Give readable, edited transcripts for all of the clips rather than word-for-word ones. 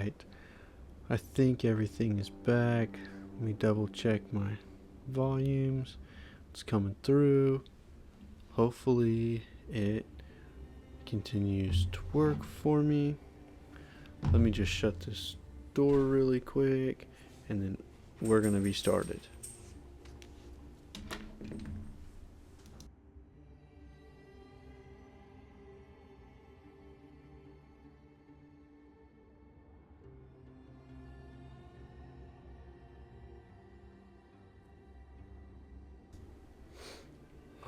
Alright. I think everything is back. Let me double check my volumes. It's coming through. Hopefully it continues to work for me. Let me just shut this door really quick and then we're gonna be started.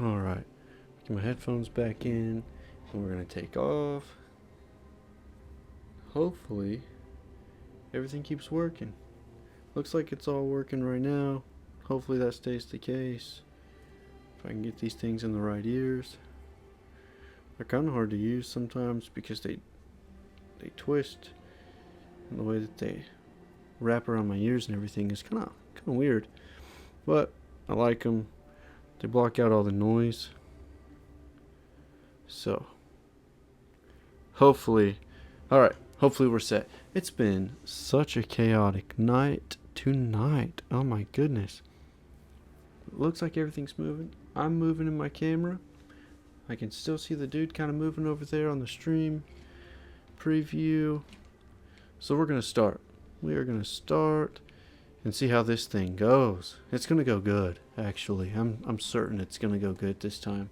Alright, get my headphones back in and we're gonna take off. Hopefully everything keeps working. Looks like it's all working right now. Hopefully that stays the case. If I can get these things in the right ears. They're kind of hard to use sometimes because they twist, and the way that they wrap around my ears and everything is kind of weird. But I like them. They block out all the noise. So hopefully, alright, hopefully we're set. It's been such a chaotic night tonight. Oh my goodness. It looks like everything's moving. I'm moving in my camera. I can still see the dude kind of moving over there on the stream preview. So we're going to start. We are going to start and see how this thing goes. It's going to go good, actually. I'm certain it's going to go good this time.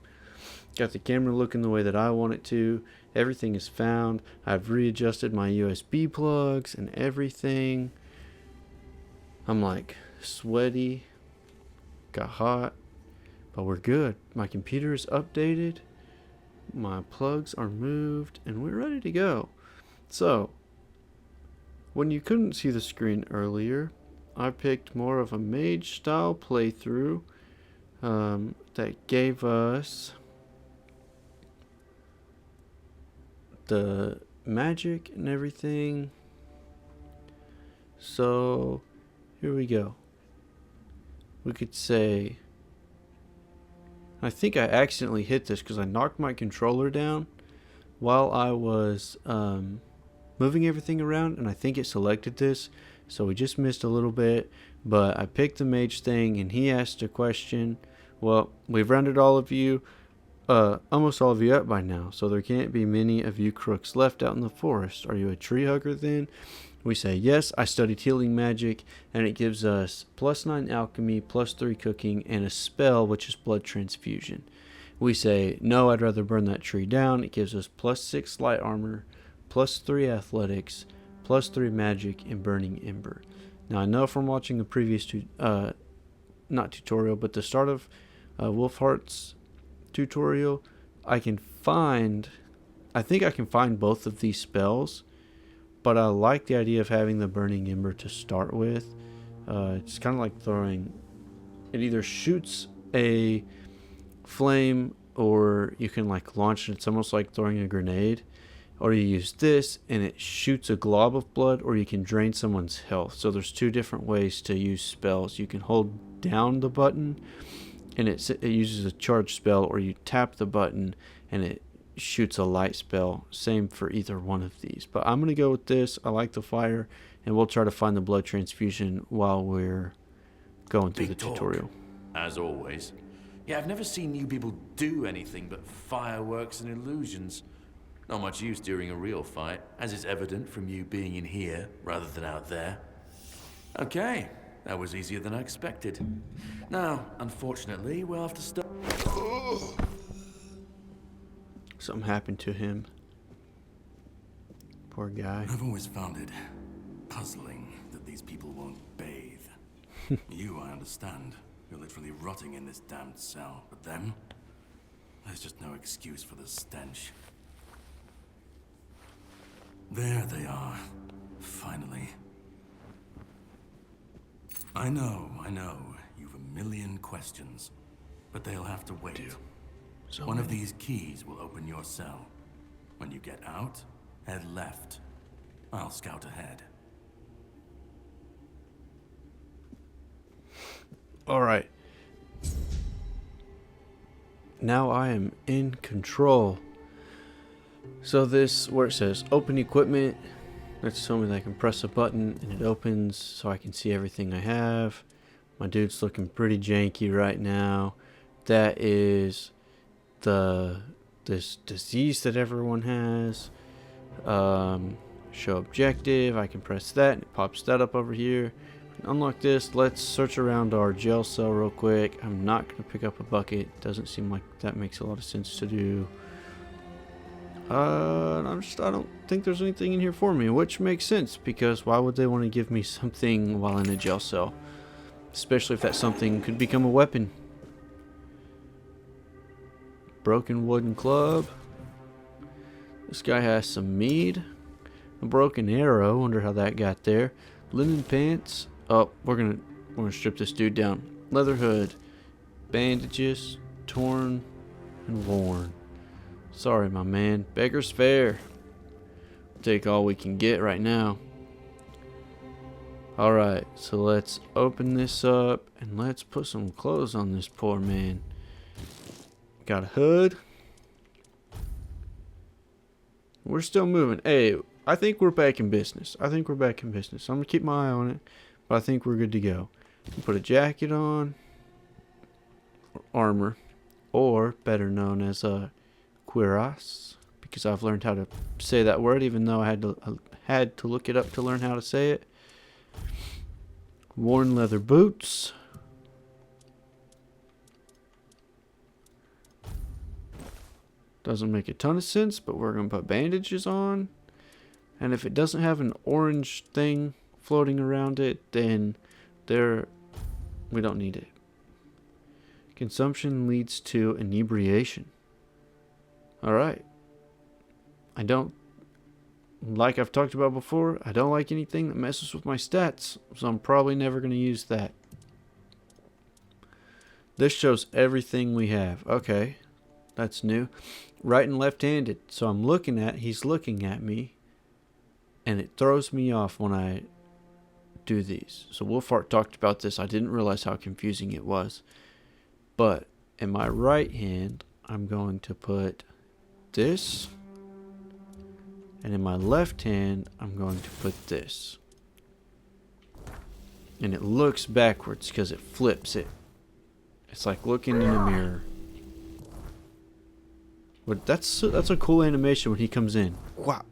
Got the camera looking the way that I want it to. Everything is found. I've readjusted my USB plugs and everything. I'm like sweaty. Got hot. But we're good. My computer is updated. My plugs are moved. And we're ready to go. So, when you couldn't see the screen earlier, I picked more of a mage style playthrough that gave us the magic and everything. So here we go. We could say, I think I accidentally hit this because I knocked my controller down while I was moving everything around, and I think it selected this. So we just missed a little bit, but I picked the mage thing and he asked a question. Well, we've rounded almost all of you up by now, so there can't be many of you crooks left out in the forest. Are you a tree hugger then? We say, yes, I studied healing magic, and it gives us +9 alchemy, +3 cooking, and a spell, which is blood transfusion. We say, no, I'd rather burn that tree down. It gives us +6 light armor, +3 athletics, +3 magic, and burning ember. Now, I know from watching the previous not tutorial, but the start of Wolfheart's tutorial, I think I can find both of these spells, but I like the idea of having the burning ember to start with. It's kind of like throwing, it either shoots a flame or you can like launch it. It's almost like throwing a grenade. Or you use this and it shoots a glob of blood, or you can drain someone's health. So there's two different ways to use spells. You can hold down the button and it uses a charge spell, or you tap the button and it shoots a light spell. Same for either one of these. But I'm going to go with this. I like the fire, and we'll try to find the blood transfusion while we're going through the tutorial. As always. Yeah, I've never seen you people do anything but fireworks and illusions. Not much use during a real fight, as is evident from you being in here rather than out there. Okay, that was easier than I expected. Now, unfortunately, we'll have to start. Something happened to him. Poor guy. I've always found it puzzling that these people won't bathe. You, I understand. You're literally rotting in this damned cell. But them? There's just no excuse for the stench. There they are. Finally. I know. You've a million questions. But they'll have to wait. One of these keys will open your cell. When you get out, head left. I'll scout ahead. Alright. Now I am in control. So this, where it says open equipment, Let's tell me that I can press a button and it opens so I can see everything I have. My dude's looking pretty janky right now. That is this disease that everyone has. Show objective. I can press that and it pops that up over here. Unlock this. Let's search around our jail cell real quick. I'm not going to pick up a bucket. Doesn't seem like that makes a lot of sense to do. I don't think there's anything in here for me, which makes sense because why would they want to give me something while in a jail cell? Especially if that something could become a weapon. Broken wooden club. This guy has some mead. A broken arrow. Wonder how that got there. Linen pants. Oh, we're gonna strip this dude down. Leather hood. Bandages. Torn and worn. Sorry, my man. Beggar's fare. Take all we can get right now. Alright, so let's open this up and let's put some clothes on this poor man. Got a hood. We're still moving. Hey, I think we're back in business. I'm gonna keep my eye on it, but I think we're good to go. Put a jacket on. Or armor. Or better known as a cuirass, because I've learned how to say that word, even though I had to look it up to learn how to say it. Worn leather boots. Doesn't make a ton of sense, but we're going to put bandages on. And if it doesn't have an orange thing floating around it, then we don't need it. Consumption leads to inebriation. Alright. Like I've talked about before, I don't like anything that messes with my stats, so I'm probably never going to use that. This shows everything we have. Okay, that's new. Right and left-handed, so he's looking at me, and it throws me off when I do these. So Wolfhart talked about this. I didn't realize how confusing it was. But in my right hand, I'm going to put this, and in my left hand I'm going to put this, and it looks backwards because it flips it. It's like looking in a mirror. But that's a cool animation when he comes in. Wow,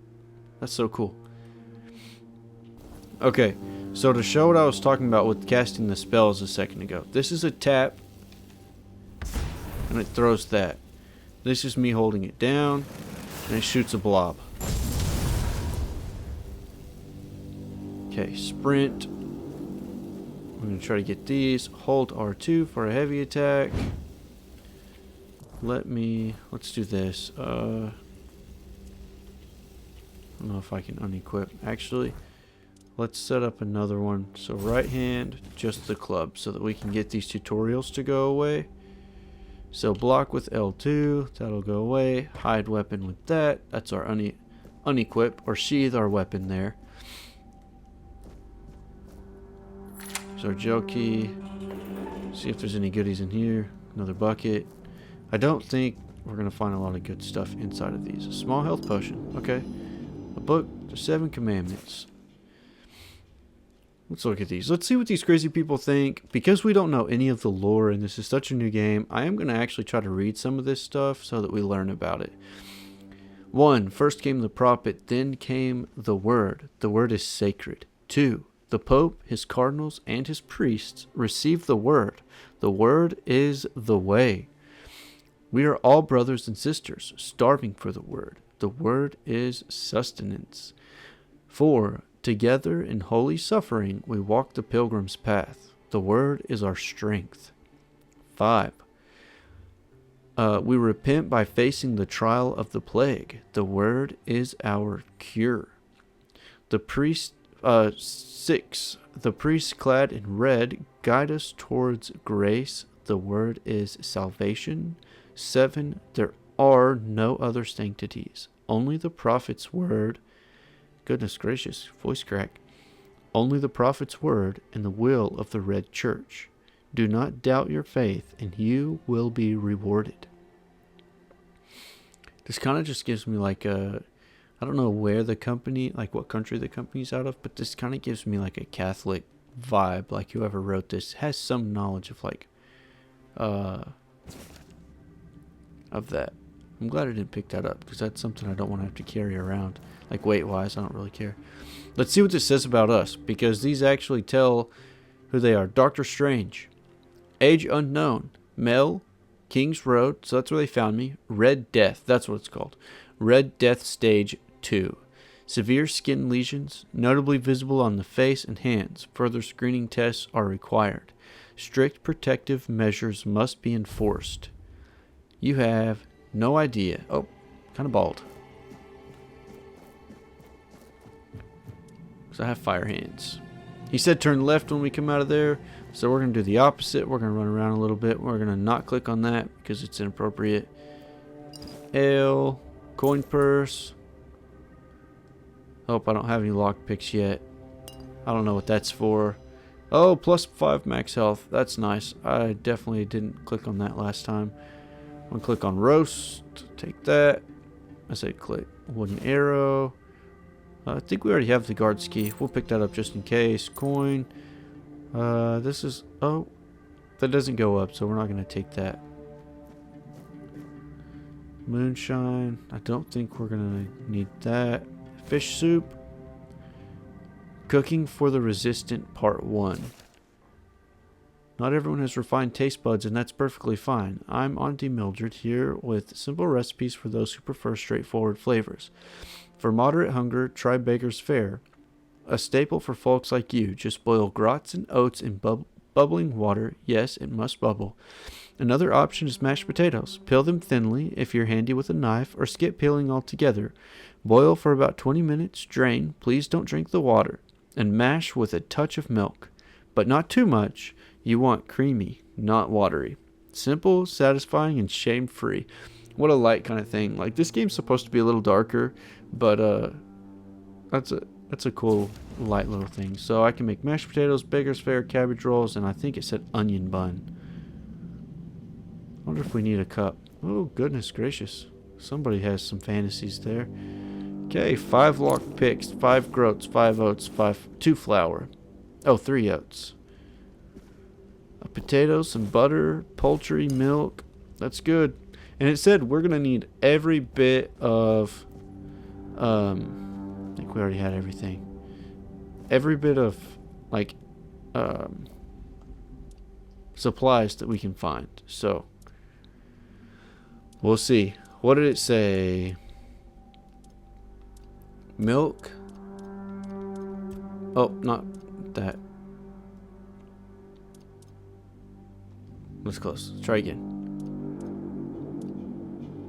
that's so cool. Okay, so to show what I was talking about with casting the spells a second ago, this is a tap and it throws that. This is me holding it down, and it shoots a blob. Okay, sprint. I'm going to try to get these. Hold R2 for a heavy attack. Let's do this. I don't know if I can unequip. Actually, let's set up another one. So right hand, just the club, so that we can get these tutorials to go away. So block with L2, that'll go away. Hide weapon with that. That's our unequip or sheath our weapon there. So our gel key. See if there's any goodies in here. Another bucket. I don't think we're gonna find a lot of good stuff inside of these. A small health potion. Okay. A book. The 7 Commandments. Let's look at these. Let's see what these crazy people think. Because we don't know any of the lore and this is such a new game, I am going to actually try to read some of this stuff so that we learn about it. 1. First came the prophet, then came the word. The word is sacred. 2. The Pope, his cardinals, and his priests received the word. The word is the way. We are all brothers and sisters, starving for the word. The word is sustenance. 4. Together in holy suffering, we walk the pilgrim's path. The word is our strength. 5. We repent by facing the trial of the plague. The word is our cure. 6. The priests clad in red guide us towards grace. The word is salvation. 7. There are no other sanctities. Only the prophet's word. Goodness gracious, voice crack. Only the prophet's word and the will of the Red Church. Do not doubt your faith, and you will be rewarded. This kind of just gives me like a I don't know where the company, like what country the company's out of, but this kind of gives me like a Catholic vibe. Like whoever wrote this has some knowledge of like, of that. I'm glad I didn't pick that up because that's something I don't want to have to carry around. Like weight wise, I don't really care. Let's see what this says about us because these actually tell who they are. Doctor Strange. Age unknown. Male. King's Road. So that's where they found me. Red Death. That's what it's called. Red Death Stage 2. Severe skin lesions, notably visible on the face and hands. Further screening tests are required. Strict protective measures must be enforced. You have no idea. Oh, kind of bald. So I have fire hands. He said turn left when we come out of there. So we're going to do the opposite. We're going to run around a little bit. We're going to not click on that because it's inappropriate. L. Coin purse. Hope I don't have any lockpicks yet. I don't know what that's for. Oh, plus 5 max health. That's nice. I definitely didn't click on that last time. I'm going to click on roast. Take that. I said click. Wooden arrow. I think we already have the guard's key. We'll pick that up just in case. Coin. This is... Oh. That doesn't go up, so we're not going to take that. Moonshine. I don't think we're going to need that. Fish soup. Cooking for the Resistant Part 1. Not everyone has refined taste buds, and that's perfectly fine. I'm Auntie Mildred here with simple recipes for those who prefer straightforward flavors. For moderate hunger, try Baker's Fare. A staple for folks like you. Just boil grots and oats in bubbling water. Yes, it must bubble. Another option is mashed potatoes. Peel them thinly if you're handy with a knife, or skip peeling altogether. Boil for about 20 minutes, drain, please don't drink the water, and mash with a touch of milk. But not too much. You want creamy, not watery. Simple, satisfying, and shame-free. What a light kind of thing. Like, this game's supposed to be a little darker, but that's a cool light little thing. So I can make mashed potatoes, Baker's Fare, cabbage rolls, and I think it said onion bun. I wonder if we need a cup. Oh, goodness gracious. Somebody has some fantasies there. Okay, 5 lock picks, 5 groats, 5 oats, 2 flour. Oh, 3 oats. A potato, some butter, poultry, milk. That's good. And it said we're going to need every bit of... I think we already had everything. Every bit of, like, supplies that we can find. So, we'll see. What did it say? Milk. Oh, not that. Let's close. Let's try again.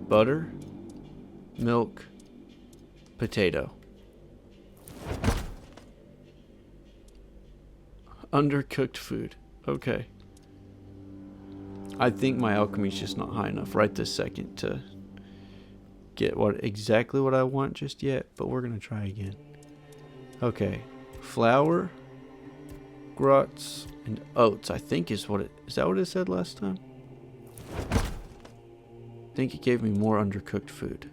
Butter, milk, potato. Undercooked food. Okay. I think my alchemy's just not high enough right this second to get exactly what I want just yet, but we're gonna try again. Okay. Flour, grots, and oats, I think is that what it said last time? I think it gave me more undercooked food.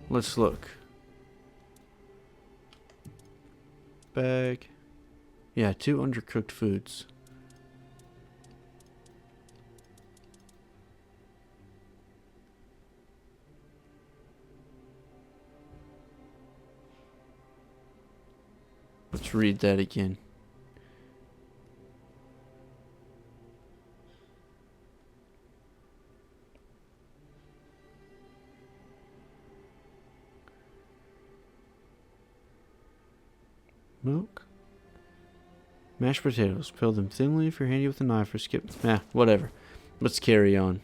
Let's look. Bag. Yeah, 2 undercooked foods. Let's read that again. Milk. Mashed potatoes. Peel them thinly if you're handy with a knife, or skip. Whatever. Let's carry on.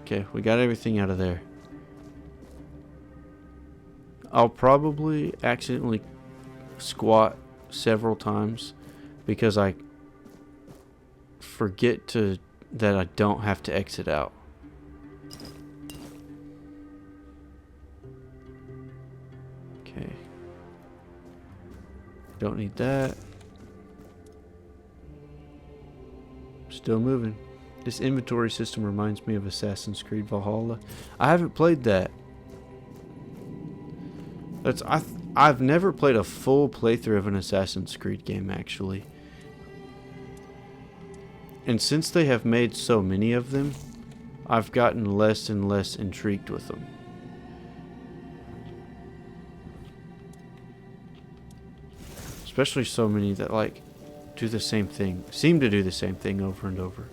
Okay, we got everything out of there. I'll probably accidentally squat several times because I forget that I don't have to exit out. Okay. Don't need that. Still moving. This inventory system reminds me of Assassin's Creed Valhalla. I haven't played that. I've never played a full playthrough of an Assassin's Creed game, actually. And since they have made so many of them, I've gotten less and less intrigued with them. Especially so many that like do the same thing, seem to do the same thing over and over.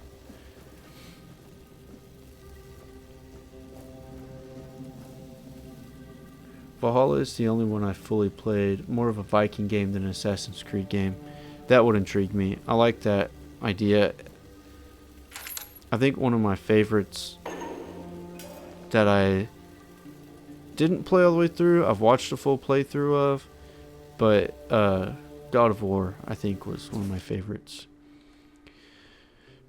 Valhalla is the only one I fully played, more of a Viking game than an Assassin's Creed game. That would intrigue me. I like that idea. I think one of my favorites that I didn't play all the way through, I've watched a full playthrough of, but God of War, I think, was one of my favorites.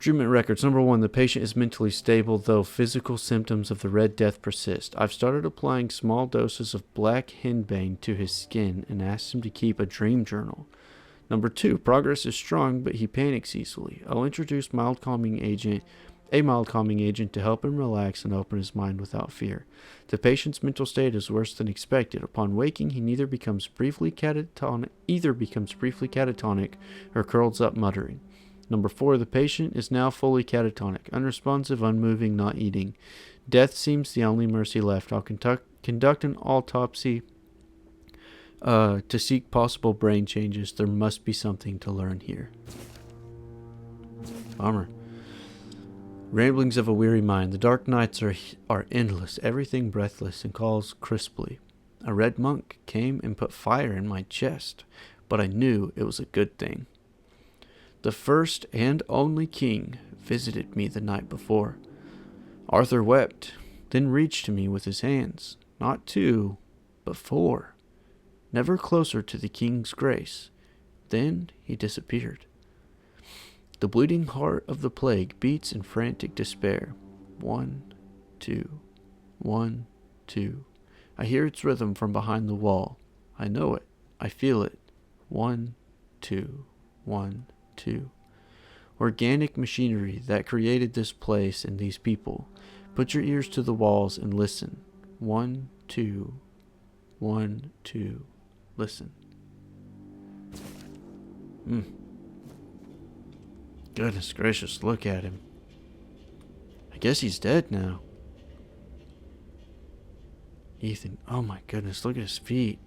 Treatment records. Number 1, the patient is mentally stable, though physical symptoms of the Red Death persist. I've started applying small doses of black henbane to his skin and asked him to keep a dream journal. Number 2, progress is strong, but he panics easily. I'll introduce a mild calming agent to help him relax and open his mind without fear. The patient's mental state is worse than expected. Upon waking, he either becomes briefly catatonic or curls up muttering. Number 4, the patient is now fully catatonic, unresponsive, unmoving, not eating. Death seems the only mercy left. I'll conduct an autopsy to seek possible brain changes. There must be something to learn here. Bummer. Ramblings of a weary mind. The dark nights are endless, everything breathless, and calls crisply. A red monk came and put fire in my chest, but I knew it was a good thing. The first and only king visited me the night before. Arthur wept, then reached to me with his hands, not 2, but 4, never closer to the king's grace. Then he disappeared. The bleeding heart of the plague beats in frantic despair. 1, 2, 1, 2. I hear its rhythm from behind the wall. I know it. I feel it. 1, 2, 1, 2. Organic machinery that created this place and these people. Put your ears to the walls and listen. 1, 2, 1, 2. Listen. Goodness gracious, look at him. I guess he's dead now. Ethan, oh my goodness, look at his feet.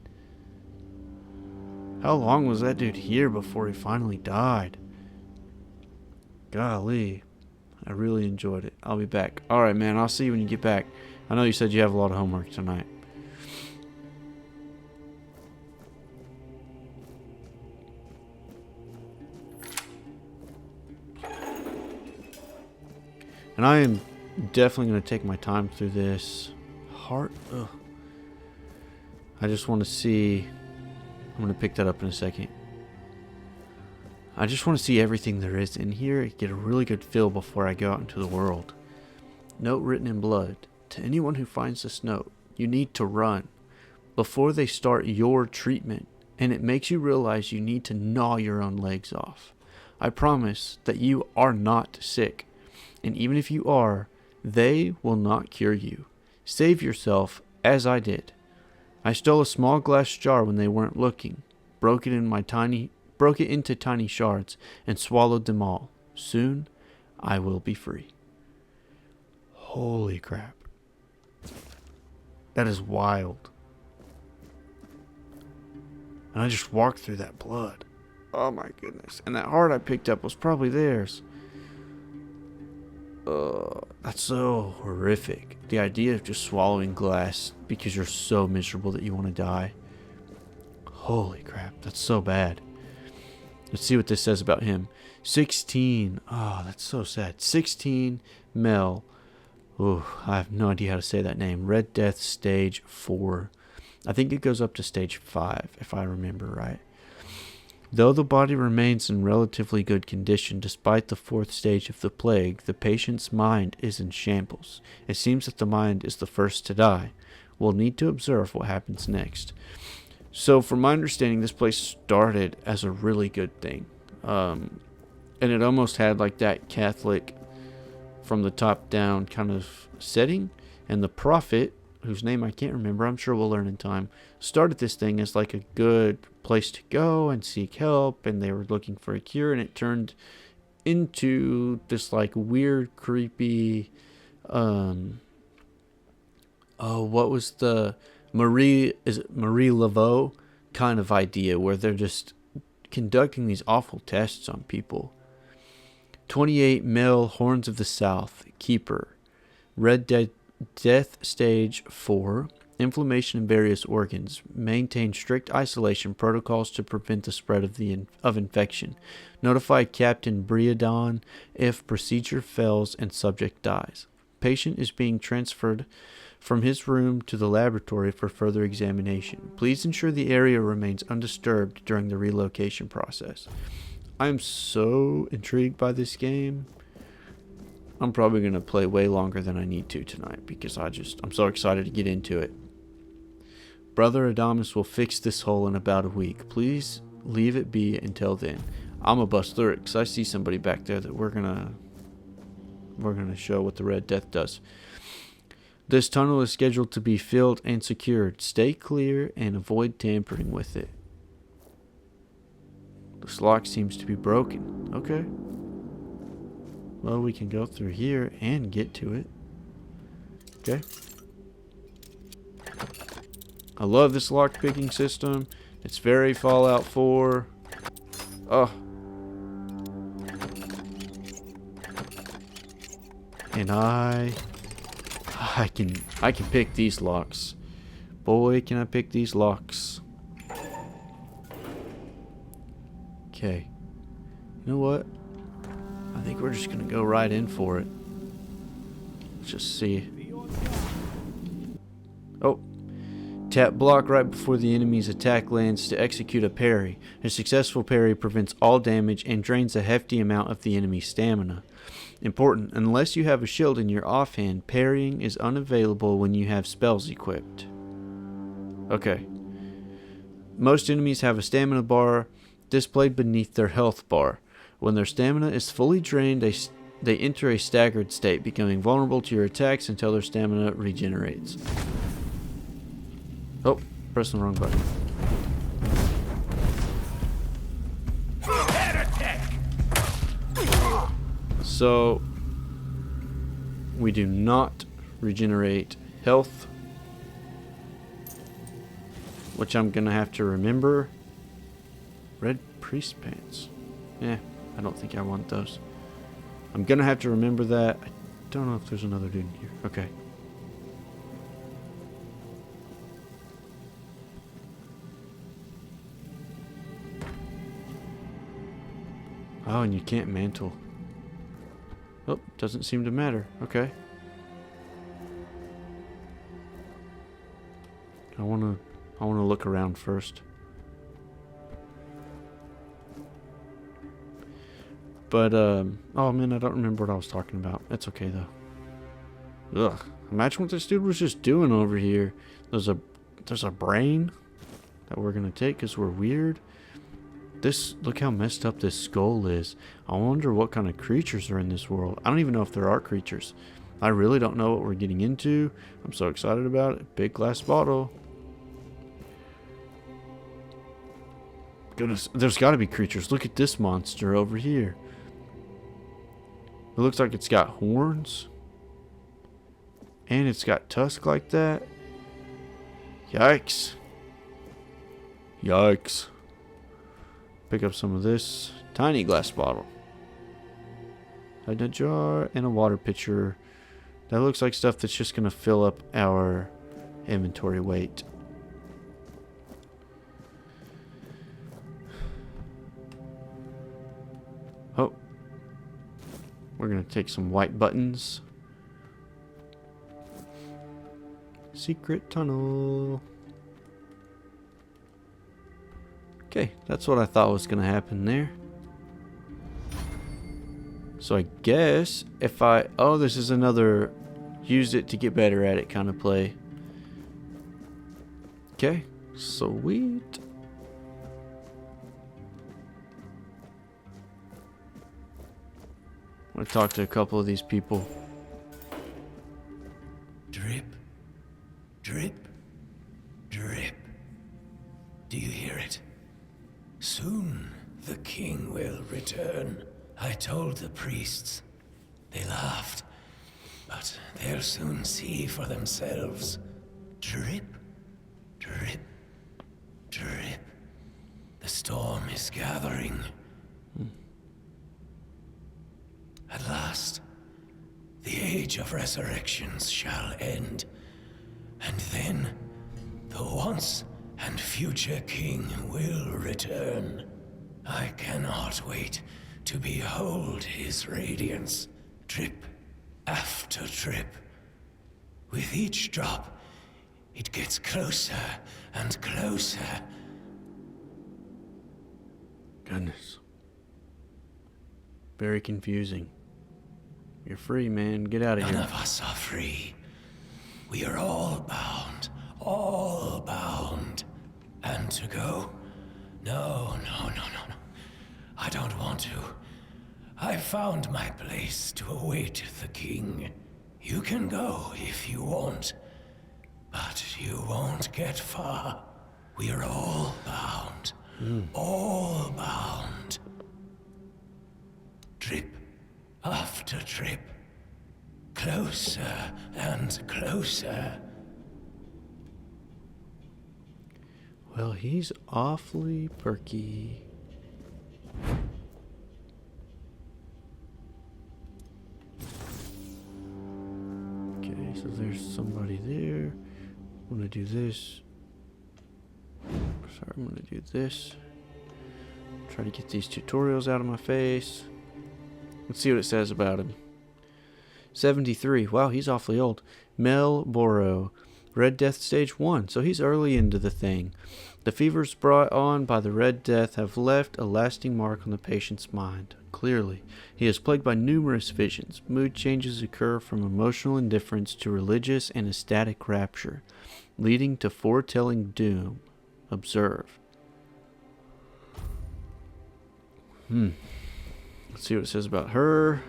How long was that dude here before he finally died? Golly, I really enjoyed it. I'll be back. Alright, man, I'll see you when you get back. I know you said you have a lot of homework tonight. And I am definitely going to take my time through this. Ugh. I just want to see. I'm going to pick that up in a second. I just want to see everything there is in here. Get a really good feel before I go out into the world. Note written in blood. To anyone who finds this note, you need to run before they start your treatment. And it makes you realize you need to gnaw your own legs off. I promise that you are not sick. And even if you are, they will not cure you. Save yourself, as I did. I stole a small glass jar when they weren't looking, broke it into tiny shards, and swallowed them all. Soon, I will be free. Holy crap. That is wild. And I just walked through that blood. Oh my goodness. And that heart I picked up was probably theirs. That's so horrific. The idea of just swallowing glass because you're so miserable that you want to die. Holy crap, that's so bad. Let's see what this says about him. 16. Oh, that's so sad. 16 Mel. Oh, I have no idea how to say that name. Red Death Stage 4. I think it goes up to Stage 5, if I remember right. Though the body remains in relatively good condition despite the 4th stage of the plague, the patient's mind is in shambles. It seems that the mind is the first to die. We'll need to observe what happens next. So from my understanding, this place started as a really good thing. And it almost had like that Catholic from the top down kind of setting. And the prophet, whose name I can't remember, I'm sure we'll learn in time, started this thing as like a good place to go and seek help, and they were looking for a cure, and it turned into this like weird, creepy, what was the Marie Laveau kind of idea, where they're just conducting these awful tests on people. 28 male Horns of the South, Keeper, Red Death Stage 4, inflammation in various organs, maintain strict isolation protocols to prevent the spread of infection. Notify Captain Briadon if procedure fails and subject dies. Patient is being transferred from his room to the laboratory for further examination. Please ensure the area remains undisturbed during the relocation process. I'm so intrigued by this game. I'm probably going to play way longer than I need to tonight because I'm so excited to get into it. Brother Adamus will fix this hole in about a week. Please leave it be until then. I'm a bust through it because I see somebody back there that we're gonna show what the Red Death does. This tunnel is scheduled to be filled and secured. Stay clear and avoid tampering with it. This lock seems to be broken. Okay. Well, we can go through here and get to it. Okay. I love this lock-picking system. It's very Fallout 4. Oh. And I can pick these locks. Boy, can I pick these locks. Okay. You know what? I think we're just gonna go right in for it. Let's just see. Oh. Tap block right before the enemy's attack lands to execute a parry. A successful parry prevents all damage and drains a hefty amount of the enemy's stamina. Important, unless you have a shield in your offhand, parrying is unavailable when you have spells equipped. Okay. Most enemies have a stamina bar displayed beneath their health bar. When their stamina is fully drained, they enter a staggered state, becoming vulnerable to your attacks until their stamina regenerates. Oh, pressing the wrong button. So, we do not regenerate health, which I'm going to have to remember. Red priest pants. I don't think I want those. I'm going to have to remember that. I don't know if there's another dude in here. Okay. Oh, and you can't mantle. Oh, doesn't seem to matter. Okay. I wanna look around first. But oh man, I don't remember what I was talking about. That's okay though. Ugh. Imagine what this dude was just doing over here. There's a brain that we're gonna take because we're weird. Look how messed up this skull is. I wonder what kind of creatures are in this world. I don't even know if there are creatures. I really don't know what we're getting into. I'm so excited about it. Big glass bottle. Goodness, there's got to be creatures. Look at this monster over here. It looks like it's got horns. And it's got tusks like that. Yikes. Yikes. Pick up some of this tiny glass bottle. A jar and a water pitcher. That looks like stuff that's just going to fill up our inventory weight. Oh. We're going to take some white buttons. Secret tunnel. Okay, that's what I thought was going to happen there. So I guess if oh, this is another use it to get better at it kind of play. Okay, sweet. I'm going to talk to a couple of these people. Do you hear it? Soon the king will return. I told the priests. They laughed. But they'll soon see for themselves. Drip, drip, drip. The storm is gathering. At last, the age of resurrections shall end. And then, the once and future king will return. I cannot wait to behold his radiance. Drip after drip. With each drop, it gets closer and closer. Goodness. Very confusing. You're free, man. Get out of here. None of us are free. We are all bound. All bound. And to go? No. I don't want to. I found my place to await the king. You can go if you want. But you won't get far. We are all bound. All bound. Trip after trip. Closer and closer. Well, he's awfully perky. Okay, so there's somebody there. I'm gonna do this. Sorry, I'm gonna do this. Try to get these tutorials out of my face. Let's see what it says about him. 73. Wow, he's awfully old. Mel Boro. Red Death Stage 1. So he's early into the thing. The fevers brought on by the Red Death have left a lasting mark on the patient's mind. Clearly, he is plagued by numerous visions. Mood changes occur from emotional indifference to religious and ecstatic rapture, leading to foretelling doom. Observe. Let's see what it says about her.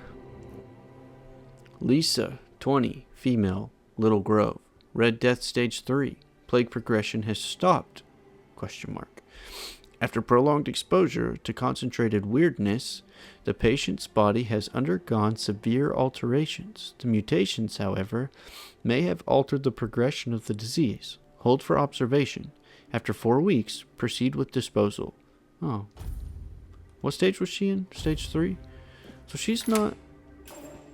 Lisa, 20, female, Little Grove. Red Death Stage 3. Plague progression has stopped. ? After prolonged exposure to concentrated weirdness, the patient's body has undergone severe alterations. The mutations, however, may have altered the progression of the disease. Hold for observation. After 4 weeks, proceed with disposal. Oh. What stage was she in? Stage 3? So she's not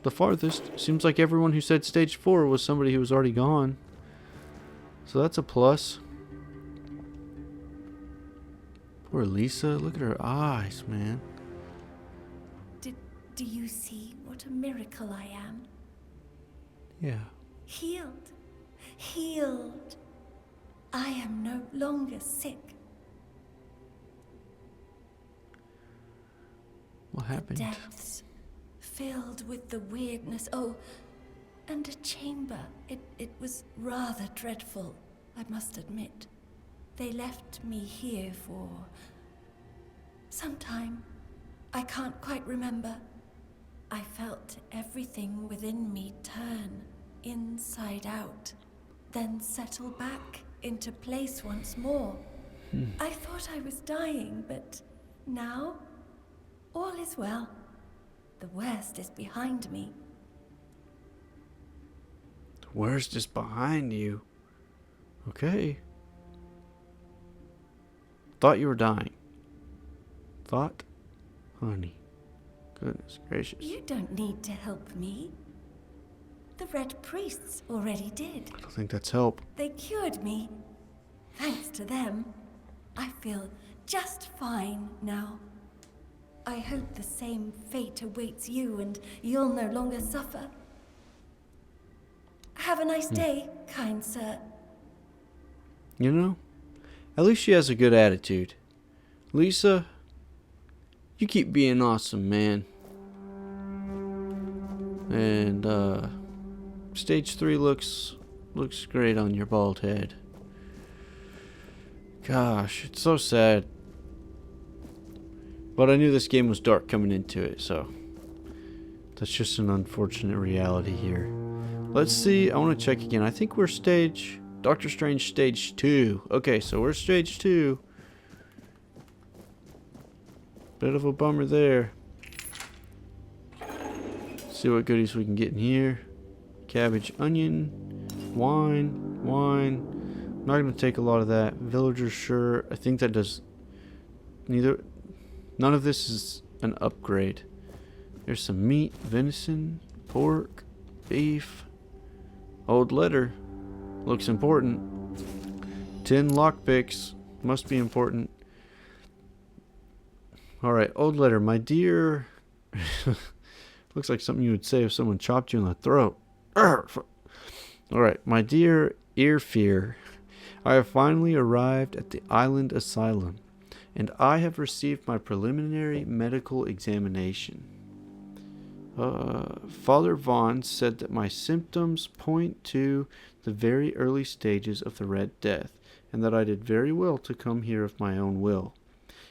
the farthest. Seems like everyone who said stage 4 was somebody who was already gone. So that's a plus. Poor Lisa. Look at her eyes, man. Do you see what a miracle I am? Yeah. Healed. Healed. I am no longer sick. What happened? Depths filled with the weirdness. Oh, and a chamber. It was rather dreadful, I must admit. They left me here for some time. I can't quite remember. I felt everything within me turn inside out, then settle back into place once more. I thought I was dying, but now all is well. The worst is behind me. The worst is behind you. Okay. Thought you were dying. Thought? Honey. Goodness gracious. You don't need to help me. The Red Priests already did. I don't think that's help. They cured me. Thanks to them, I feel just fine now. I hope the same fate awaits you and you'll no longer suffer. Have a nice day, kind sir. You know, at least she has a good attitude. Lisa, you keep being awesome, man. And, stage 3 looks great on your bald head. Gosh, it's so sad. But I knew this game was dark coming into it, so that's just an unfortunate reality here. Let's see, I want to check again. I think we're Doctor Strange stage 2. Okay, so we're stage 2. Bit of a bummer there. See what goodies we can get in here. Cabbage, onion, wine. I'm not going to take a lot of that. Villager, sure. I think that does neither. None of this is an upgrade. There's some meat, venison, pork, beef. Old letter. Looks important. 10 lockpicks. Must be important. Alright, old letter. My dear... Looks like something you would say if someone chopped you in the throat. Alright, my dear ear fear. I have finally arrived at the island asylum, and I have received my preliminary medical examination. Father Vaughn said that my symptoms point to the very early stages of the Red Death, and that I did very well to come here of my own will.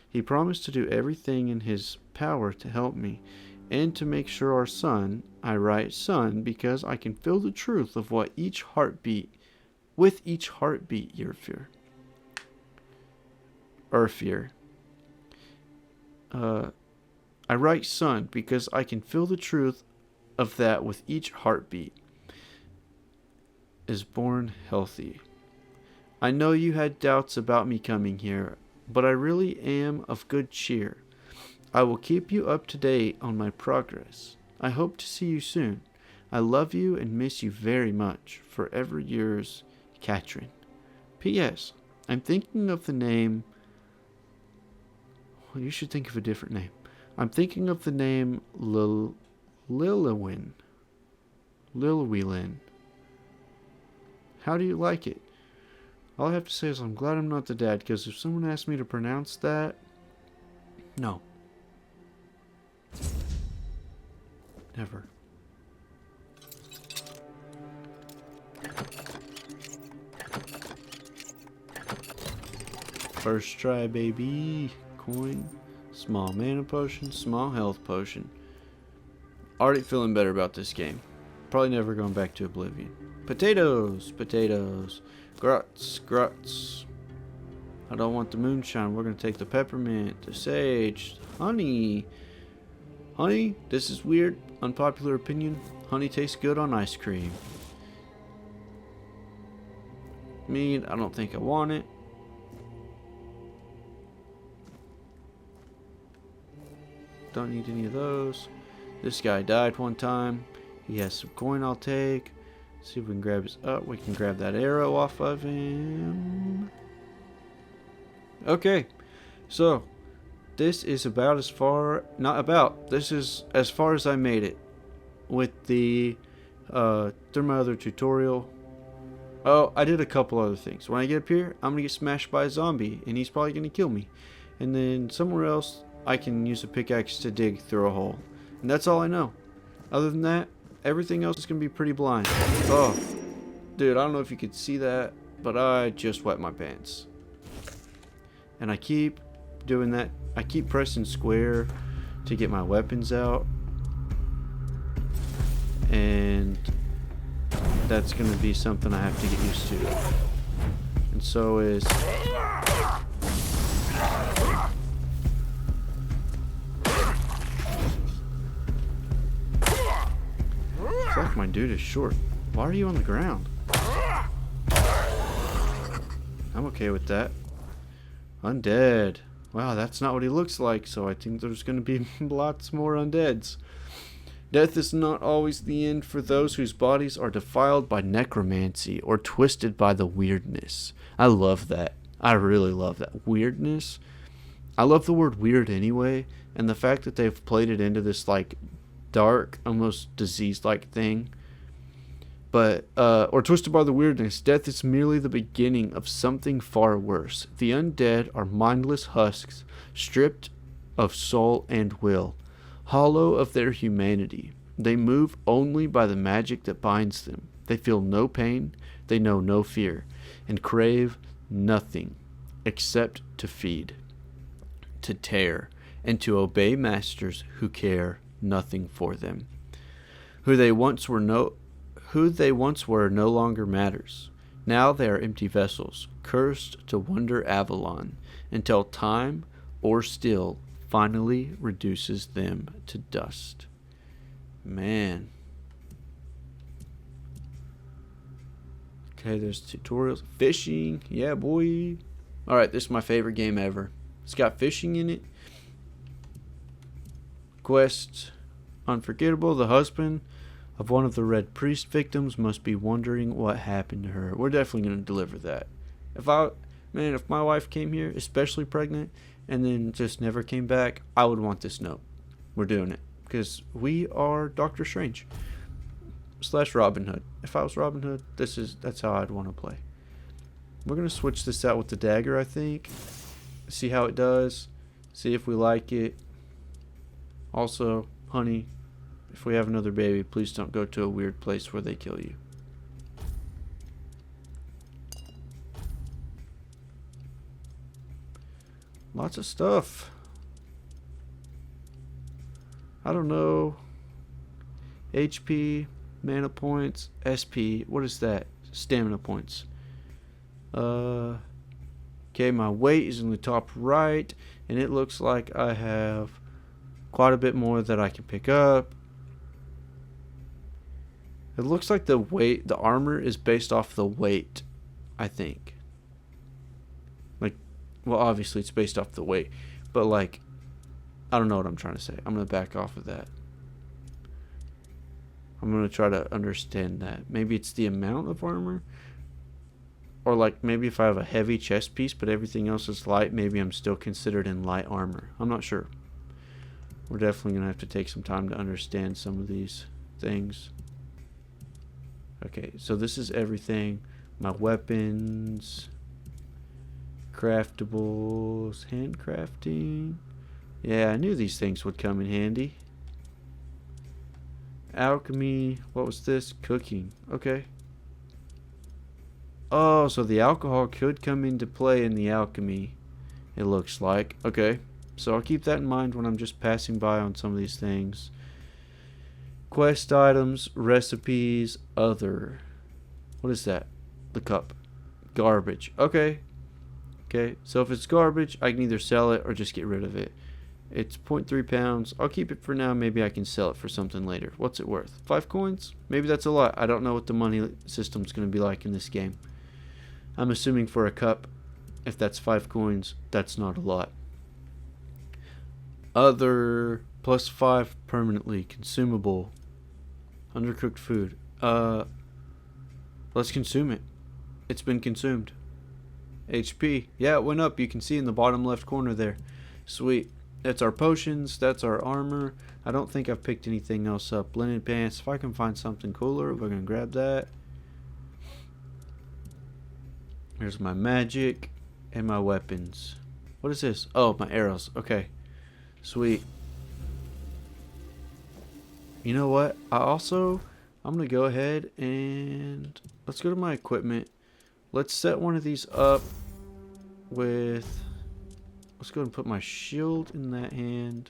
He promised to do everything in his power to help me, and to make sure our son, I write son because I can feel the truth of what each heartbeat, with each heartbeat, Earfear. I write son because I can feel the truth of that with each heartbeat. Is born healthy. I know you had doubts about me coming here, but I really am of good cheer. I will keep you up to date on my progress. I hope to see you soon. I love you and miss you very much. Forever yours, Katrin. P.S. I'm thinking of the name... Well, you should think of a different name. I'm thinking of the name Lilywin. How do you like it? All I have to say is I'm glad I'm not the dad, because if someone asked me to pronounce that... No. Never. First try, baby. Coin. Small mana potion. Small health potion. Already feeling better about this game. Probably never going back to Oblivion. Potatoes. Gruts. I don't want the moonshine. We're going to take the peppermint, the sage, honey. Honey, this is weird. Unpopular opinion. Honey tastes good on ice cream. Mead, I don't think I want it. Don't need any of those. This guy died one time. He has some coin I'll take. See if we can grab his... Oh, we can grab that arrow off of him. Okay. So, this is about as far... Not about. This is as far as I made it. With the... through my other tutorial. Oh, I did a couple other things. When I get up here, I'm going to get smashed by a zombie. And he's probably going to kill me. And then somewhere else, I can use a pickaxe to dig through a hole. And that's all I know. Other than that, everything else is going to be pretty blind. Oh, dude, I don't know if you could see that, but I just wet my pants. And I keep doing that. I keep pressing square to get my weapons out. And that's going to be something I have to get used to. And so is... Fuck, my dude is short. Why are you on the ground? I'm okay with that. Undead. Wow, that's not what he looks like, so I think there's going to be lots more undeads. Death is not always the end for those whose bodies are defiled by necromancy or twisted by the weirdness. I love that. I really love that. Weirdness. I love the word weird anyway, and the fact that they've played it into this, like, dark, almost disease-like thing. But, or twisted by the weirdness, death is merely the beginning of something far worse. The undead are mindless husks, stripped of soul and will, hollow of their humanity. They move only by the magic that binds them. They feel no pain, they know no fear, and crave nothing except to feed, to tear, and to obey masters who care nothing for them. Who they once were no longer matters. Now they are empty vessels, cursed to wander Avalon, until time or still finally reduces them to dust. Man. Okay, there's tutorials. Fishing. Yeah, boy. Alright, this is my favorite game ever. It's got fishing in it. Quest. Unforgettable. The husband of one of the Red Priest victims must be wondering what happened to her. We're definitely going to deliver that. If my wife came here, especially pregnant, and then just never came back, I would want this note. We're doing it. Because we are Doctor Strange. / Robin Hood. If I was Robin Hood, that's how I'd want to play. We're going to switch this out with the dagger, I think. See how it does. See if we like it. Also, honey, if we have another baby, please don't go to a weird place where they kill you. Lots of stuff. I don't know. HP, mana points, SP. What is that? Stamina points. Okay, my weight is in the top right, and it looks like I have quite a bit more that I can pick up. It looks like the armor is based off the weight, I think. Well, obviously it's based off the weight, but I don't know what I'm trying to say. I'm going to back off of that. I'm going to try to understand that. Maybe it's the amount of armor, or maybe if I have a heavy chest piece, but everything else is light, maybe I'm still considered in light armor. I'm not sure. We're definitely going to have to take some time to understand some of these things. Okay, so this is everything. My weapons, craftables, handcrafting. Yeah, I knew these things would come in handy. Alchemy. What was this? Cooking. Okay. Oh, so the alcohol could come into play in the alchemy, it looks like. Okay. So I'll keep that in mind when I'm just passing by on some of these things. Quest items, recipes, other. What is that? The cup. Garbage. Okay. Okay, so if it's garbage, I can either sell it or just get rid of it. It's 0.3 pounds. I'll keep it for now. Maybe I can sell it for something later. What's it worth? 5 coins? Maybe that's a lot. I don't know what the money system's going to be like in this game. I'm assuming for a cup, if that's 5 coins, that's not a lot. Other, +5 permanently. Consumable. Undercooked food. Let's consume it. It's been consumed. HP. Yeah, it went up. You can see in the bottom left corner there. Sweet. That's our potions. That's our armor. I don't think I've picked anything else up. Linen pants. If I can find something cooler, we're going to grab that. Here's my magic and my weapons. What is this? Oh, my arrows. Okay. Sweet. You know what? I'm going to go ahead and let's go to my equipment. Let's set one of these up with, let's go and put my shield in that hand,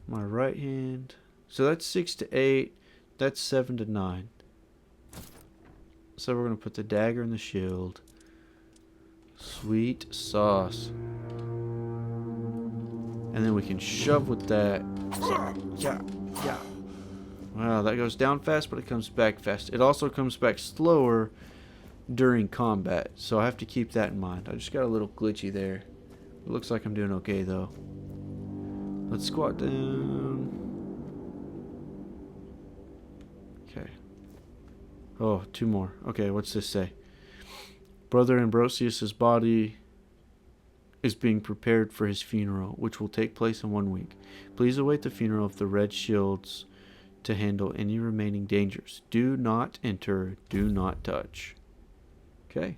my right hand. So that's 6 to 8, that's 7 to 9. So we're going to put the dagger in the shield. Sweet sauce. And then we can shove with that. Yeah. Wow, that goes down fast, but it comes back fast. It also comes back slower during combat, so I have to keep that in mind. I just got a little glitchy there. It looks like I'm doing okay though. Let's squat down. Okay. Oh, 2 more. Okay, what's this say? Brother Ambrosius's body is being prepared for his funeral, which will take place in 1 week. Please await the funeral of the Red Shields to handle any remaining dangers. Do not enter, do not touch. Okay.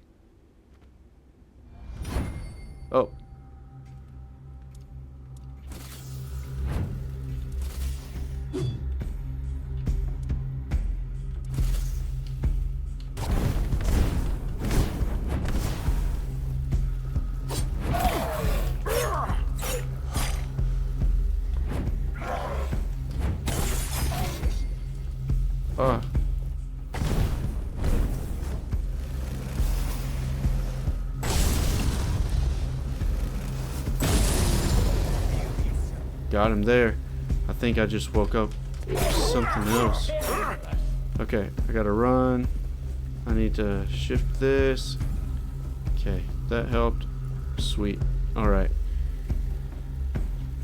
Oh. Got him there. I think I just woke up something else. Okay, I gotta run. I need to shift this. Okay, that helped. Sweet. Alright.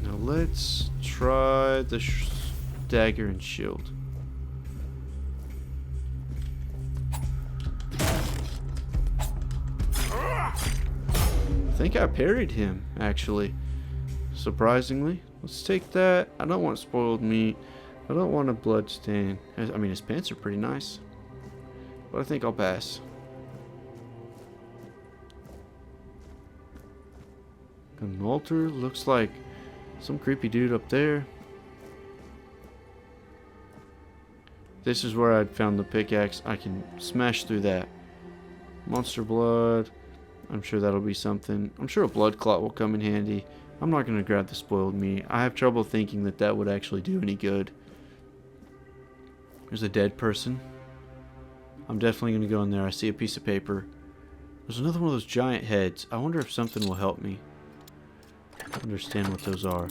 Now let's try the dagger and shield. I think I parried him, actually. Surprisingly. Let's take that. I don't want spoiled meat. I don't want a blood stain. I mean, his pants are pretty nice. But I think I'll pass. An altar. Looks like some creepy dude up there. This is where I'd found the pickaxe. I can smash through that. Monster blood. I'm sure that'll be something. I'm sure a blood clot will come in handy. I'm not going to grab the spoiled meat. I have trouble thinking that that would actually do any good. There's a dead person. I'm definitely going to go in there. I see a piece of paper. There's another one of those giant heads. I wonder if something will help me understand what those are.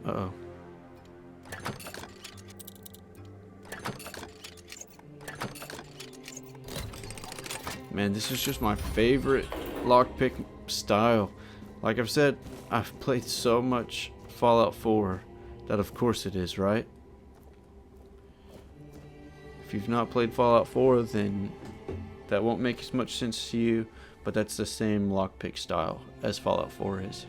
Uh-oh. Man, this is just my favorite lockpick style. Like I've said, I've played so much Fallout 4 that of course it is, right? If you've not played Fallout 4, then that won't make as much sense to you, but that's the same lockpick style as Fallout 4 is.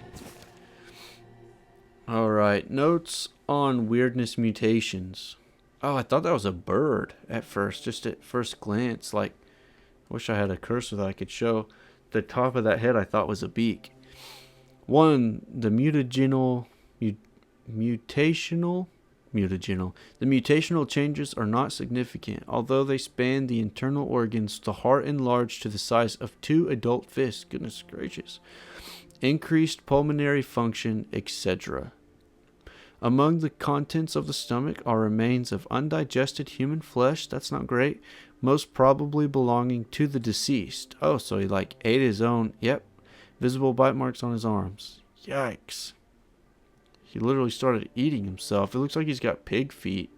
Alright, notes on weirdness mutations. Oh, I thought that was a bird at first, just at first glance. Like, I wish I had a cursor that I could show. The top of that head I thought was a beak. One, the mutational changes are not significant. Although they span the internal organs, the heart enlarged to the size of 2 adult fists. Goodness gracious. Increased pulmonary function, etc. Among the contents of the stomach are remains of undigested human flesh. That's not great. Most probably belonging to the deceased. Oh, so he like ate his own. Yep. Visible bite marks on his arms. Yikes. He literally started eating himself. It looks like he's got pig feet.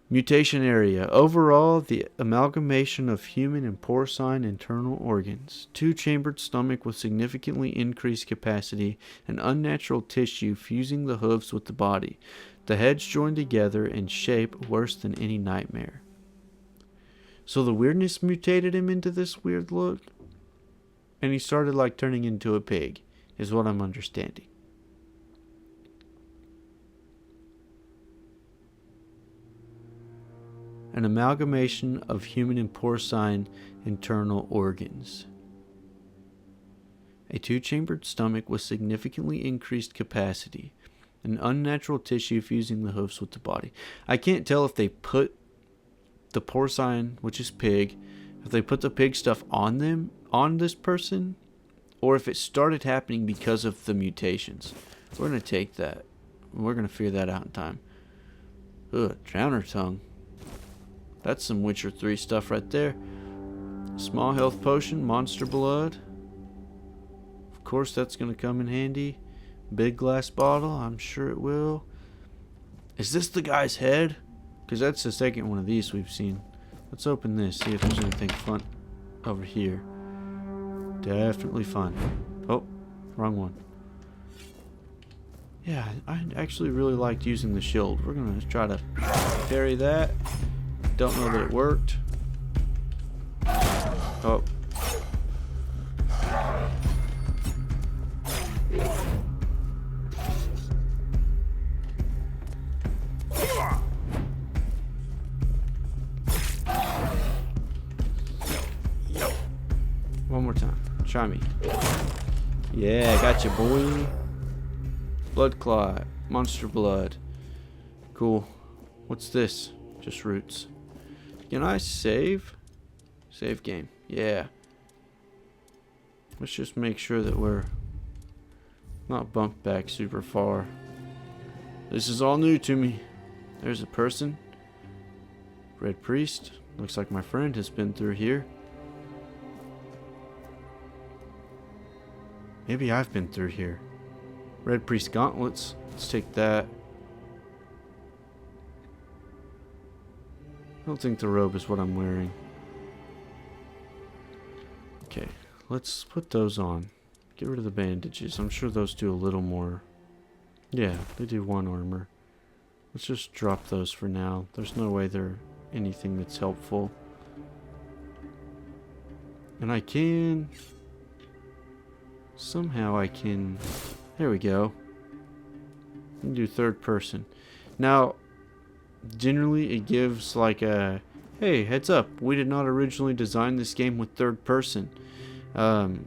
Mutation area. Overall, the amalgamation of human and porcine internal organs. 2-chambered stomach with significantly increased capacity and unnatural tissue fusing the hooves with the body. The heads joined together in shape worse than any nightmare. So the weirdness mutated him into this weird look. And he started like turning into a pig, is what I'm understanding. An amalgamation of human and porcine internal organs. A 2-chambered stomach with significantly increased capacity. An unnatural tissue fusing the hooves with the body. I can't tell if they put the porcine, which is pig, if they put the pig stuff on them, on this person, or if it started happening because of the mutations. We're going to take that. We're going to figure that out in time. Ugh, Drowner Tongue. That's some Witcher 3 stuff right there. Small health potion, monster blood. Of course that's going to come in handy. Big glass bottle, I'm sure it will. Is this the guy's head? Because that's the second one of these we've seen. Let's open this, see if there's anything fun over here. Definitely fun. Oh, wrong one. Yeah, I actually really liked using the shield. We're going to try to parry that. Don't know that it worked. Oh. One more time. Try me. Yeah, gotcha, boy. Blood clot. Monster blood. Cool. What's this? Just roots. Can I save? Save game. Yeah. Let's just make sure that we're not bumped back super far. This is all new to me. There's a person. Red Priest. Looks like my friend has been through here. Maybe I've been through here. Red Priest gauntlets. Let's take that. I don't think the robe is what I'm wearing. Okay, let's put those on. Get rid of the bandages. I'm sure those do a little more. Yeah, they do 1 armor. Let's just drop those for now. There's no way they're anything that's helpful. And I can... Somehow I can... There we go. I can do third person. Now, generally it gives like a... Hey, heads up. We did not originally design this game with third person. And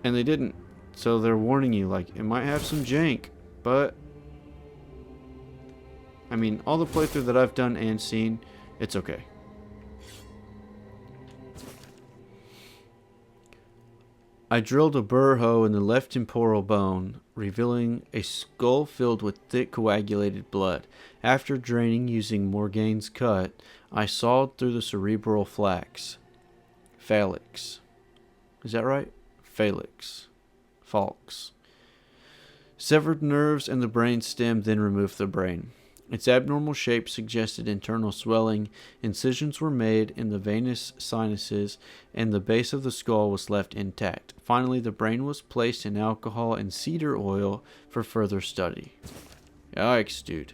they didn't. So they're warning you, like, it might have some jank. But... I mean, all the playthrough that I've done and seen, it's okay. I drilled a burr hole in the left temporal bone, revealing a skull filled with thick coagulated blood. After draining using Morgaine's cut, I sawed through the cerebral flax. Phalanx. Is that right? Phalanx. Falx. Severed nerves and the brain stem, then removed the brain. Its abnormal shape suggested internal swelling. Incisions were made in the venous sinuses, and the base of the skull was left intact. Finally, the brain was placed in alcohol and cedar oil for further study. Yikes, dude.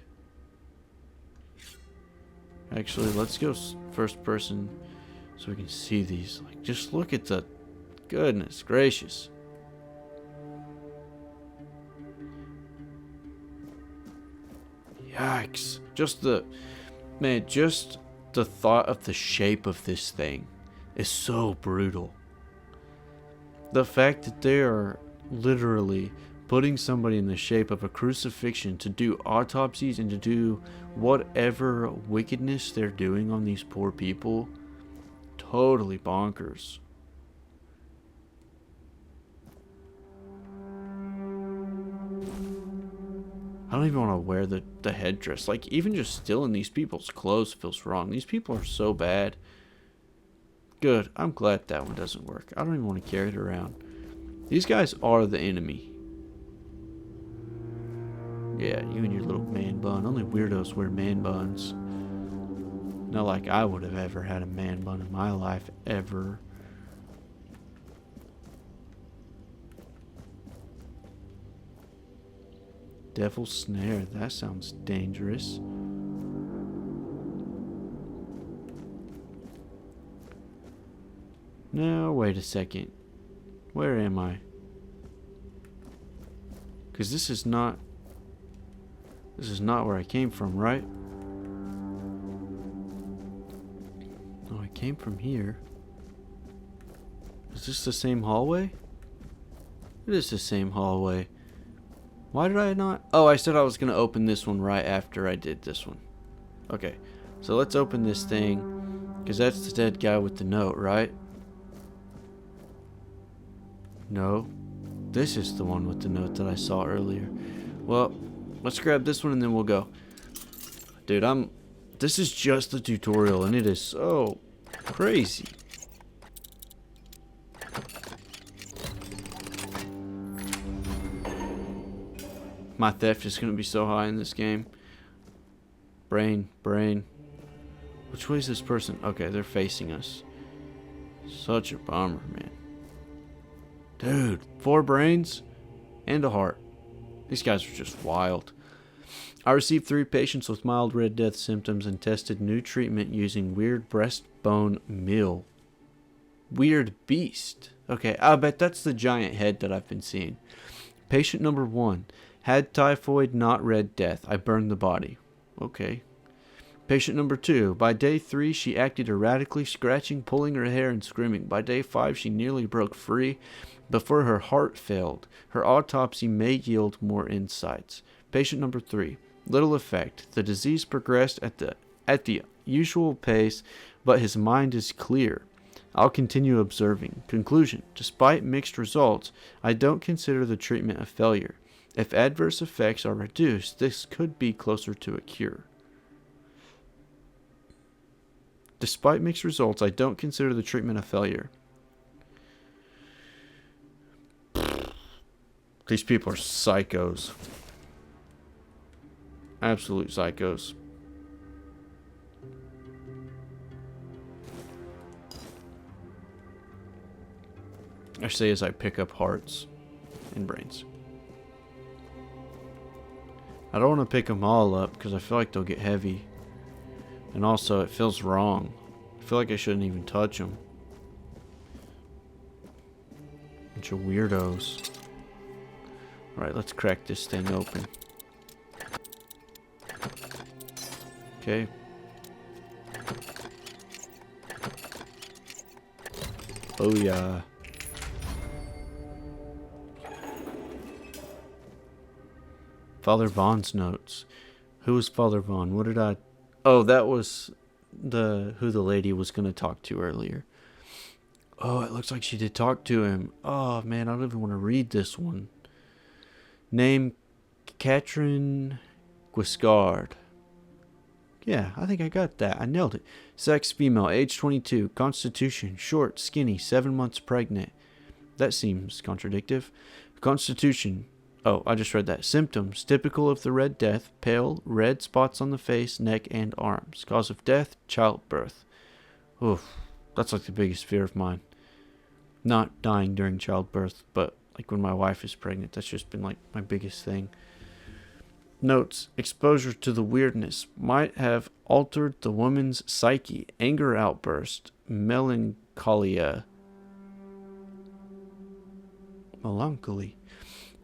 Actually, let's go first person so we can see these. Like, just look at the... Goodness gracious. Yikes. Just the thought of the shape of this thing is so brutal. The fact that they are literally putting somebody in the shape of a crucifixion to do autopsies and to do whatever wickedness they're doing on these poor people, totally bonkers. I don't even want to wear the headdress. Like, even just stealing these people's clothes feels wrong. These people are so bad. Good. I'm glad that one doesn't work. I don't even want to carry it around. These guys are the enemy. Yeah, you and your little man bun. Only weirdos wear man buns. Not like I would have ever had a man bun in my life, ever. Devil's Snare, that sounds dangerous. Now, wait a second. Where am I? Because this is not where I came from, right? Oh, I came from here. Is this the same hallway? It is the same hallway. Why did I not? Oh, I said I was going to open this one right after I did this one. Okay, so let's open this thing. Because that's the dead guy with the note, right? No. This is the one with the note that I saw earlier. Well, let's grab this one and then we'll go. Dude, this is just the tutorial and it is so crazy. My theft is going to be so high in this game. Brain. Which way is this person? Okay, they're facing us. Such a bummer, man. Dude, 4 brains and a heart. These guys are just wild. I received 3 patients with mild Red Death symptoms and tested new treatment using weird breastbone meal. Weird beast. Okay, I bet that's the giant head that I've been seeing. Patient number 1. Had typhoid, not Red Death. I burned the body. Okay. Patient number 2. By day 3, she acted erratically, scratching, pulling her hair, and screaming. By day 5, she nearly broke free before her heart failed. Her autopsy may yield more insights. Patient number 3. Little effect. The disease progressed at the usual pace, but his mind is clear. I'll continue observing. Conclusion. Despite mixed results, I don't consider the treatment a failure. If adverse effects are reduced, this could be closer to a cure. Despite mixed results, I don't consider the treatment a failure. Despite mixed results, I don't consider the treatment a failure. If adverse effects are reduced, this could be closer to a cure. Despite mixed results, I don't consider the treatment a failure. Despite mixed results, I don't consider the treatment a failure. Despite mixed results, I don't consider the treatment a failure. These people are psychos. Absolute psychos. I say as I pick up hearts and brains. I don't want to pick them all up because I feel like they'll get heavy. And also, it feels wrong. I feel like I shouldn't even touch them. Bunch of weirdos. Alright, let's crack this thing open. Okay. Oh yeah. Father Vaughn's notes. Who was Father Vaughn? What did I... Oh, that was who the lady was going to talk to earlier. Oh, it looks like she did talk to him. Oh, man, I don't even want to read this one. Name, Katrin Guiscard. Yeah, I think I got that. I nailed it. Sex, female, age 22. Constitution, short, skinny, 7 months pregnant. That seems contradictive. Constitution... Oh, I just read that. Symptoms, typical of the Red Death, pale, red spots on the face, neck, and arms. Cause of death, childbirth. Oof, that's like the biggest fear of mine. Not dying during childbirth, but like when my wife is pregnant, that's just been like my biggest thing. Notes, exposure to the weirdness might have altered the woman's psyche. Anger outburst, melancholy.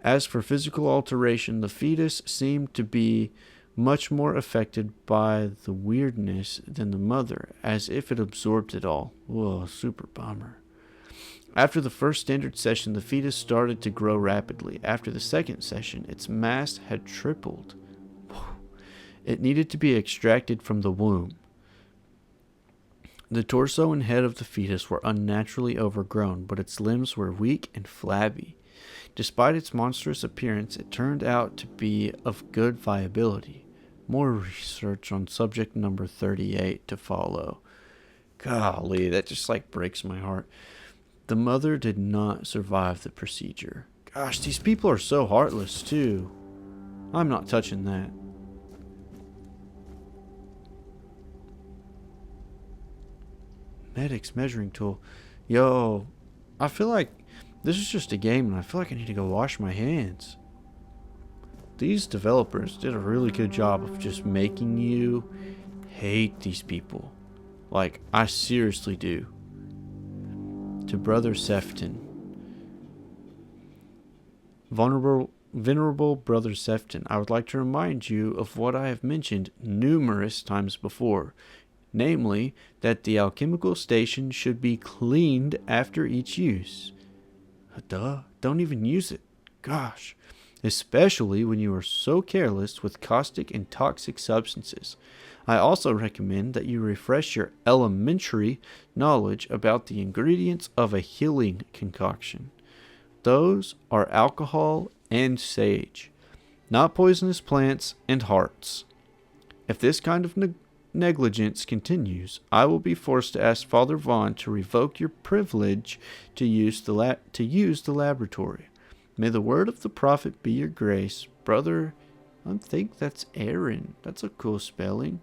As for physical alteration, the fetus seemed to be much more affected by the weirdness than the mother, as if it absorbed it all. Whoa, super bummer. After the first standard session, the fetus started to grow rapidly. After the second session, its mass had tripled. It needed to be extracted from the womb. The torso and head of the fetus were unnaturally overgrown, but its limbs were weak and flabby. Despite its monstrous appearance, it turned out to be of good viability. More research on subject number 38 to follow. Golly, that just like breaks my heart. The mother did not survive the procedure. Gosh, these people are so heartless too. I'm not touching that. Medic's measuring tool. Yo, I feel like this is just a game and I feel like I need to go wash my hands. These developers did a really good job of just making you hate these people. Like, I seriously do. To Brother Sefton. Venerable Brother Sefton, I would like to remind you of what I have mentioned numerous times before. Namely, that the alchemical station should be cleaned after each use. Duh, don't even use it. Gosh. Especially when you are so careless with caustic and toxic substances. I also recommend that you refresh your elementary knowledge about the ingredients of a healing concoction. Those are alcohol and sage, not poisonous plants and hearts. If this kind of negligence continues, I will be forced to ask Father Vaughn to revoke your privilege to use the laboratory. May the word of the prophet be your grace, brother. I think that's Aaron. That's a cool spelling.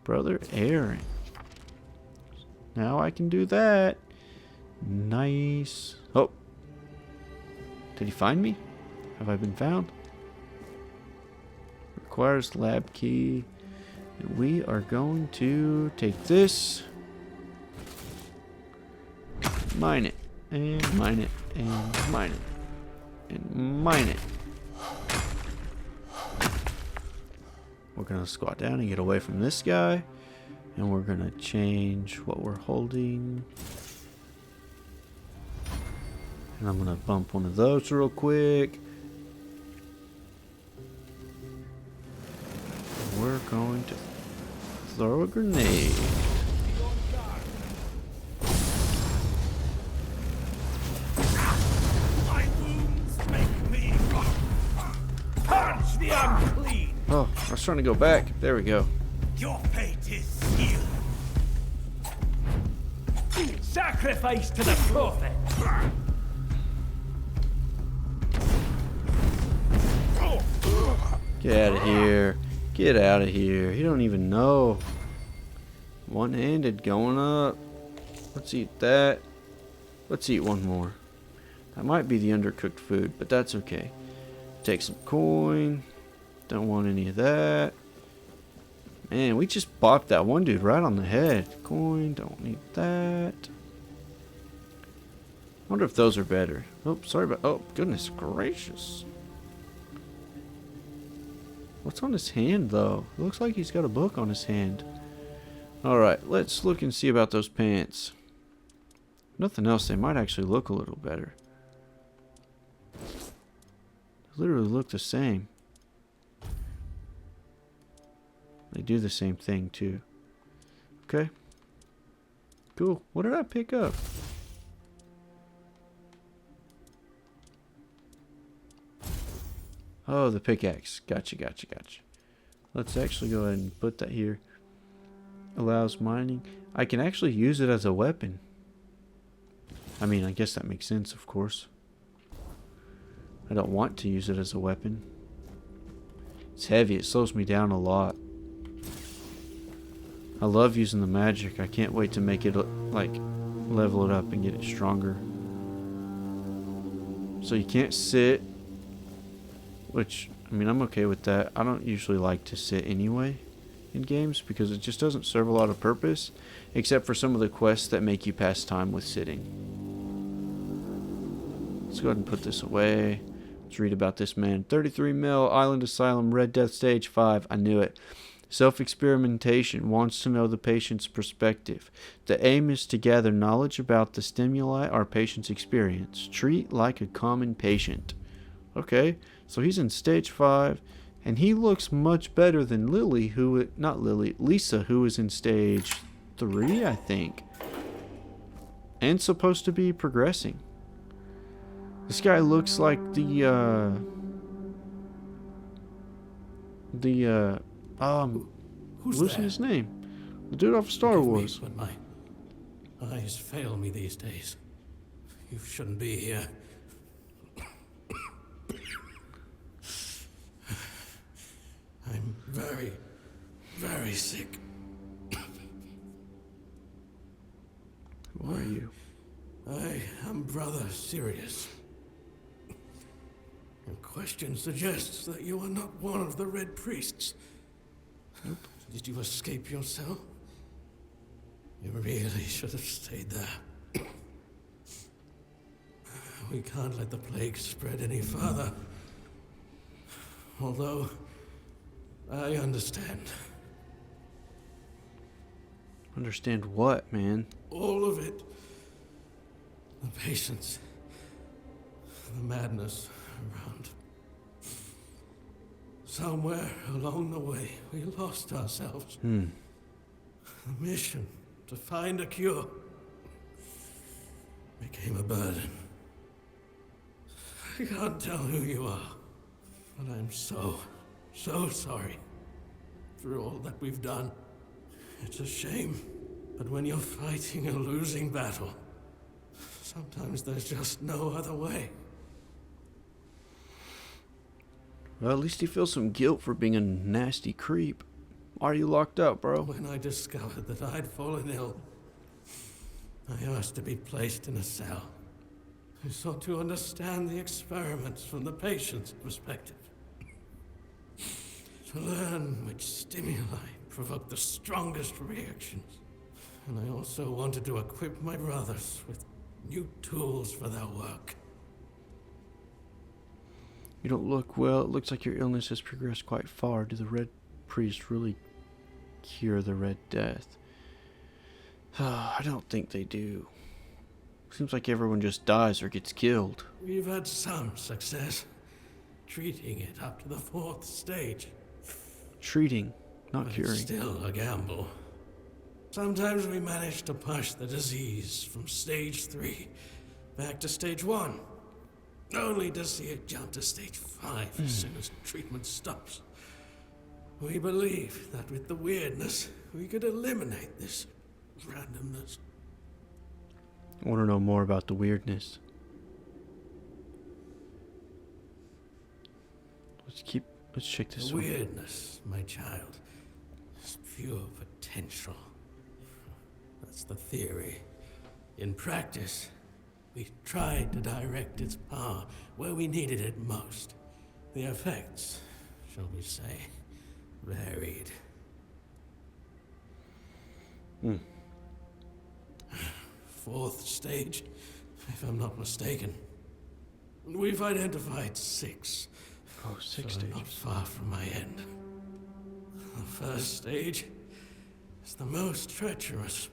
Brother Aaron. Now I can do that. Nice. Oh. Did he find me? Have I been found? Requires lab key. And we are going to take this. Mine it. And mine it. And mine it. And mine it. We're going to squat down and get away from this guy. And we're going to change what we're holding. And I'm going to bump one of those real quick. And we're going to throw a grenade. My wounds make me purge the unclean. Oh, I was trying to go back. There we go. Your fate is sealed. Sacrifice to the prophet. Get out of here. Get out of here. You don't even know. One-handed going up. Let's eat that. Let's eat one more. That might be the undercooked food, but that's okay. Take some coin. Don't want any of that. Man, we just bopped that one dude right on the head. Coin, don't need that. Wonder if those are better. Oh, sorry about... Oh, goodness gracious. What's on his hand, though? It looks like he's got a book on his hand. Alright, let's look and see about those pants. Nothing else, they might actually look a little better. They literally look the same. They do the same thing, too. Okay. Cool. What did I pick up? Oh, the pickaxe. Gotcha, gotcha, gotcha. Let's actually go ahead and put that here. Allows mining. I can actually use it as a weapon. I mean, I guess that makes sense, of course. I don't want to use it as a weapon. It's heavy. It slows me down a lot. I love using the magic. I can't wait to make it, like, level it up and get it stronger. So you can't sit. Which, I mean, I'm okay with that. I don't usually like to sit anyway in games because it just doesn't serve a lot of purpose, except for some of the quests that make you pass time with sitting. Let's go ahead and put this away. Let's read about this man. 33 mil, Island Asylum, Red Death Stage 5. I knew it. Self-experimentation, wants to know the patient's perspective. The aim is to gather knowledge about the stimuli our patients experience. Treat like a common patient. Okay, so he's in stage 5, and he looks much better than Lily, Lisa, who is in stage 3, I think. And supposed to be progressing. This guy looks like I'm Who's losing there? his name. The dude off of Star Forgive me Wars. when my eyes fail me these days. You shouldn't be here. I'm very, very sick. Who are you? I am Brother Sirius. Your question suggests that you are not one of the Red Priests. Nope. Did you escape your cell? You really should have stayed there. We can't let the plague spread any further. Although, I understand. Understand what, man? All of it. The patience. The madness around. Somewhere along the way, we lost ourselves. The mission to find a cure became a burden. I can't tell who you are, but I'm so sorry for all that we've done. It's a shame, but when you're fighting a losing battle, sometimes there's just no other way. Well, at least he feels some guilt for being a nasty creep. Why are you locked up, bro? When I discovered that I'd fallen ill, I asked to be placed in a cell. I sought to understand the experiments from the patient's perspective. To learn which stimuli provoke the strongest reactions. And I also wanted to equip my brothers with new tools for their work. You don't look well. It looks like your illness has progressed quite far. Do the Red Priests really cure the Red Death? I don't think they do. Seems like everyone just dies or gets killed. We've had some success, treating it up to the 4th stage. Treating, not But curing. it's still a gamble. Sometimes we manage to push the disease from stage 3 back to stage 1, only to see it jump to stage 5 as soon as treatment stops. We believe that with the weirdness, we could eliminate this randomness. I want to know more about the weirdness. Let's keep Let's check this The one. weirdness, my child, is pure potential. That's the theory. In practice, we tried to direct its power where we needed it most. The effects, shall we say, varied. Fourth stage, if I'm not mistaken. We've identified 6. Oh, 6 so stages. not far from my end. The first stage is the most treacherous,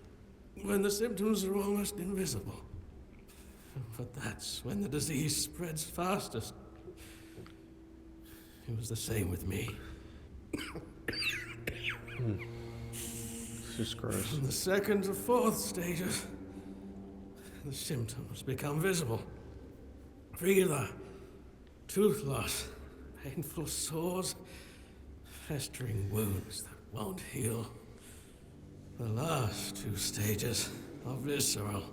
when the symptoms are almost invisible. But that's when the disease spreads fastest. It was the same with me. Jesus Christ. From the second to fourth stages, the symptoms become visible. Fever, tooth loss, painful sores, festering wounds that won't heal. The last 2 stages are visceral,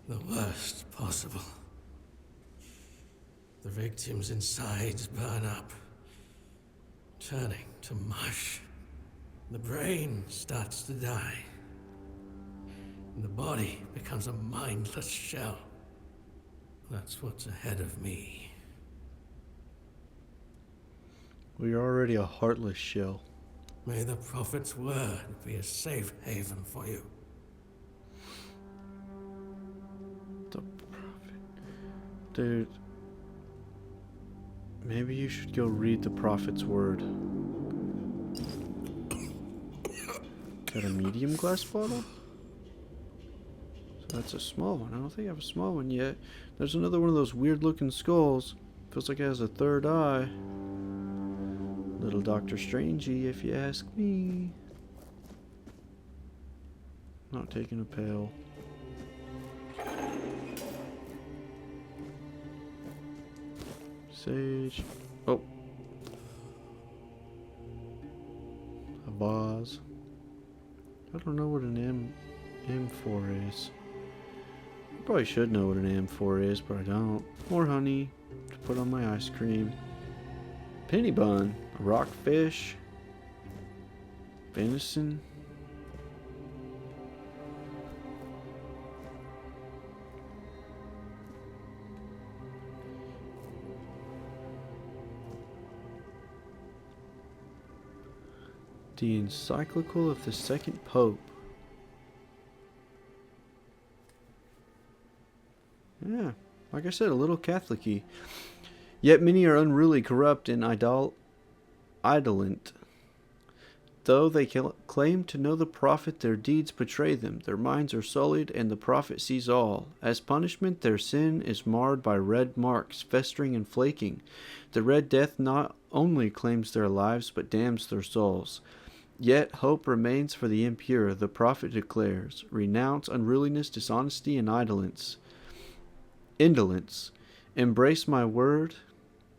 the worst possible. The victim's insides burn up, turning to mush. The brain starts to die, and the body becomes a mindless shell. That's what's ahead of me. We're already a heartless shell. May the Prophet's word be a safe haven for you. The Prophet. Dude. Maybe you should go read the Prophet's word. Got a medium glass bottle? So that's a small one. I don't think I have a small one yet. There's another one of those weird looking skulls. Feels like it has a third eye. Little Dr. Strangey, if you ask me. Not taking a pill. Sage. Oh. A vase. I don't know what an M4 is. I probably should know what an M4 is, but I don't. More honey to put on my ice cream. Penny bun. A rockfish. Venison. The Encyclical of the Second Pope. Yeah, like I said, a little Catholic-y. Yet many are unruly, corrupt, and idolent. Though they claim to know the prophet, their deeds betray them. Their minds are sullied, and the prophet sees all. As punishment, their sin is marred by red marks, festering and flaking. The Red Death not only claims their lives, but damns their souls. Yet hope remains for the impure, the prophet declares. Renounce unruliness, dishonesty, and indolence. Embrace my word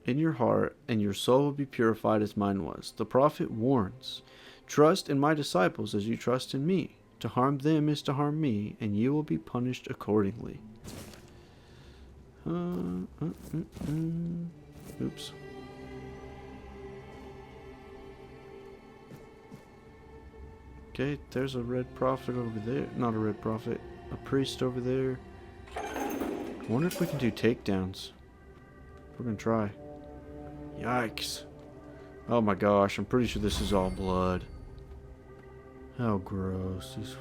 in your heart, and your soul will be purified as mine was. The prophet warns. Trust in my disciples as you trust in me. To harm them is to harm me, and you will be punished accordingly. Oops. Okay, there's a red prophet over there. Not a red prophet. A priest over there. I wonder if we can do takedowns. We're gonna try. Yikes. Oh my gosh, I'm pretty sure this is all blood. How gross. These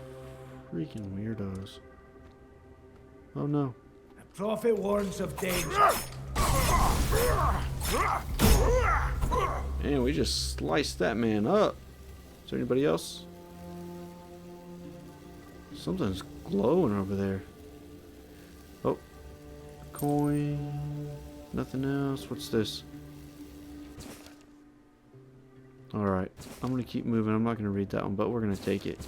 freaking weirdos. Oh no. The prophet warns of danger. Man, we just sliced that man up. Is there anybody else? Something's glowing over there. Oh. Coin. Nothing else. What's this? Alright. I'm going to keep moving. I'm not going to read that one, but we're going to take it.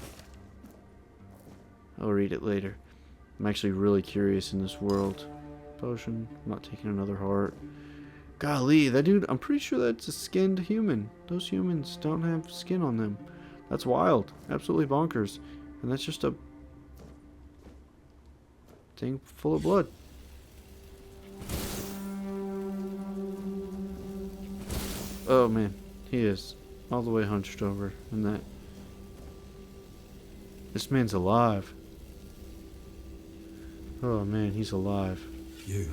I'll read it later. I'm actually really curious in this world. Potion. I'm not taking another heart. Golly, that dude, I'm pretty sure that's a skinned human. Those humans don't have skin on them. That's wild. Absolutely bonkers. And that's just a thing full of blood. Oh man, he is all the way hunched over in that. This man's alive. Oh man, he's alive. You're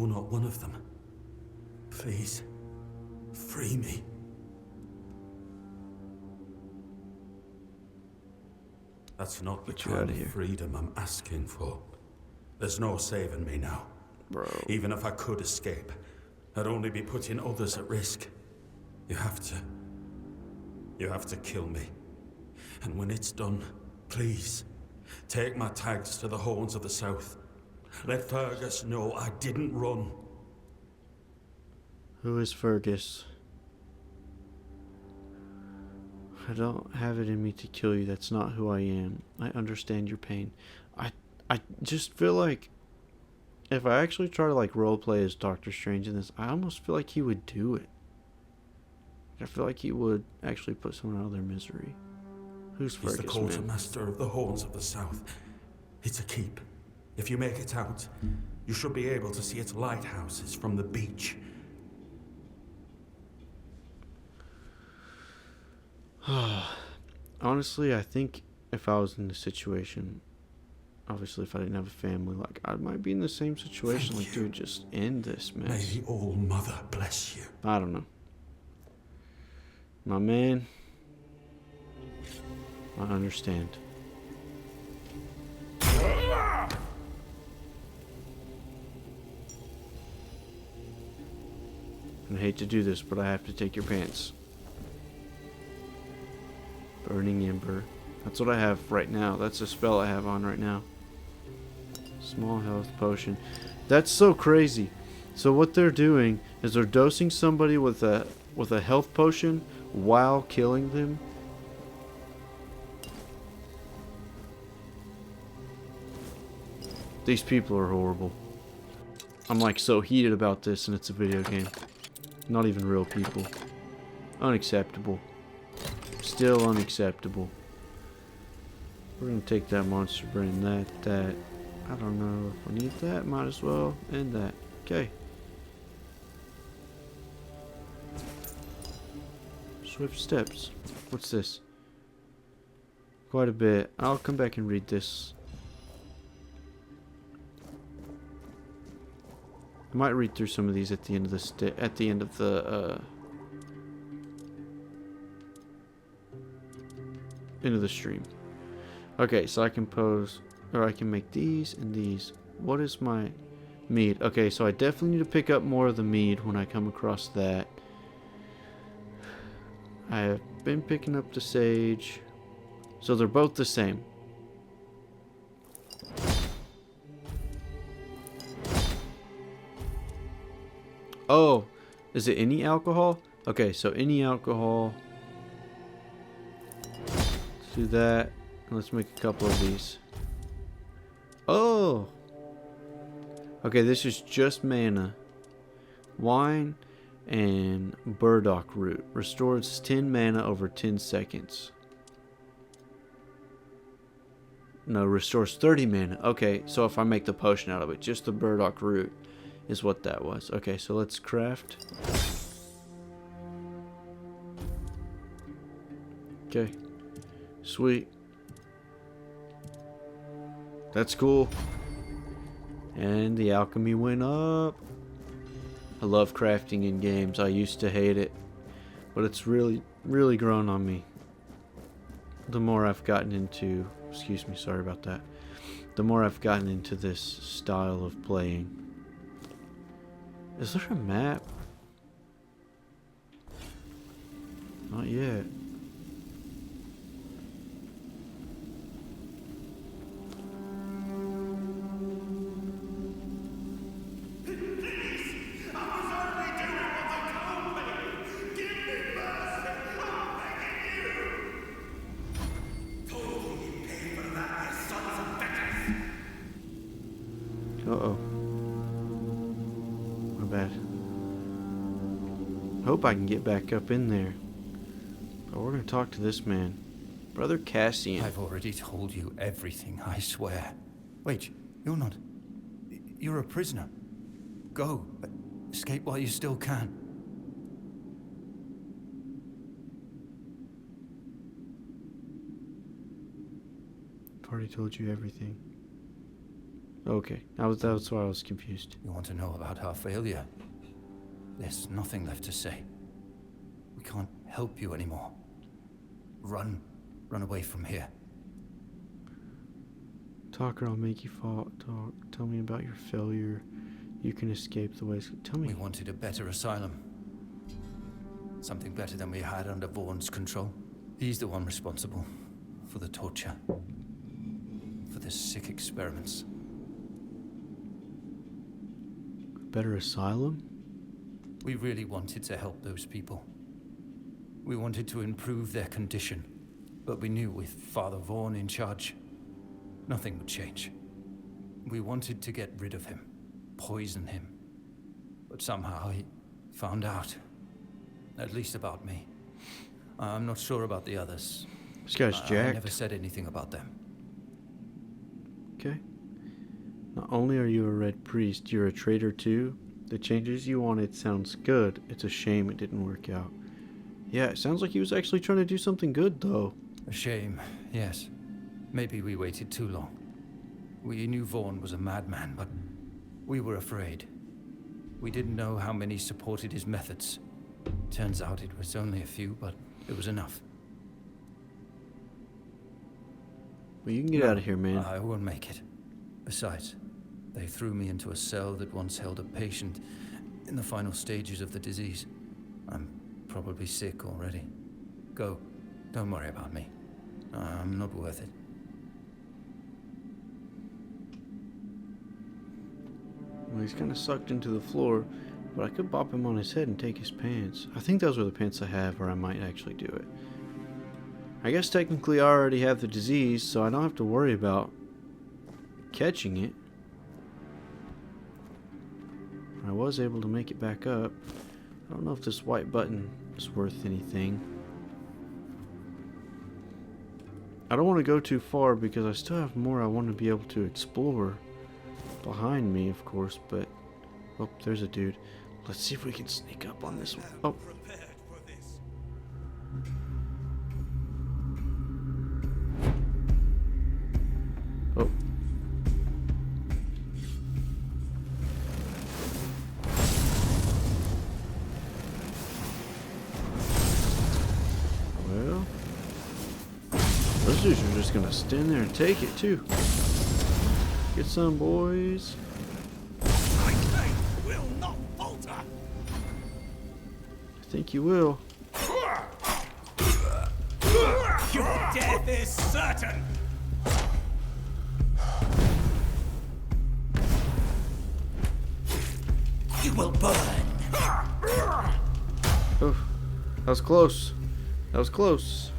not one of them. Please, free me. That's not the kind of freedom I'm asking for. There's no saving me now. Bro. Even if I could escape, I'd only be putting others at risk. You have to kill me. And when it's done, please, take my tags to the Horns of the South. Let Fergus know I didn't run. Who is Fergus? I don't have it in me to kill you. That's not who I am. I understand your pain. I just feel like if I actually try to like roleplay as Doctor Strange in this, I almost feel like he would do it. I feel like he would actually put someone out of their misery. Who's Fergus, He's the quartermaster of the Horns of the South. It's a keep. If you make it out, you should be able to see its lighthouses from the beach. Honestly, I think if I was in this situation, obviously if I didn't have a family, like I might be in the same situation. Like, dude, just end this mess. May the All-Mother bless you. I don't know. My man, I understand. I hate to do this, but I have to take your pants. Burning Ember. That's what I have right now. That's the spell I have on right now. Small health potion. That's so crazy. So what they're doing is they're dosing somebody with a health potion while killing them. These people are horrible. I'm like so heated about this and it's a video game. Not even real people. Unacceptable. Still unacceptable. We're gonna take that monster brain, that. I don't know if I need that. Might as well end that. Okay. Swift steps. What's this? Quite a bit. I'll come back and read this. I might read through some of these at the end of the end of the stream. Okay, so I can pose, or I can make these and these. What is my mead? Okay, so I definitely need to pick up more of the mead when I come across that. I have been picking up the sage. So they're both the same. Oh, is it any alcohol? Okay, so any alcohol. Let's do that. And let's make a couple of these. Oh! Okay, this is just mana. Wine and burdock root. Restores 10 mana over 10 seconds. No, restores 30 mana. Okay, so if I make the potion out of it, just the burdock root is what that was. Okay, so let's craft. Okay. Sweet. That's cool. And the alchemy went up. I love crafting in games. I used to hate it, but it's really, really grown on me. The more I've gotten into, excuse me, sorry about that. The more I've gotten into this style of playing. Is there a map? Not yet. Uh-oh. My bad. Hope I can get back up in there. But we're gonna talk to this man. Brother Cassian. I've already told you everything, I swear. Wait, you're not... You're a prisoner. Go. Escape while you still can. already told you everything. Okay, that's why I was confused. You want to know about our failure? There's nothing left to say. We can't help you anymore. Run away from here. Talk or I'll make you fall. Talk. Tell me about your failure. You can escape the ways. Tell me. We wanted a better asylum. Something better than we had under Vaughn's control. He's the one responsible for the torture. For the sick experiments. Better asylum? We really wanted to help those people. We wanted to improve their condition. But we knew with Father Vaughn in charge, nothing would change. We wanted to get rid of him, poison him. But somehow he found out. At least about me. I'm not sure about the others. This guy's jacked. I never said anything about them. Okay. Not only are you a red priest, you're a traitor too. The changes you wanted sounds good. It's a shame it didn't work out. Yeah, it sounds like he was actually trying to do something good though. A shame, yes. Maybe we waited too long. We knew Vaughn was a madman, but we were afraid. We didn't know how many supported his methods. Turns out it was only a few, but it was enough. Well, you can get out of here, man. I won't make it. Besides, they threw me into a cell that once held a patient in the final stages of the disease. I'm probably sick already. Go. Don't worry about me. I'm not worth it. Well, he's kind of sucked into the floor, but I could bop him on his head and take his pants. I think those are the pants I have, or I might actually do it. I guess technically I already have the disease, so I don't have to worry about catching it. I was able to make it back up. I don't know if this white button is worth anything. I don't want to go too far because I still have more I want to be able to explore behind me, of course, but oh, there's a dude. Let's see if we can sneak up on this one. Oh. Oh. Well, those dudes are just gonna stand there and take it too. Get some, boys. My faith will not falter. I think you will. Your death is certain. You will burn. Oh, that was close. That was close.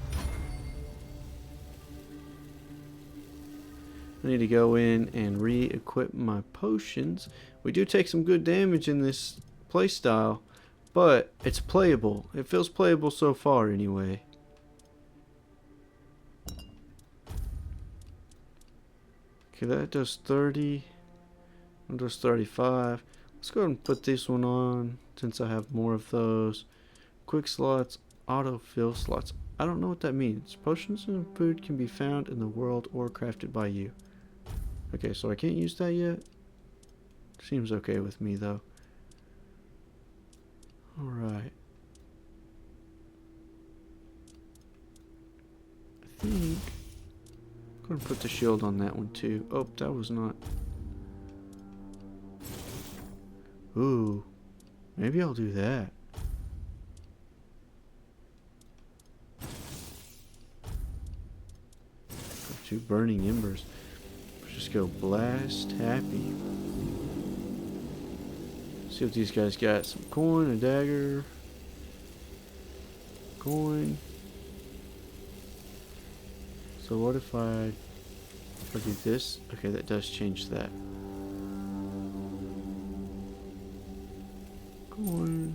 I need to go in and re-equip my potions. We do take some good damage in this playstyle, but it's playable. It feels playable so far anyway. Okay, that does 30. That does 35. Let's go ahead and put this one on since I have more of those. Quick slots, autofill slots. I don't know what that means. Potions and food can be found in the world or crafted by you. Okay, so I can't use that yet. Seems okay with me though. Alright. I think I'm going to put the shield on that one too. Oh, that was not. Ooh. Maybe I'll do that. Two burning embers. Just go blast happy. See what these guys got. Some coin, a dagger. Coin. So what if I do this? Okay, that does change that. Coin.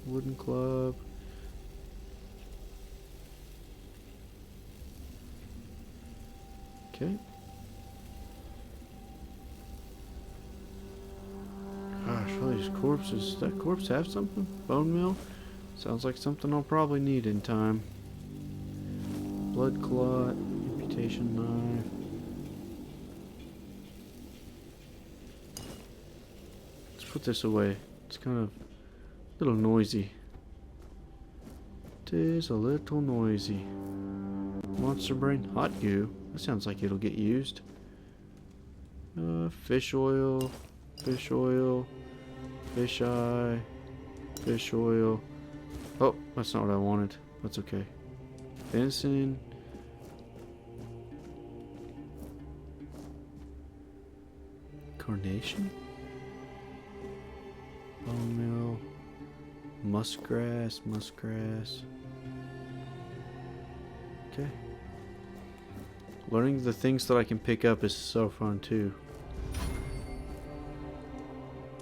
Wooden club. Okay. Gosh, all these corpses. Does that corpse have something? Bone meal? Sounds like something I'll probably need in time. Blood clot, amputation knife. put this away. It's kind of a little noisy. It is a little noisy. Monster brain, hot goo. That sounds like it'll get used. Fish oil, fish oil, fish eye, fish oil. Oh, that's not what I wanted. That's okay. Venison. Carnation. Bone meal. Muskgrass, muskgrass. Okay. Learning the things that I can pick up is so fun too.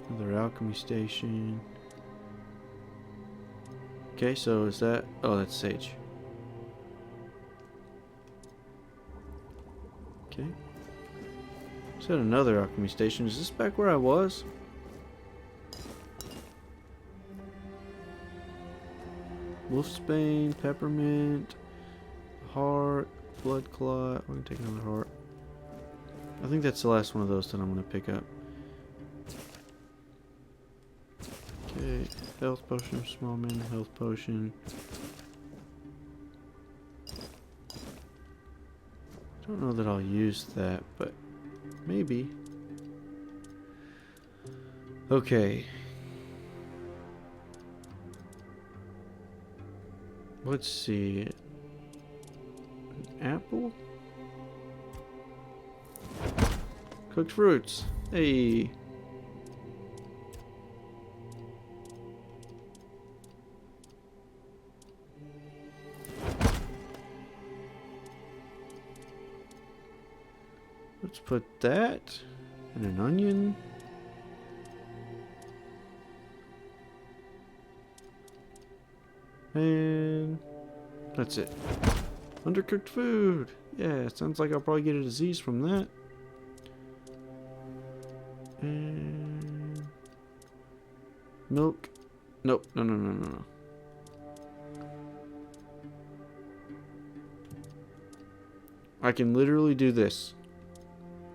Another alchemy station. Okay, so is that... Oh, that's sage. Okay. Is that another alchemy station? Is this back where I was? Wolfsbane, peppermint, heart, blood clot. I'm gonna take another heart. I think that's the last one of those that I'm gonna pick up. Okay, health potion, small man, health potion. Don't know that I'll use that, but maybe. Okay. Let's see. An apple? Cooked fruits. Hey. Let's put that and an onion. And that's it. Undercooked food. Yeah, sounds like I'll probably get a disease from that. And milk. Nope. No. I can literally do this.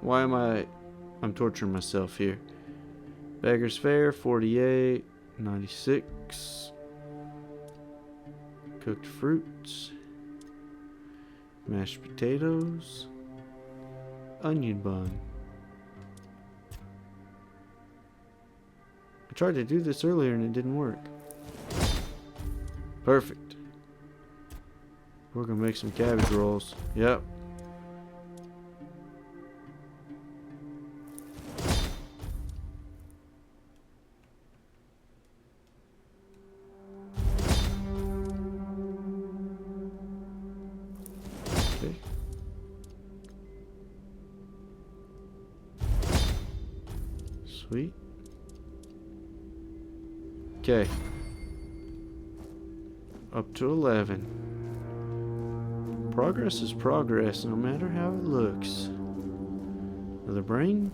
Why am I'm torturing myself here. Beggar's Fare, 48, 96. Cooked fruits. Mashed potatoes. Onion bun. I tried to do this earlier and it didn't work. Perfect. We're gonna make some cabbage rolls. Yep. Sweet. Okay. Up to 11. Progress is progress, no matter how it looks. Another brain?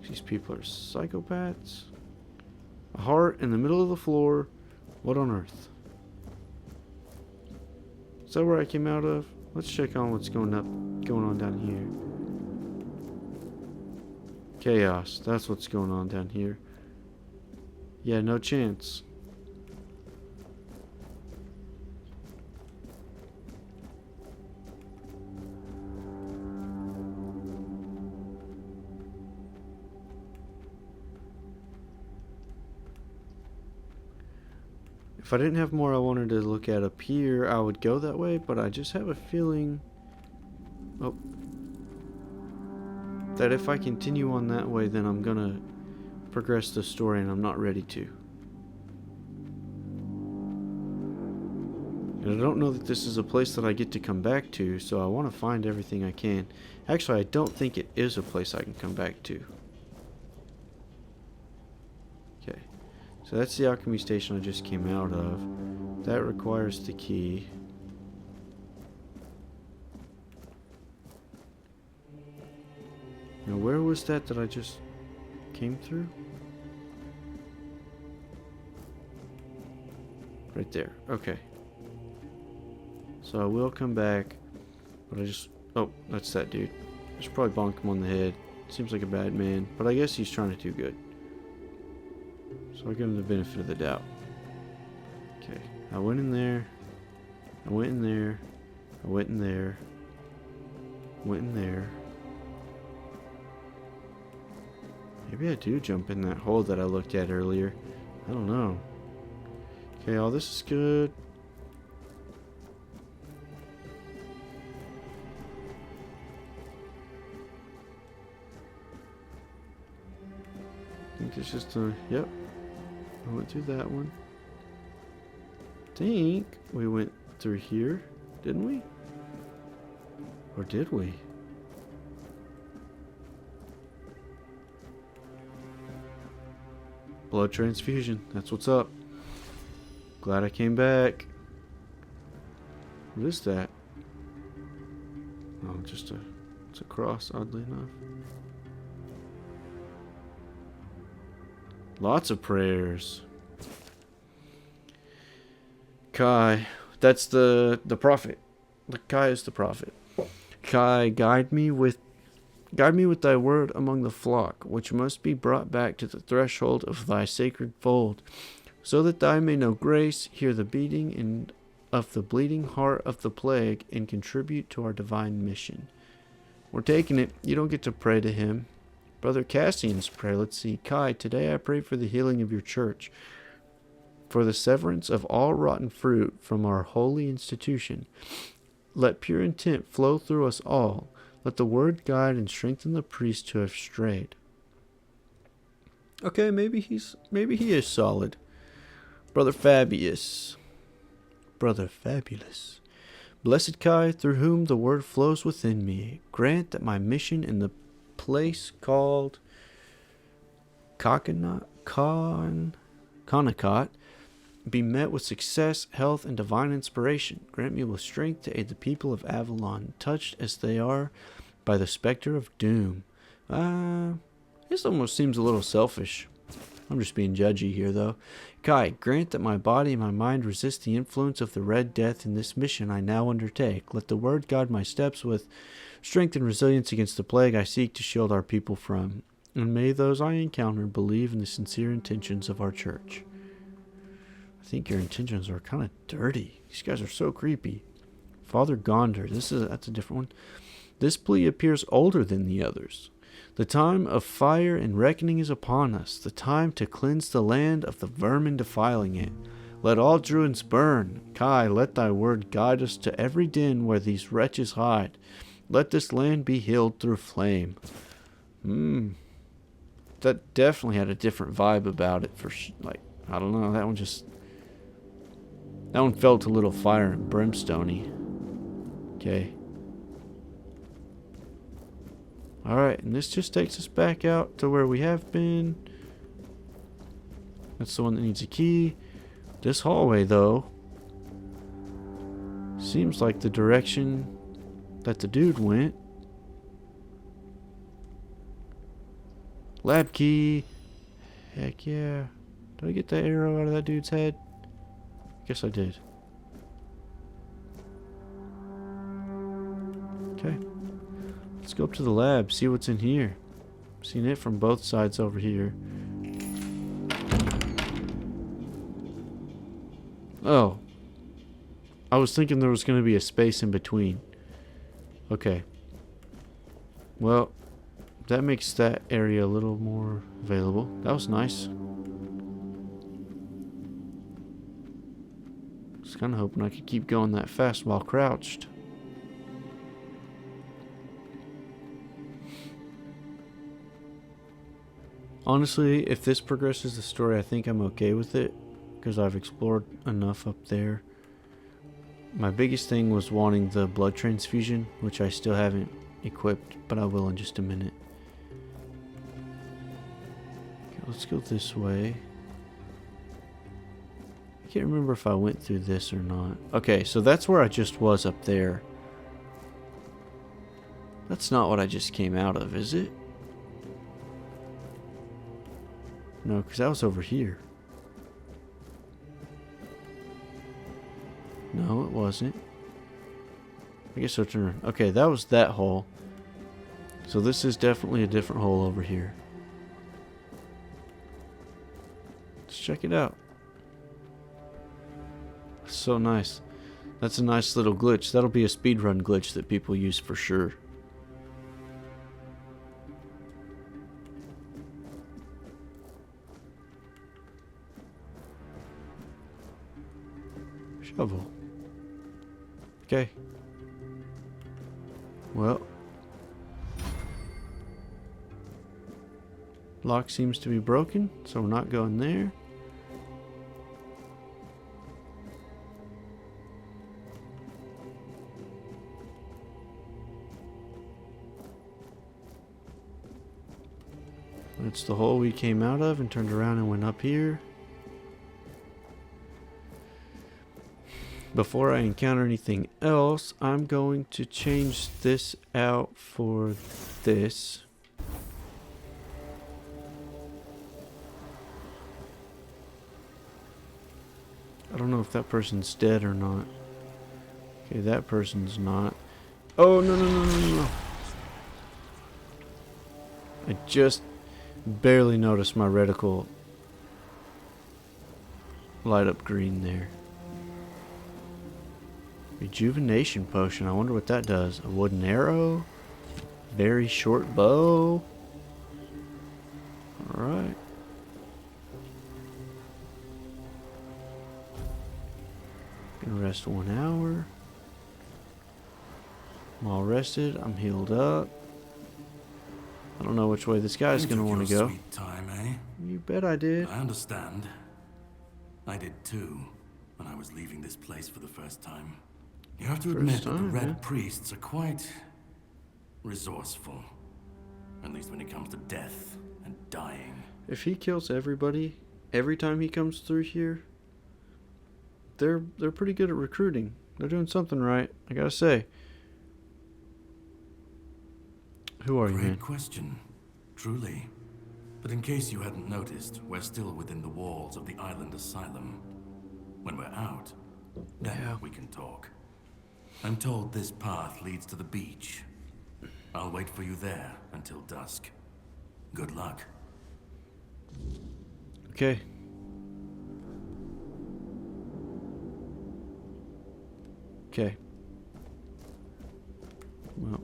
These people are psychopaths. A heart in the middle of the floor. What on earth? Is that where I came out of? Let's check on what's going on down here. Chaos. That's what's going on down here. Yeah, no chance. If I didn't have more I wanted to look at up here, I would go that way, but I just have a feeling... Oh. That if I continue on that way, then I'm gonna progress the story, and I'm not ready to. And I don't know that this is a place that I get to come back to, so I want to find everything I can. Actually, I don't think it is a place I can come back to. Okay. So that's the alchemy station I just came out of. That requires the key. Now where was that I just came through? Right there. Okay. So I will come back. But I just... Oh, that's that dude. I should probably bonk him on the head. Seems like a bad man. But I guess he's trying to do good. So I give him the benefit of the doubt. Okay. I went in there. I went in there. I went in there. Went in there. Maybe I do jump in that hole that I looked at earlier. I don't know. Okay, all this is good. I think it's just a... Yep. I went through that one. I think we went through here, didn't we? Or did we? Blood transfusion. That's what's up. Glad I came back. What is that? Oh, just a... It's a cross, oddly enough. Lots of prayers. Kai. That's the prophet. Kai is the prophet. Kai, guide me with thy word among the flock, which must be brought back to the threshold of thy sacred fold, so that I may know grace, hear the beating of the bleeding heart of the plague, and contribute to our divine mission. We're taking it. You don't get to pray to him. Brother Cassian's prayer. Let's see. Kai, today I pray for the healing of your church, for the severance of all rotten fruit from our holy institution. Let pure intent flow through us all. Let the word guide and strengthen the priests who have strayed. Okay, maybe he is solid. Brother Fabius. Brother Fabulous. Blessed Kai, through whom the word flows within me, grant that my mission in the place called Connaught be met with success, health, and divine inspiration. Grant me with strength to aid the people of Avalon, touched as they are by the specter of doom. This almost seems a little selfish. I'm just being judgy here, though. Kai, grant that my body and my mind resist the influence of the Red Death in this mission I now undertake. Let the word guide my steps with strength and resilience against the plague I seek to shield our people from. And may those I encounter believe in the sincere intentions of our church. I think your intentions are kind of dirty. These guys are so creepy. Father Gonder, that's a different one. This plea appears older than the others. The time of fire and reckoning is upon us, the time to cleanse the land of the vermin defiling it. Let all druids burn. Kai, let thy word guide us to every den where these wretches hide. Let this land be healed through flame. That definitely had a different vibe about it. I don't know, that one felt a little fire and brimstone-y. Okay. Alright, and this just takes us back out to where we have been. That's the one that needs a key. This hallway, though, seems like the direction that the dude went. Lab key. Heck yeah. Did I get that arrow out of that dude's head? Guess I did. Okay. Let's go up to the lab, see what's in here. Seen it from both sides over here. Oh. I was thinking there was going to be a space in between. Okay. Well, that makes that area a little more available. That was nice. I was kind of hoping I could keep going that fast while crouched. Honestly, if this progresses the story, I think I'm okay with it, because I've explored enough up there. My biggest thing was wanting the blood transfusion, which I still haven't equipped, but I will in just a minute. Okay, let's go this way. I can't remember if I went through this or not. Okay, so that's where I just was up there. That's not what I just came out of, is it? No, because that was over here. No, it wasn't. I guess I'll turn around. Okay, that was that hole. So this is definitely a different hole over here. check it out. So nice. That's a nice little glitch. That'll be a speedrun glitch that people use for sure. Shovel. Okay. Well. Lock seems to be broken, so we're not going there. It's the hole we came out of and turned around and went up here. Before I encounter anything else, I'm going to change this out for this. I don't know if that person's dead or not. Okay, that person's not. Oh, no, no, no, no, no, no. I just barely noticed my reticle light up green there. Rejuvenation potion. I wonder what that does. A wooden arrow. Very short bow. Alright. Gonna rest 1 hour. I'm all rested. I'm healed up. I don't know which way this guy's gonna want to go. Sweet time, eh? You bet I did. I understand. I did too, when I was leaving this place for the first time. You have to admit that the Red Priests are quite resourceful. At least when it comes to death and dying. If he kills everybody every time he comes through here, they're pretty good at recruiting. They're doing something right, I gotta say. Who are you, man? Great question, truly. But in case you hadn't noticed, we're still within the walls of the island asylum. When we're out, then we can talk. I'm told this path leads to the beach. I'll wait for you there until dusk. Good luck. Okay. Okay. Well,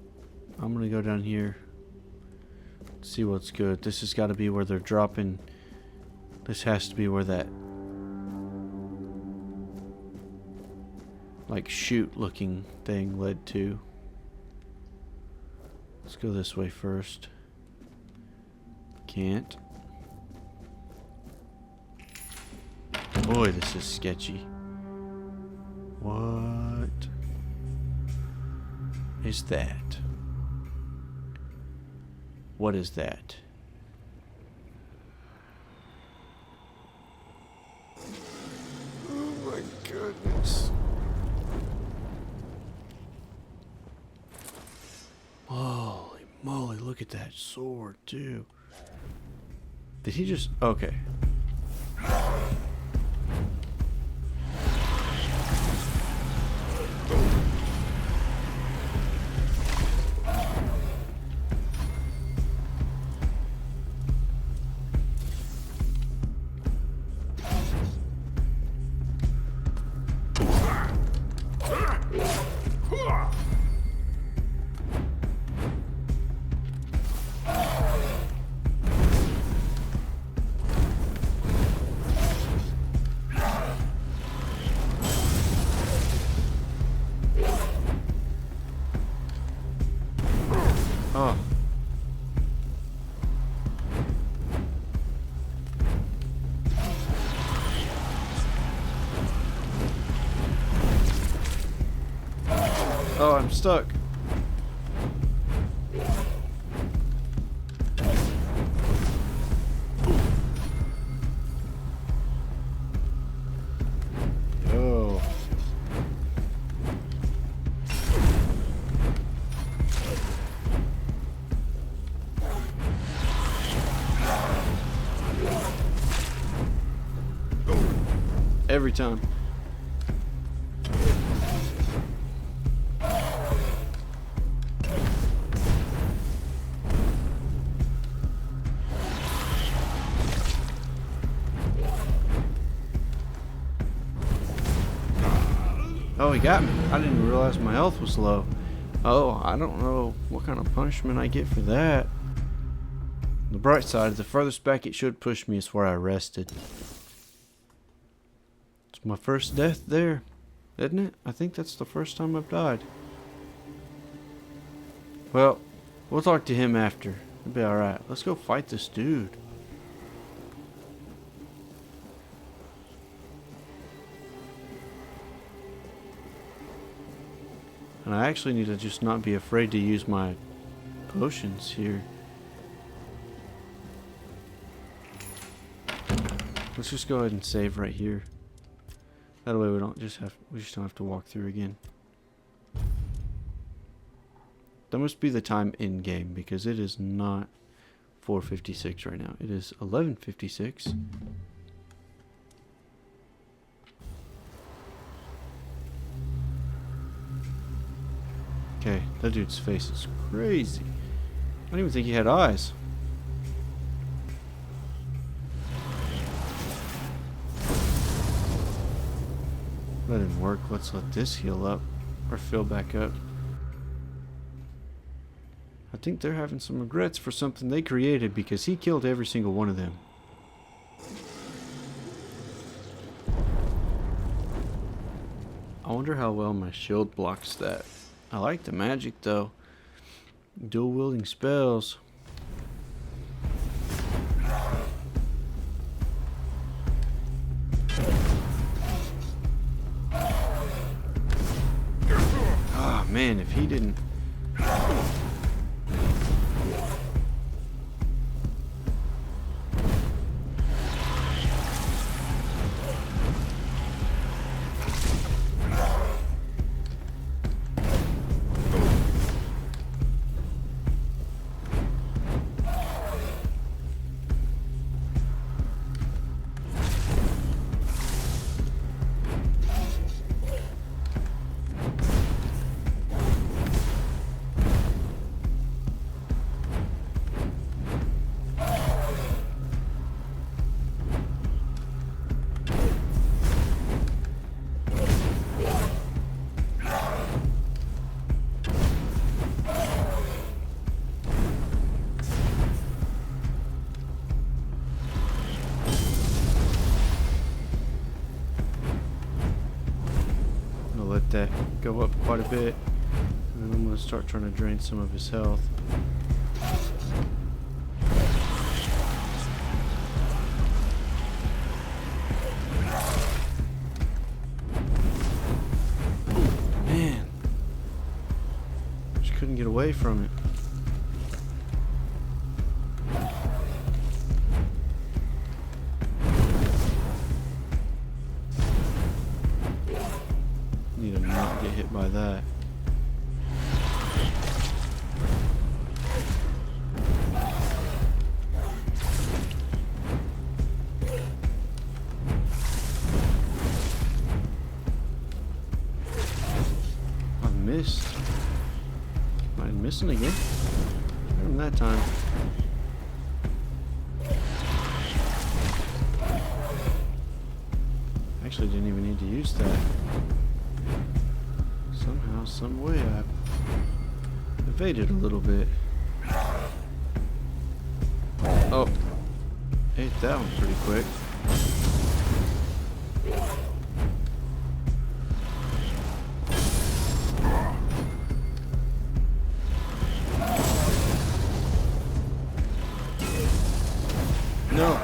I'm gonna go down here. See what's good. This has got to be where they're dropping. This has to be where that like chute looking thing led to. Let's go this way first. Can't. Boy, this is sketchy. What is that? What is that? Oh my goodness. Holy moly, look at that sword too. Did he just... Okay. Oh. Oh, I'm stuck. Oh. Every time. Oh, he got me. I didn't even realize my health was low. Oh, I don't know what kind of punishment I get for that. The bright side, the furthest back it should push me is where I rested. It's my first death there, isn't it? I think that's the first time I've died. Well, we'll talk to him after. It'll be alright. Let's go fight this dude. And I actually need to just not be afraid to use my potions here. Let's just go ahead and save right here. That way we just don't have to walk through again. That must be the time in game because it is not 4:56 right now. It is 11:56. Okay, that dude's face is crazy. I don't even think he had eyes. That didn't work. Let's let this heal up or fill back up. I think they're having some regrets for something they created because he killed every single one of them. I wonder how well my shield blocks that. I like the magic though. Dual wielding spells. Ah, man, if he didn't... Let that go up quite a bit, and then I'm going to start trying to drain some of his health. Man, just couldn't get away from it. Need to not get hit by that. I missed. Am I missing again? Got him that time. Actually didn't even need to use that. Somehow, some way, I evaded a little bit. Oh, ate that one pretty quick. No.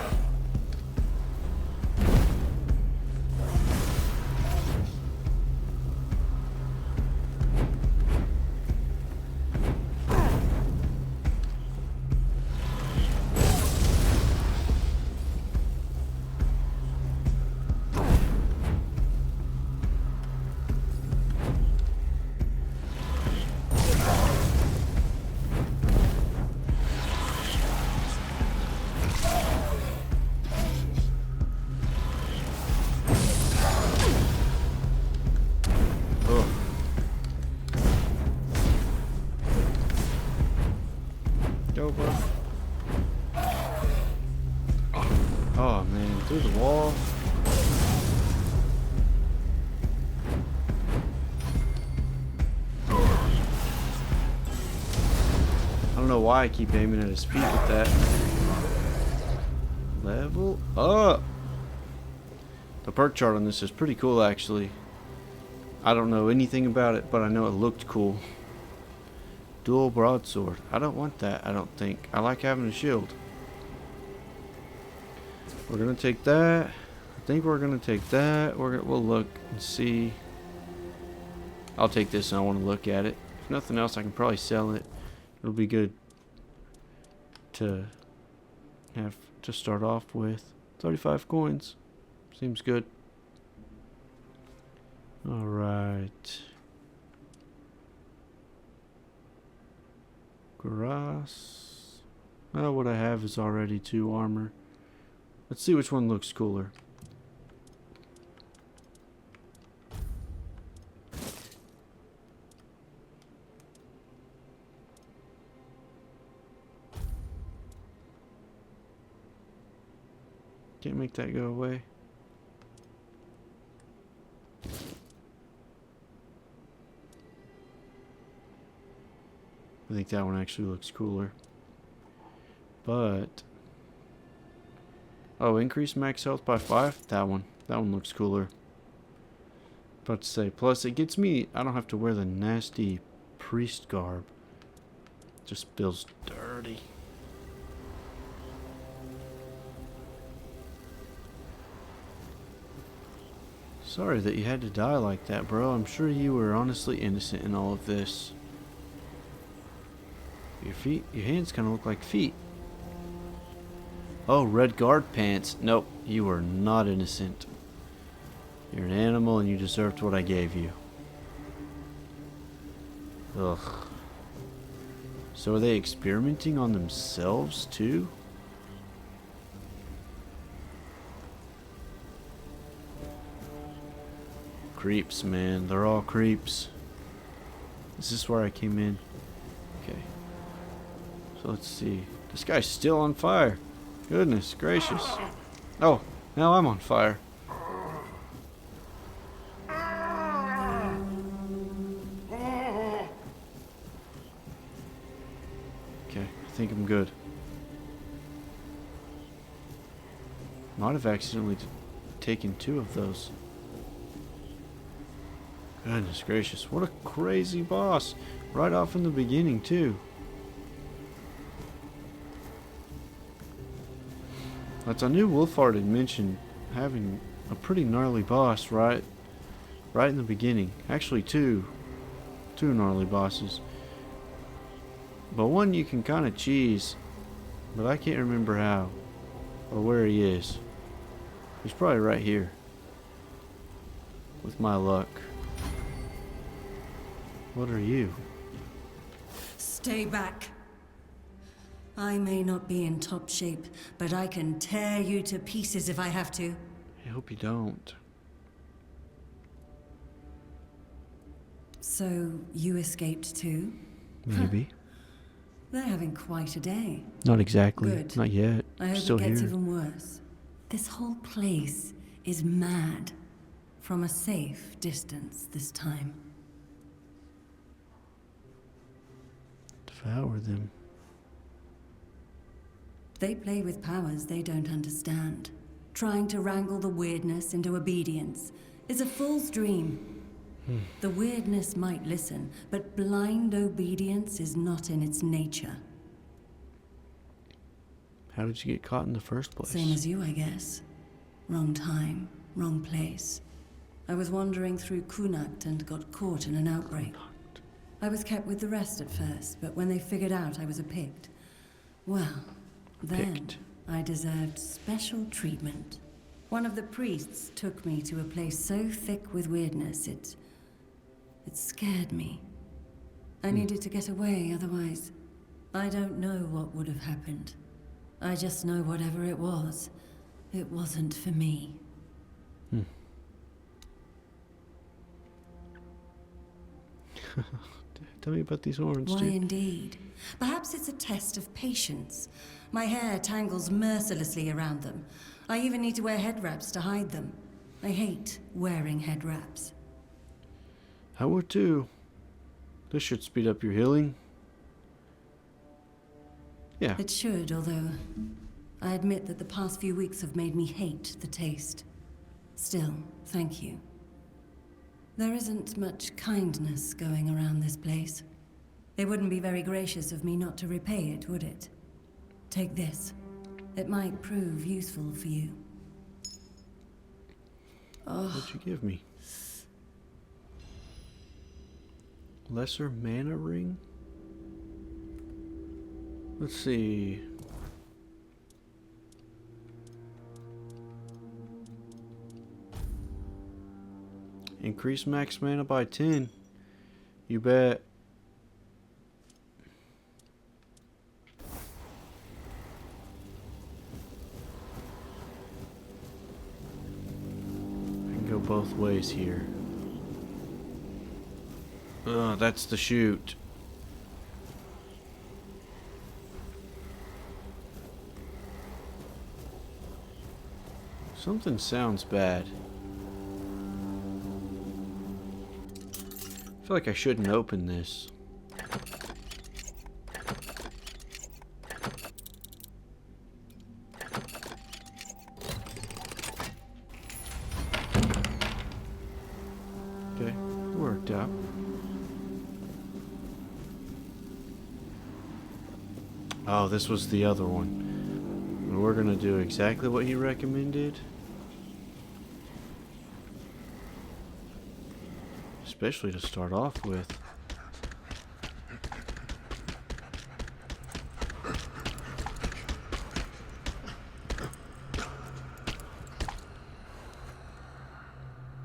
Go, bro. Oh man, through the wall. don't know why I keep aiming at his feet with that. Level up! The perk chart on this is pretty cool, actually. I don't know anything about it, but I know it looked cool. Dual broadsword. I don't want that, I don't think. I like having a shield. We're gonna take that. I think we're gonna take that. We'll look and see. I'll take this and I want to look at it. If nothing else, I can probably sell it. It'll be good to have to start off with. 35 coins. Seems good. Alright. Grass. Oh, what I have is already 2 armor. Let's see which one looks cooler. Can't make that go away. I think that one actually looks cooler. But oh, increase max health by 5? That one looks cooler. About to say, plus it gets me, I don't have to wear the nasty priest garb. Just feels dirty. Sorry that you had to die like that, bro. I'm sure you were honestly innocent in all of this. Your hands kind of look like feet. Oh, red guard pants. Nope, you were not innocent. You're an animal and you deserved what I gave you. Ugh. So are they experimenting on themselves too? Creeps, man. They're all creeps. Is this where I came in? Okay. So let's see. This guy's still on fire. Goodness gracious. Oh, now I'm on fire. Okay, I think I'm good. Might have accidentally taken 2 of those. Goodness gracious, what a crazy boss. Right off in the beginning, too. That's, I knew Wolfhard had mentioned having a pretty gnarly boss right in the beginning. Actually, two gnarly bosses. But one you can kind of cheese, but I can't remember how or where he is. He's probably right here. With my luck. What are you? Stay back. I may not be in top shape, but I can tear you to pieces if I have to. I hope you don't. So, you escaped too? Maybe. They're having quite a day. Not exactly. Good. Not yet. I hope Still it gets here. even worse. This whole place is mad. From a safe distance this time. Devour them. They play with powers they don't understand. Trying to wrangle the weirdness into obedience is a fool's dream. The weirdness might listen, but blind obedience is not in its nature. How did you get caught in the first place? Same as you, I guess. Wrong time, wrong place. I was wandering through Kunakt and got caught in an outbreak. I was kept with the rest at first, but when they figured out I was a Pict, well, then I deserved special treatment. One of the priests took me to a place so thick with weirdness, it scared me. I needed to get away, otherwise, I don't know what would have happened. I just know whatever it wasn't for me. Tell me about these horns, Why dude. indeed? Perhaps it's a test of patience. My hair tangles mercilessly around them. I even need to wear head wraps to hide them. I hate wearing head wraps. I would too. This should speed up your healing. Yeah. It should, although I admit that the past few weeks have made me hate the taste. Still, thank you. There isn't much kindness going around this place. It wouldn't be very gracious of me not to repay it, would it? Take this. It might prove useful for you. What'd you give me? Lesser mana ring? Let's see. Increase max mana by 10. You bet. I can go both ways here. That's the chute. Something sounds bad. I feel like I shouldn't open this. Okay, it worked out. Oh, this was the other one. We're gonna do exactly what he recommended. Especially to start off with.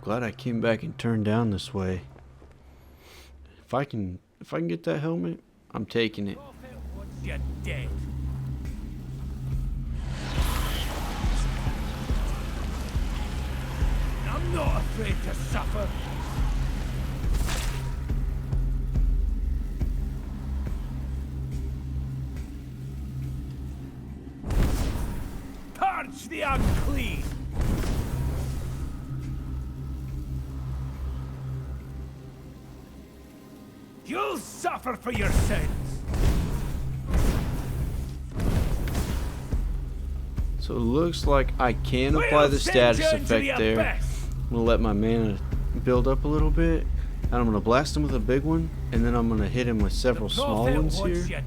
Glad I came back and turned down this way. If I can get that helmet, I'm taking it. You're dead. I'm not afraid to suffer. Purge the unclean. You'll suffer for your sins. So it looks like I can apply the status effect there. I'm gonna let my mana build up a little bit, and I'm gonna blast him with a big one, and then I'm gonna hit him with several small ones here.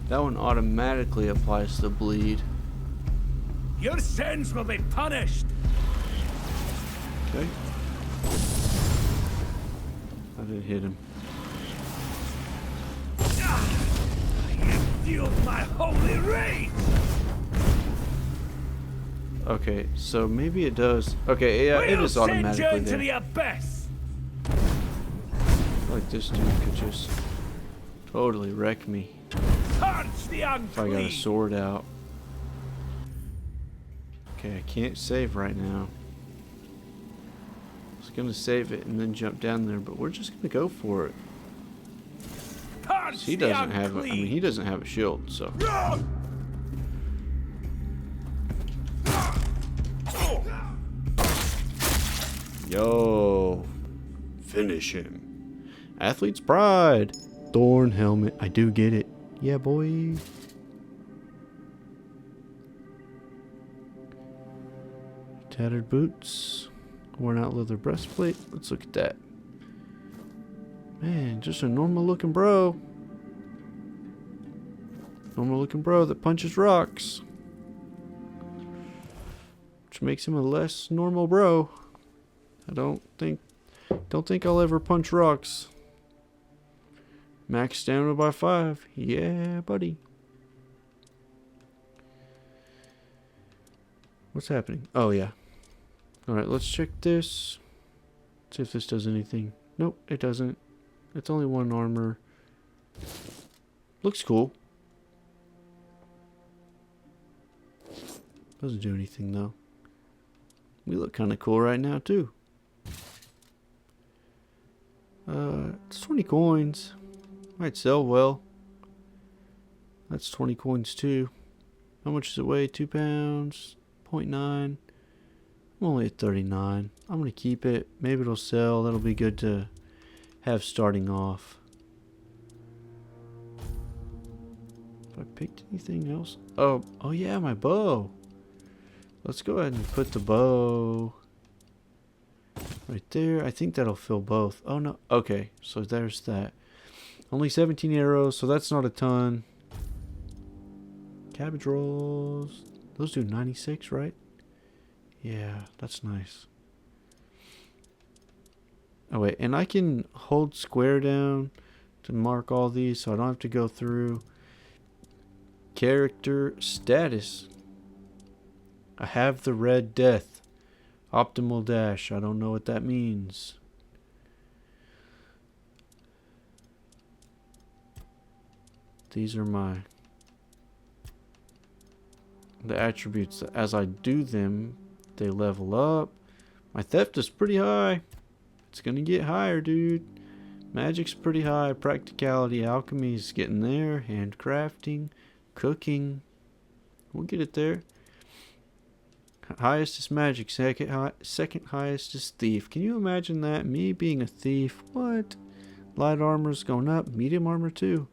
That one automatically applies the bleed. Your sins will be punished. Okay. I didn't hit him. You fueled my holy rage. Okay, so maybe it does. Okay, yeah, it is automatically to the there. abyss. Like this dude could just totally wreck me Purge the if I got a unclean. sword out. Okay, I can't save right now. I was gonna save it and then jump down there, but we're just gonna go for it. Purge He the doesn't have a, I unclean. mean, he doesn't have a shield, so. Yo, finish him. Athlete's pride. Thorn helmet. I do get it. Yeah, boy. Tattered boots. Worn out leather breastplate. Let's look at that. Man, just a normal looking bro. Normal looking bro that punches rocks. Which makes him a less normal bro. I don't think I'll ever punch rocks. Max stamina by 5. Yeah, buddy. What's happening? Oh, yeah. Alright, let's check this. See if this does anything. Nope, it doesn't. It's only 1 armor. Looks cool. Doesn't do anything, though. We look kind of cool right now, too. It's 20 coins. Might sell well. That's 20 coins too. How much does it weigh? 2 pounds. 0.9. I'm only at 39. I'm gonna keep it. Maybe it'll sell. That'll be good to have starting off. Have I picked anything else? Oh yeah, my bow. Let's go ahead and put the bow right there. I think that'll fill both. Oh no. Okay, so there's that. Only 17 arrows, so that's not a ton. Cabbage rolls. Those do 96, right? Yeah, that's nice. Oh wait, and I can hold square down to mark all these so I don't have to go through. Character status. I have the Red Death. Optimal dash. I don't know what that means. These are the attributes. As I do them, they level up. My theft is pretty high. It's gonna get higher, dude. Magic's pretty high. Practicality, alchemy is getting there. Handcrafting, cooking. We'll get it there. Highest is magic. Second highest is thief. Can you imagine that? Me being a thief. What? Light armor's going up. Medium armor too.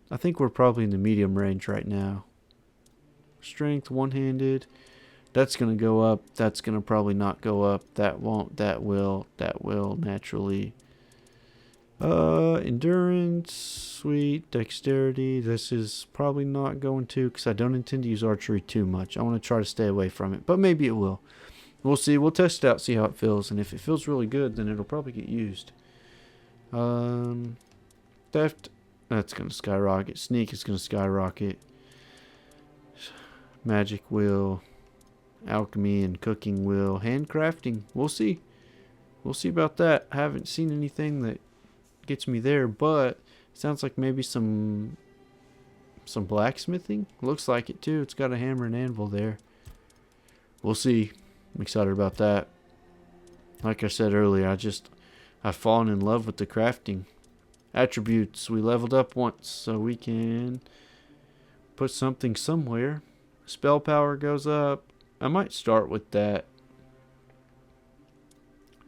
I think we're probably in the medium range right now. Strength, one-handed. That's going to go up. That's going to probably not go up. That won't. That will. That will naturally. Endurance. Sweet. Dexterity. This is probably not going to, because I don't intend to use archery too much. I want to try to stay away from it. But maybe it will. We'll see. We'll test it out, see how it feels. And if it feels really good, then it'll probably get used. Theft. That's going to skyrocket. Sneak is going to skyrocket. Magic will. Alchemy and cooking will. Handcrafting. We'll see. We'll see about that. I haven't seen anything that gets me there, but sounds like maybe some blacksmithing. Looks like it too. It's got a hammer and anvil there. We'll see. I'm excited about that. Like I said earlier, I've fallen in love with the crafting. Attributes. We leveled up once, so we can put something somewhere. Spell power goes up. I might start with that.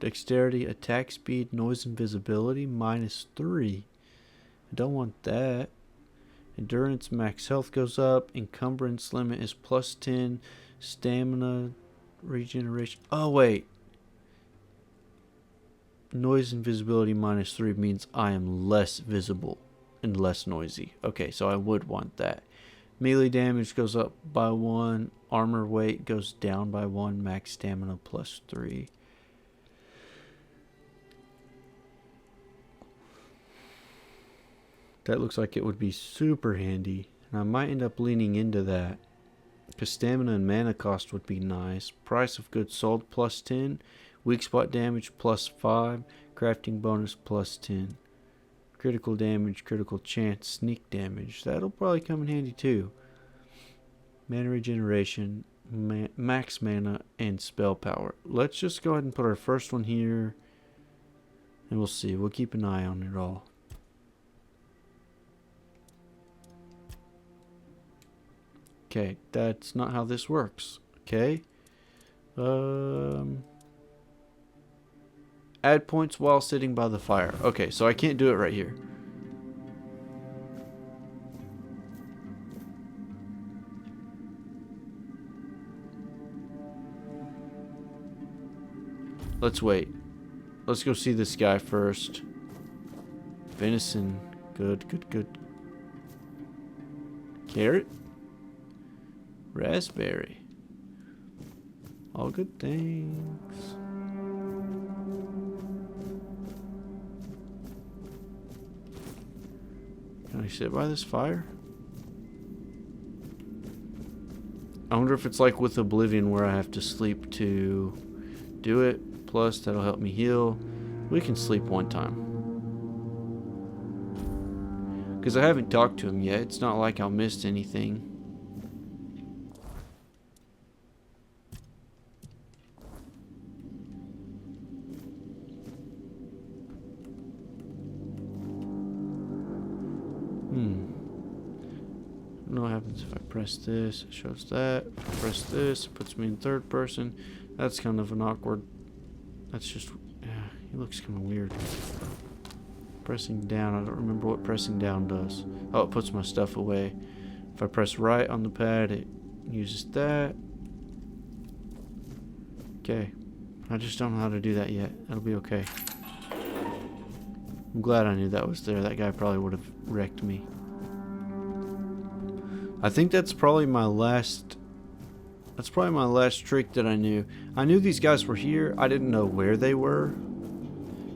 Dexterity, attack speed, noise, invisibility, -3. I don't want that. Endurance, max health goes up. Encumbrance limit is +10. Stamina, regeneration. Oh, wait. Noise invisibility -3 means I am less visible and less noisy. Okay, so I would want that. Melee damage goes up by 1. Armor weight goes down by 1. Max stamina +3. That looks like it would be super handy. And I might end up leaning into that. Because stamina and mana cost would be nice. Price of goods sold +10. Weak spot damage +5. Crafting bonus +10. Critical damage, critical chance, sneak damage. That'll probably come in handy too. Mana regeneration, max mana, and spell power. Let's just go ahead and put our first one here. And we'll see. We'll keep an eye on it all. Okay, that's not how this works. Okay. Add points while sitting by the fire. Okay, so I can't do it right here. Let's wait. Let's go see this guy first. Venison. Good, good, good. Carrot. Raspberry. All good things. Can I sit by this fire? I wonder if it's like with Oblivion where I have to sleep to do it. Plus, that'll help me heal. We can sleep one time. Because I haven't talked to him yet. It's not like I'll miss anything. I don't know what happens if I press this. It shows that. If I press this, it puts me in third person. That's kind of an awkward... That's just... Yeah, he looks kind of weird. Pressing down. I don't remember what pressing down does. Oh, it puts my stuff away. If I press right on the pad, it uses that. Okay. I just don't know how to do that yet. That'll be okay. I'm glad I knew that was there. That guy probably would have wrecked me. I think that's probably my last... That's probably my last trick that I knew. I knew these guys were here. I didn't know where they were.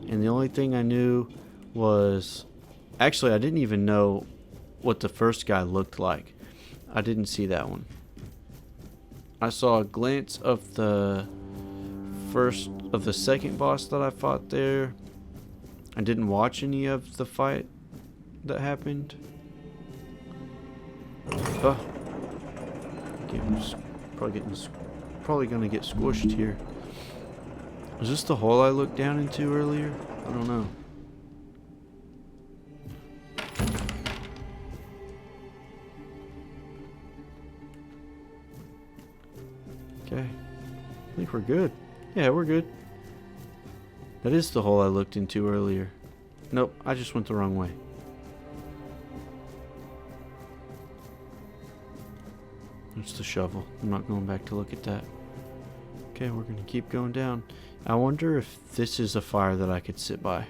And the only thing I knew was... Actually, I didn't even know what the first guy looked like. I didn't see that one. I saw a glance of the second boss that I fought there. I didn't watch any of the fight that happened. Oh. Probably gonna get squished here. Was this the hole I looked down into earlier? I don't know. Okay. I think we're good. Yeah, we're good. That is the hole I looked into earlier. Nope, I just went the wrong way. It's the shovel. I'm not going back to look at that. Okay, we're going to keep going down. I wonder if this is a fire that I could sit by.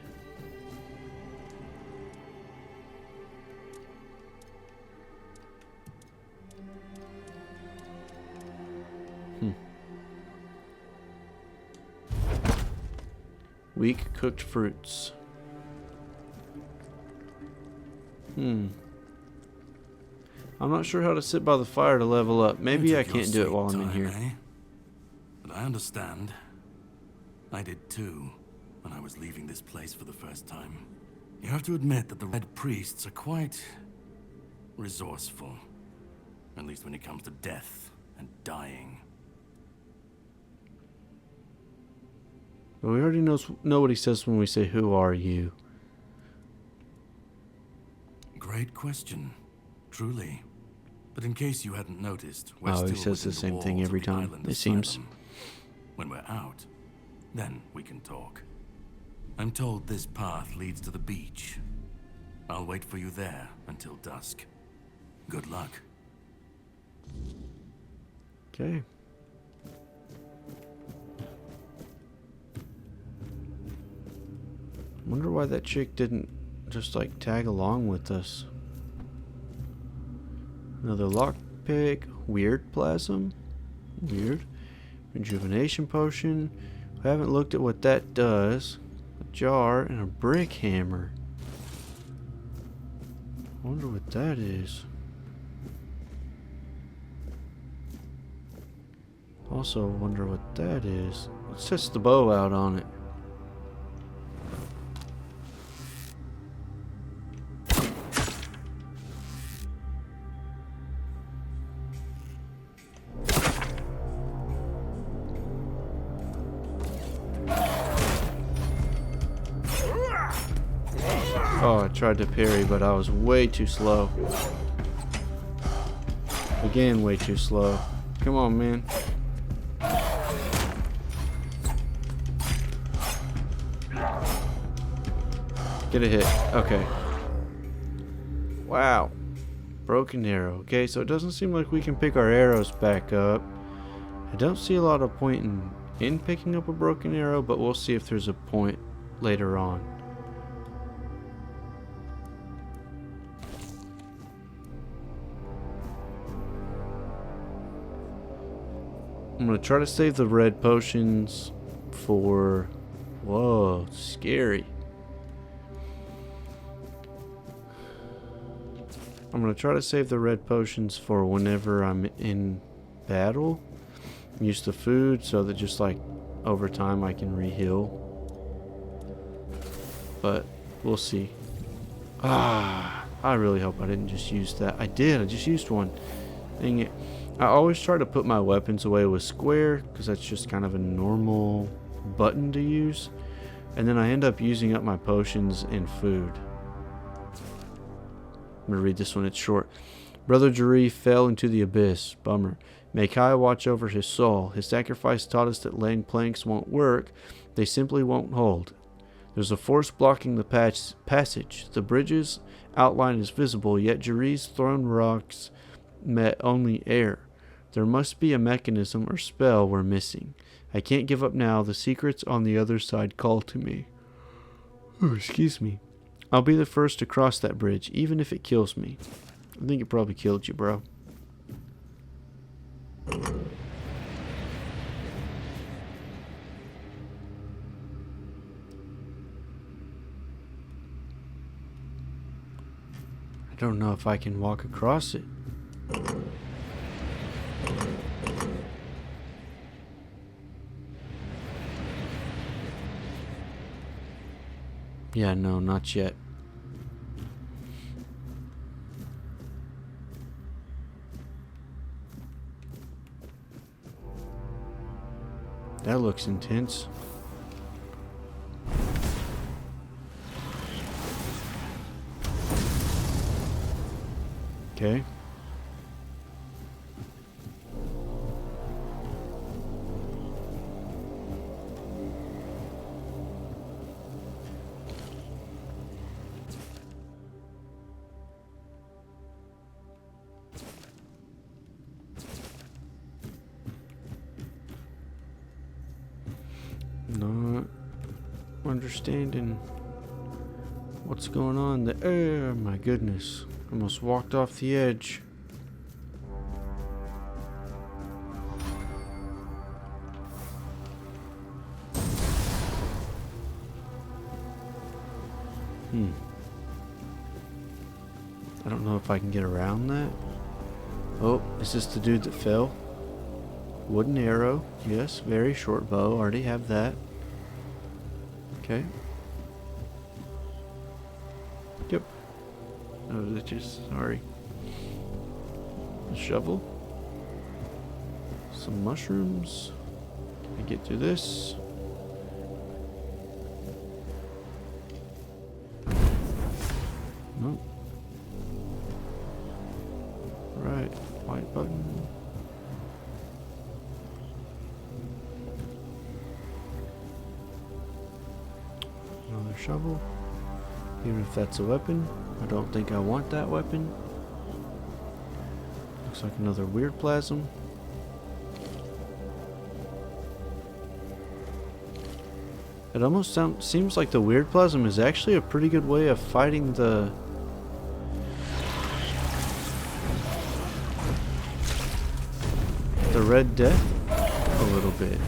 Weak cooked fruits. I'm not sure how to sit by the fire to level up. Maybe I can't do it while I'm in here. But I understand. I did too, when I was leaving this place for the first time. You have to admit that the Red Priests are quite resourceful. At least when it comes to death and dying. But we already know what he says when we say, "Who are you?" Great question. Truly. But in case you hadn't noticed, we're he still says the within same thing walls every of the time, island it seems. asylum. When we're out, then we can talk. I'm told this path leads to the beach. I'll wait for you there until dusk. Good luck. Okay. Wonder why that chick didn't just like tag along with us. Another lockpick. Weird plasm. Weird. Rejuvenation potion. I haven't looked at what that does. A jar and a brick hammer. Wonder what that is. Also wonder what that is. Let's test the bow out on it. Oh, I tried to parry, but I was way too slow. Again, way too slow. Come on, man. Get a hit. Okay. Wow. Broken arrow. Okay, so it doesn't seem like we can pick our arrows back up. I don't see a lot of point in picking up a broken arrow, but we'll see if there's a point later on. I'm going to try to save the red potions for... Whoa, scary. I'm going to try to save the red potions for whenever I'm in battle. Use the food so that just like over time I can re-heal. But we'll see. I really hope I didn't just use that. I did. I just used one. Dang it. I always try to put my weapons away with square because that's just kind of a normal button to use. And then I end up using up my potions and food. I'm going to read this one. It's short. Brother Jari fell into the abyss. Bummer. May Kai watch over his soul. His sacrifice taught us that laying planks won't work. They simply won't hold. There's a force blocking the passage. The bridge's outline is visible, yet Jari's thrown rocks met only air. There must be a mechanism or spell we're missing. I can't give up now. The secrets on the other side call to me. Oh, excuse me. I'll be the first to cross that bridge, even if it kills me. I think it probably killed you, bro. I don't know if I can walk across it. Yeah, no, not yet. That looks intense. Okay. Not understanding what's going on there. Oh my goodness. Almost walked off the edge. I don't know if I can get around that. Oh, is this the dude that fell? Wooden arrow. Yes, very short bow. Already have that. Okay. Yep. No glitches. Sorry. A shovel. Some mushrooms. Can I get through this? Nope. Right. White button. Another shovel. Even if that's a weapon, I don't think I want that weapon. Looks like another weird plasm. It almost seems like the weird plasm is actually a pretty good way of fighting the Red Death a little bit.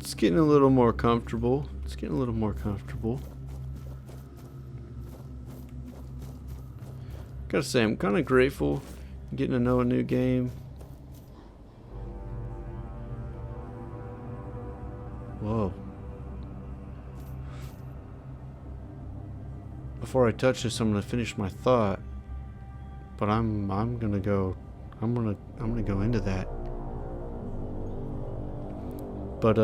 It's getting a little more comfortable. It's getting a little more comfortable. Gotta say, I'm kind of grateful getting to know a new game. Whoa. Before I touch this, I'm gonna finish my thought. But I'm gonna go into that. But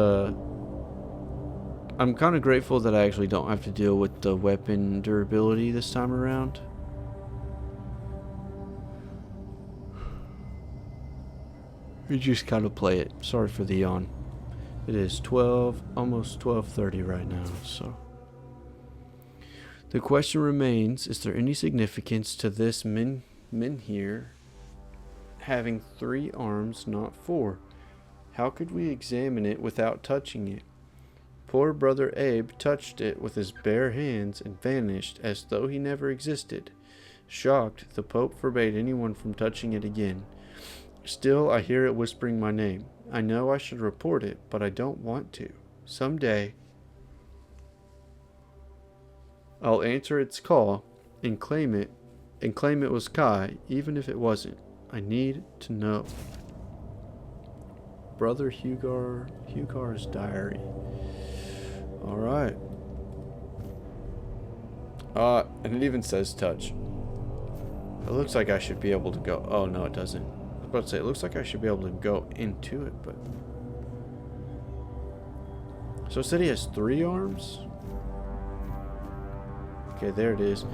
I'm kind of grateful that I actually don't have to deal with the weapon durability this time around. You just kind of play it. Sorry for the yawn. It is 12, almost 12:30 right now, so. The question remains, is there any significance to this menhir having 3 arms, not 4? How could we examine it without touching it? Poor brother Abe touched it with his bare hands and vanished as though he never existed. Shocked, the Pope forbade anyone from touching it again. Still, I hear it whispering my name. I know I should report it, but I don't want to. Someday, I'll answer its call and claim it was Kai, even if it wasn't. I need to know. Brother Hugar's diary. Alright. And it even says touch. It looks like I should be able to go. Oh, no, it doesn't. I was about to say, it looks like I should be able to go into it, but... So it said he has 3 arms? Okay, there it is.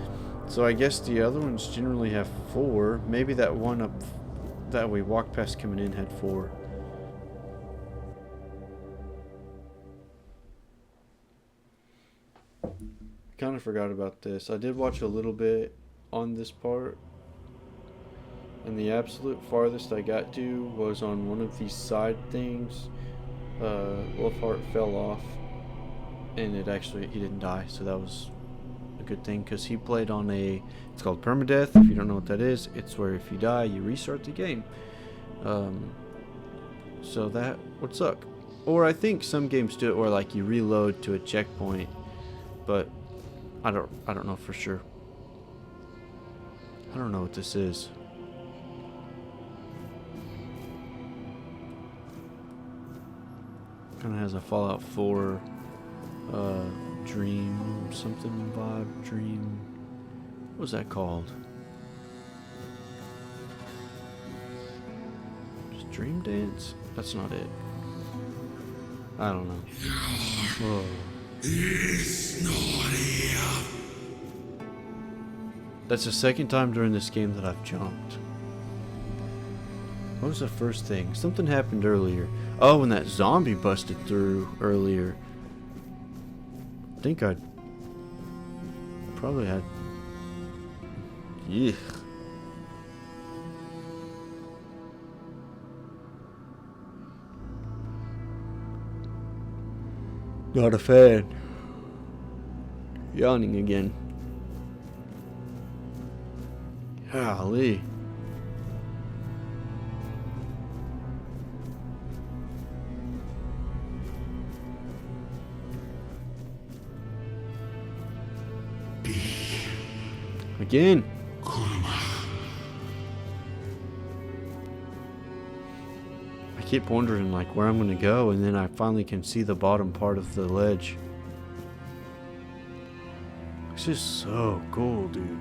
So I guess the other ones generally have 4. Maybe that one up that we walked past coming in had 4. Kind of forgot about this. I did watch a little bit on this part, and the absolute farthest I got to was on one of these side things. Wolfheart fell off, and he didn't die, so that was a good thing, because he played on it's called permadeath. If you don't know what that is, it's where if you die you restart the game. So that would suck. Or I think some games do it where like you reload to a checkpoint, but I don't know for sure. I don't know what this is. Kind of has a Fallout 4 dream something vibe, dream. What was that called? Just Dream Dance? That's not it. I don't know. Whoa. It's not here. That's the second time during this game that I've jumped. What was the first thing? Something happened earlier. Oh, when that zombie busted through earlier. I think I probably had... Yeah. Not a fan. Yawning again. Golly. Again. I keep wondering like where I'm gonna go, and then I finally can see the bottom part of the ledge. It's just so cool, dude.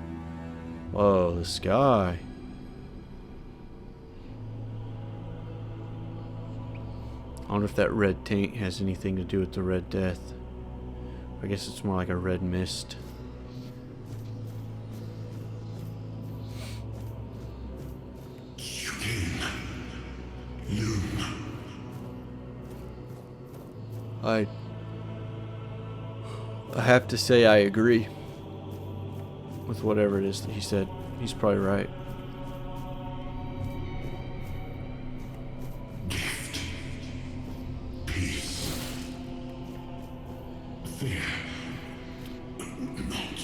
Whoa, the sky. I wonder if that red taint has anything to do with the Red Death. I guess it's more like a red mist. I have to say I agree with whatever it is that he said. He's probably right. Gift. Peace. Fear. Not.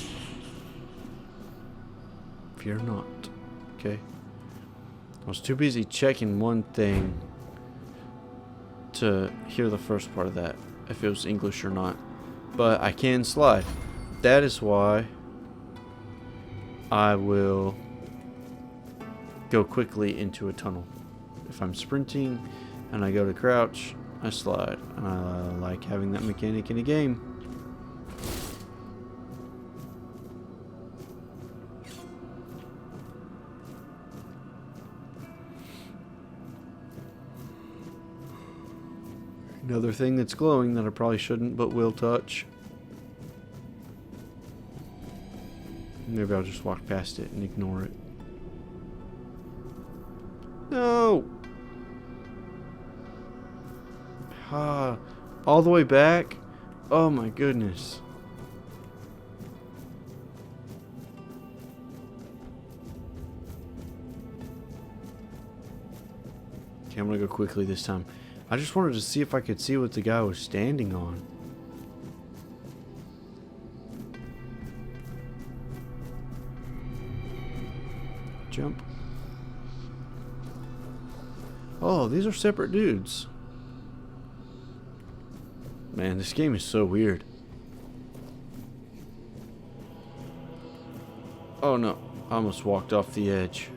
Fear not. Okay. I was too busy checking one thing to hear the first part of that, if it was English or not. But I can slide. That is why I will go quickly into a tunnel. If I'm sprinting and I go to crouch, I slide. And I like having that mechanic in a game. Another thing that's glowing that I probably shouldn't but will touch. Maybe I'll just walk past it and ignore it. No! Ah, all the way back? Oh my goodness. Okay, I'm gonna go quickly this time. I just wanted to see if I could see what the guy was standing on. Jump. Oh, these are separate dudes. Man, this game is so weird. Oh no, I almost walked off the edge.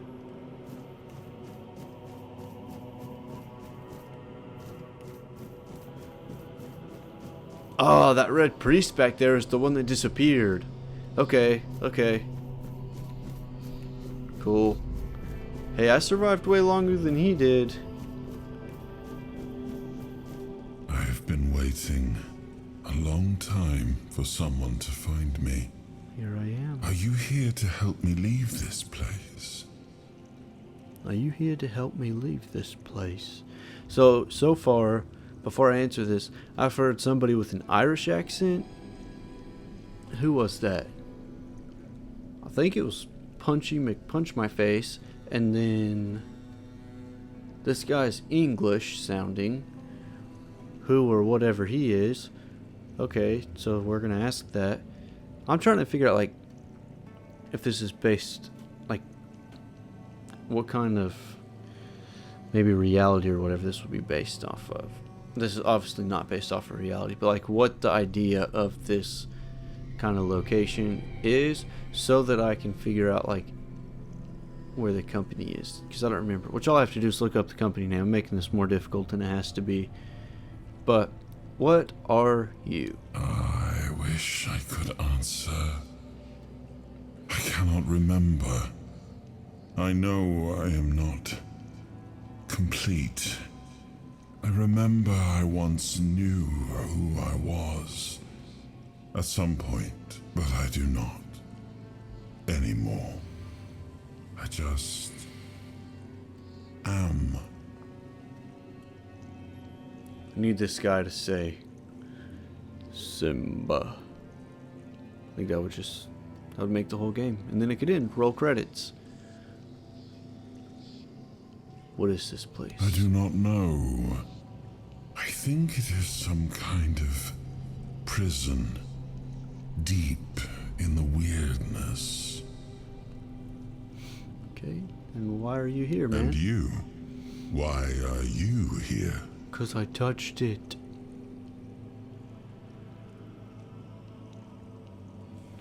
Oh, that red priest back there is the one that disappeared. Okay, okay. Cool. Hey, I survived way longer than he did. I've been waiting a long time for someone to find me. Here I am. Are you here to help me leave this place? Are you here to help me leave this place? So far, before I answer this, I've heard somebody with an Irish accent. Who was that? I think it was Punchy McPunch My Face, and then this guy's English sounding, who or whatever he is. Okay, so we're gonna ask that. I'm trying to figure out, like, if this is based, like, what kind of, maybe reality or whatever this would be based off of. This is obviously not based off of reality, but like what the idea of this kind of location is, so that I can figure out like where the company is, because I don't remember. Which all I have to do is look up the company name. I'm making this more difficult than it has to be. But what are you? I wish I could answer. I cannot remember. I know I am not complete. I remember I once knew who I was at some point, but I do not anymore. I just am. I need this guy to say Simba. I think that would make the whole game, and then it could end. Roll credits. What is this place? I do not know. I think it is some kind of prison, deep in the weirdness. Okay, and why are you here, man? And you? Why are you here? 'Cause I touched it.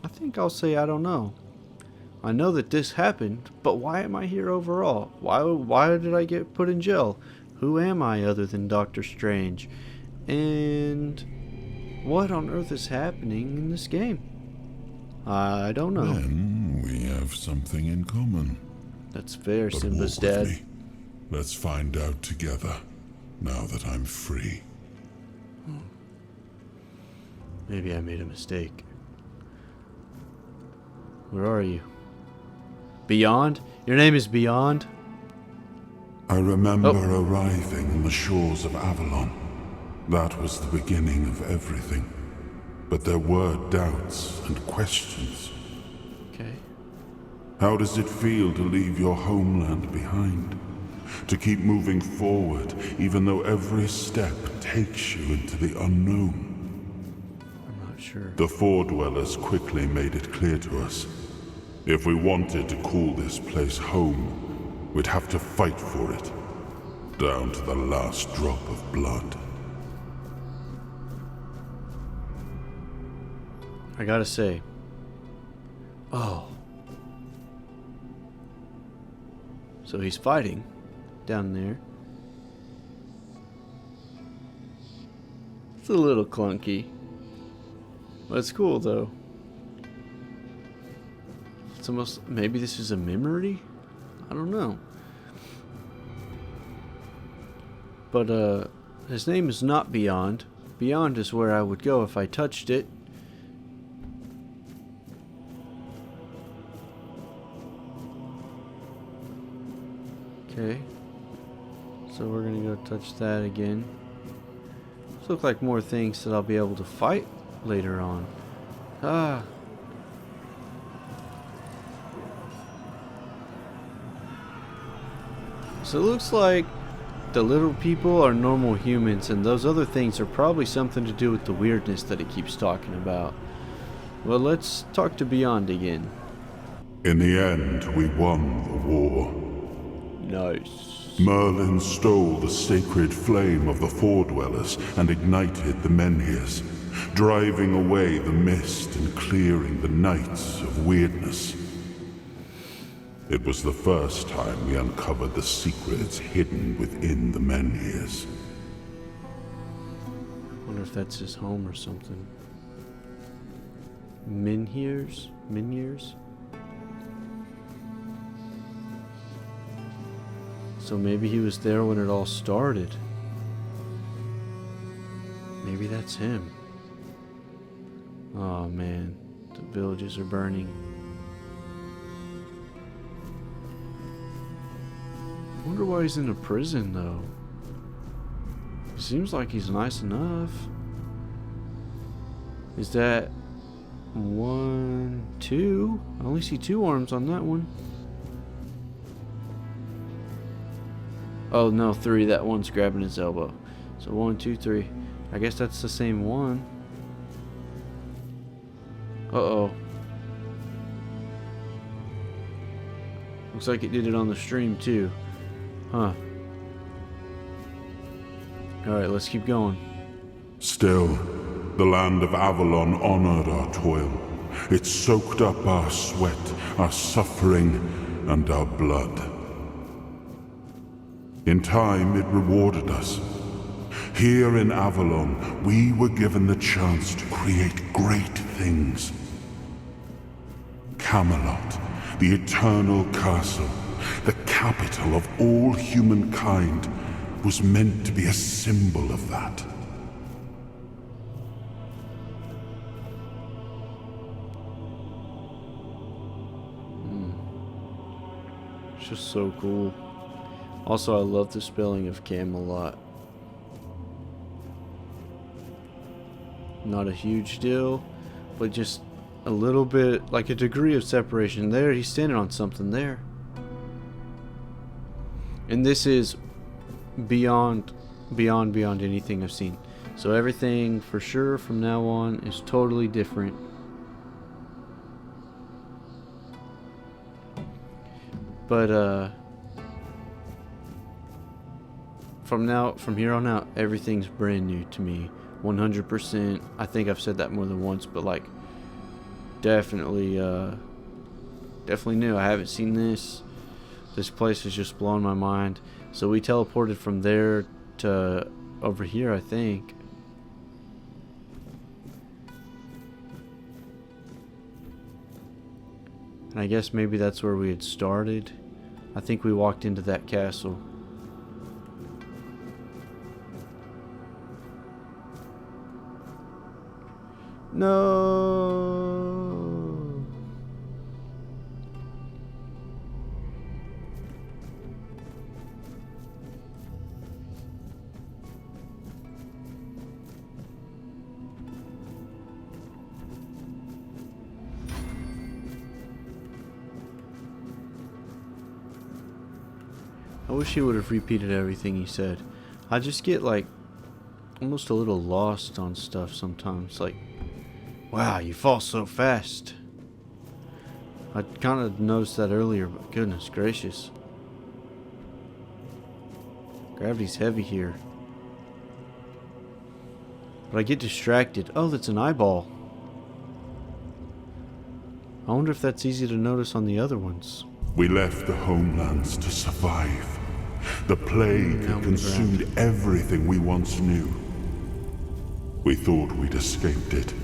I think I'll say I don't know. I know that this happened, but why am I here overall? Why did I get put in jail? Who am I other than Doctor Strange? And what on earth is happening in this game? I don't know. Then we have something in common. That's fair, But Simba's walk with dad. me. Let's find out together, now that I'm free. Maybe I made a mistake. Where are you? Beyond? Your name is Beyond? I remember Oh. arriving on the shores of Avalon. That was the beginning of everything. But there were doubts and questions. Okay. How does it feel to leave your homeland behind? To keep moving forward, even though every step takes you into the unknown? I'm not sure. The Four Dwellers quickly made it clear to us. If we wanted to call this place home, we'd have to fight for it, down to the last drop of blood. I gotta say. Oh. So he's fighting down there. It's a little clunky. But it's cool though. It's almost, maybe this is a memory? I don't know. But his name is not Beyond. Beyond is where I would go if I touched it. Okay. So we're gonna go touch that again. These look like more things that I'll be able to fight later on. Ah. So it looks like the little people are normal humans, and those other things are probably something to do with the weirdness that it keeps talking about. Well, let's talk to Beyond again. In the end, we won the war. Nice. Merlin stole the sacred flame of the Four Dwellers and ignited the Menhirs, driving away the mist and clearing the nights of weirdness. It was the first time we uncovered the secrets hidden within the Menhirs. Wonder if that's his home or something. Menhirs? So maybe he was there when it all started. Maybe that's him. Oh man, the villages are burning. I wonder why he's in a prison though. It seems like he's nice enough. Is that 1, 2? I only see 2 arms on that one. Oh no, 3. That one's grabbing his elbow. So 1, 2, 3. I guess that's the same one. Uh-oh. Looks like it did it on the stream too. Huh. Alright, let's keep going. Still, the land of Avalon honored our toil. It soaked up our sweat, our suffering, and our blood. In time, it rewarded us. Here in Avalon, we were given the chance to create great things. Camelot, the eternal castle, the capital of all humankind, was meant to be a symbol of that. It's just so cool. Also, I love the spelling of Camelot. Not a huge deal, but just a little bit, like a degree of separation there. He's standing on something there. And this is beyond anything I've seen. So everything for sure from now on is totally different. But from here on out, everything's brand new to me. 100%. I think I've said that more than once, but like definitely new. I haven't seen this. This place is just blowing my mind. So we teleported from there to over here, I think. And I guess maybe that's where we had started. I think we walked into that castle. No. I wish he would have repeated everything he said. I just get like almost a little lost on stuff sometimes. Like, wow, you fall so fast. I kind of noticed that earlier, but goodness gracious. Gravity's heavy here. But I get distracted. Oh, that's an eyeball. I wonder if that's easy to notice on the other ones. We left the homelands to survive. The plague had consumed everything we once knew. We thought we'd escaped it,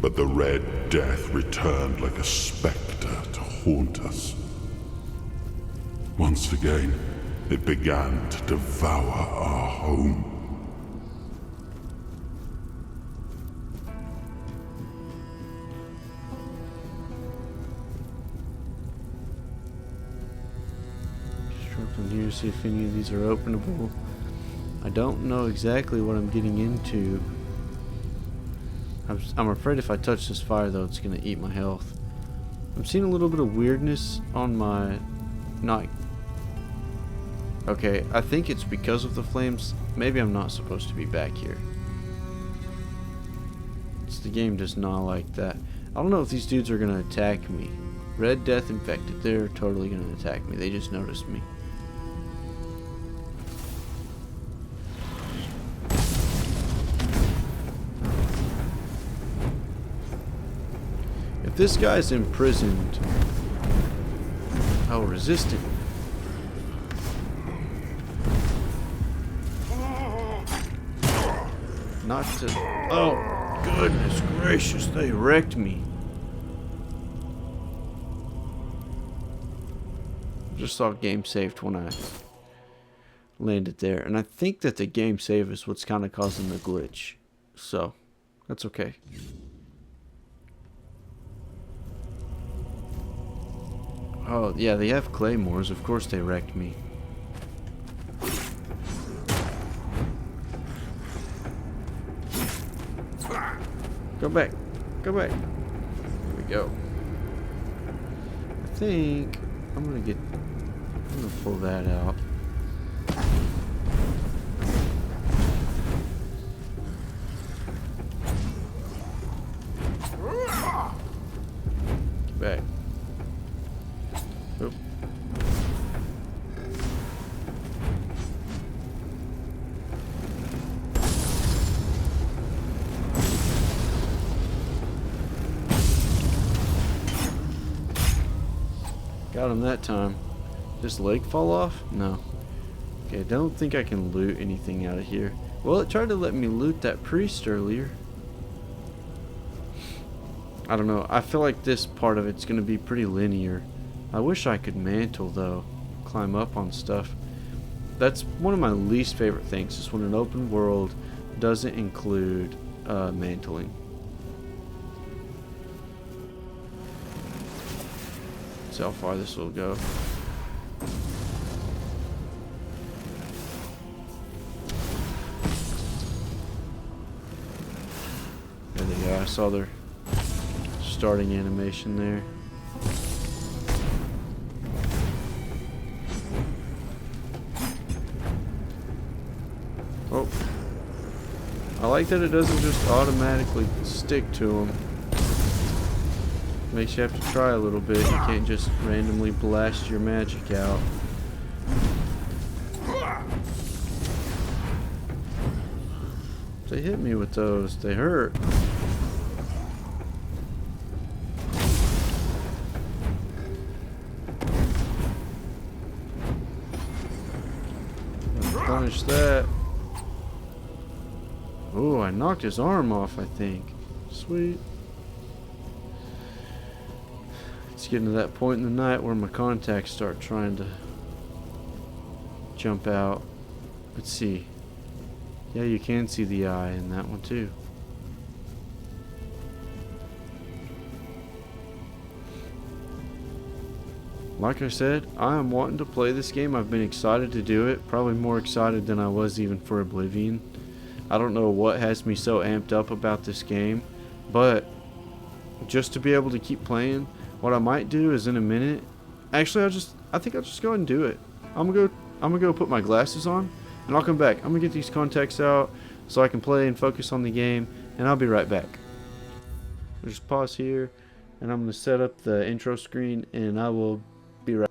but the Red Death returned like a specter to haunt us. Once again, it began to devour our home. From here, see if any of these are openable. I don't know exactly what I'm getting into. I'm afraid if I touch this fire though, it's gonna eat my health. I'm seeing a little bit of weirdness on my okay, I think it's because of the flames. Maybe I'm not supposed to be back here. The game does not like that. I don't know if these dudes are gonna attack me. Red Death infected. They're totally gonna attack me. They just noticed me. If this guy's imprisoned, I will resist him. Not to... Oh, goodness gracious, they wrecked me. Just saw game saved when I landed there. And I think that the game save is what's kind of causing the glitch. So, that's okay. Oh, yeah, they have claymores. Of course they wrecked me. Go back. Go back. There we go. I think I'm gonna pull that out. Get back. Oop. Got him that time. Does leg fall off? No. Okay, I don't think I can loot anything out of here. Well, it tried to let me loot that priest earlier. I don't know. I feel like this part of it's going to be pretty linear. I wish I could mantle, though. Climb up on stuff. That's one of my least favorite things, is when an open world doesn't include mantling. See how far this will go. There they go. I saw their starting animation there. Oh. I like that it doesn't just automatically stick to them. Makes you have to try a little bit. You can't just randomly blast your magic out. They hit me with those. They hurt. Punish that. Oh, I knocked his arm off, I think. Sweet. It's getting to that point in the night where my contacts start trying to jump out. Let's see. Yeah, you can see the eye in that one too. Like I said, I am wanting to play this game. I've been excited to do it. Probably more excited than I was even for Oblivion. I don't know what has me so amped up about this game, but just to be able to keep playing. What I might do is in a minute. Actually, I think I'll just go ahead and do it. I'm gonna go put my glasses on, and I'll come back. I'm gonna get these contacts out so I can play and focus on the game, and I'll be right back. I'll just pause here, and I'm gonna set up the intro screen, and I will be right.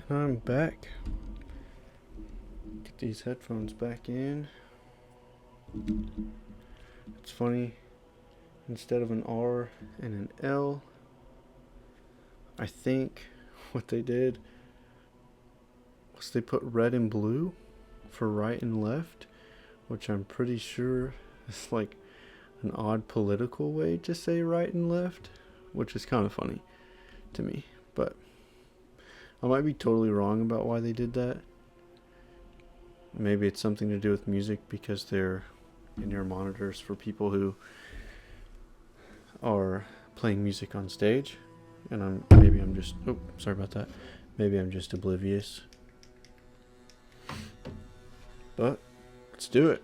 I'm back. Get these headphones back in. It's funny, instead of an R and an L, I think what they did was they put red and blue for right and left, which I'm pretty sure is like an odd political way to say right and left, which is kind of funny to me, but I might be totally wrong about why they did that. Maybe it's something to do with music because they're in your monitors for people who are playing music on stage, and maybe I'm just sorry about that. Maybe I'm just oblivious. But let's do it.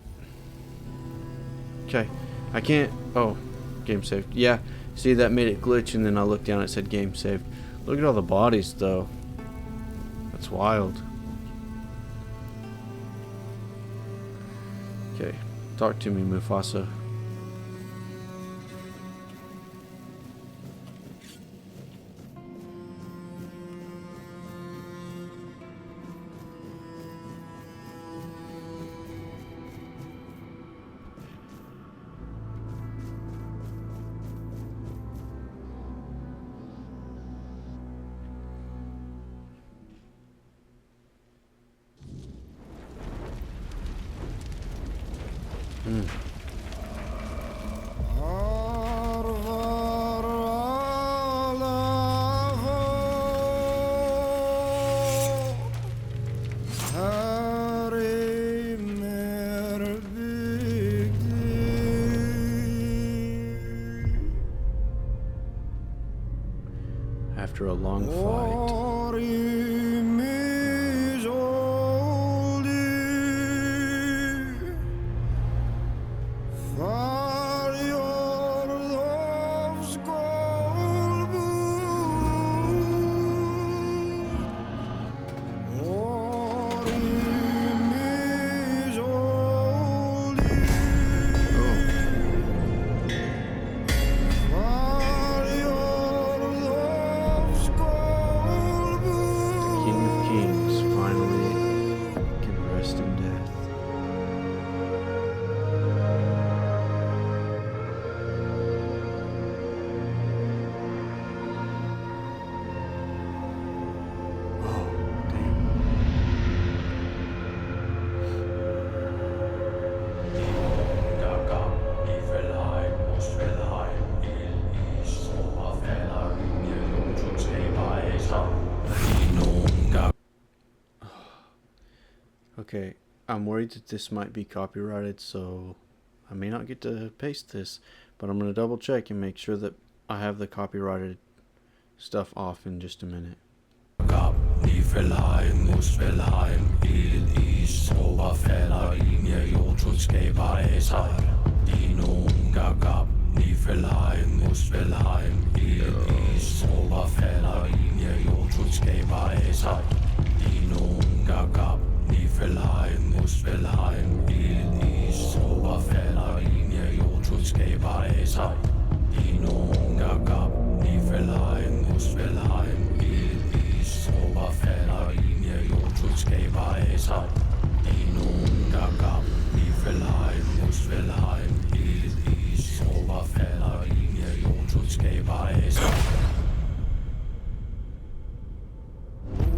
Okay, I can't. Oh, game saved. Yeah, see, that made it glitch, and then I looked down and it said game saved. Look at all the bodies, though. That's wild. Okay, talk to me, Mufasa. After a long fight, King of Kings finally can rest in death. Okay, I'm worried that this might be copyrighted, so I may not get to paste this, but I'm going to double check and make sure that I have the copyrighted stuff off in just a minute.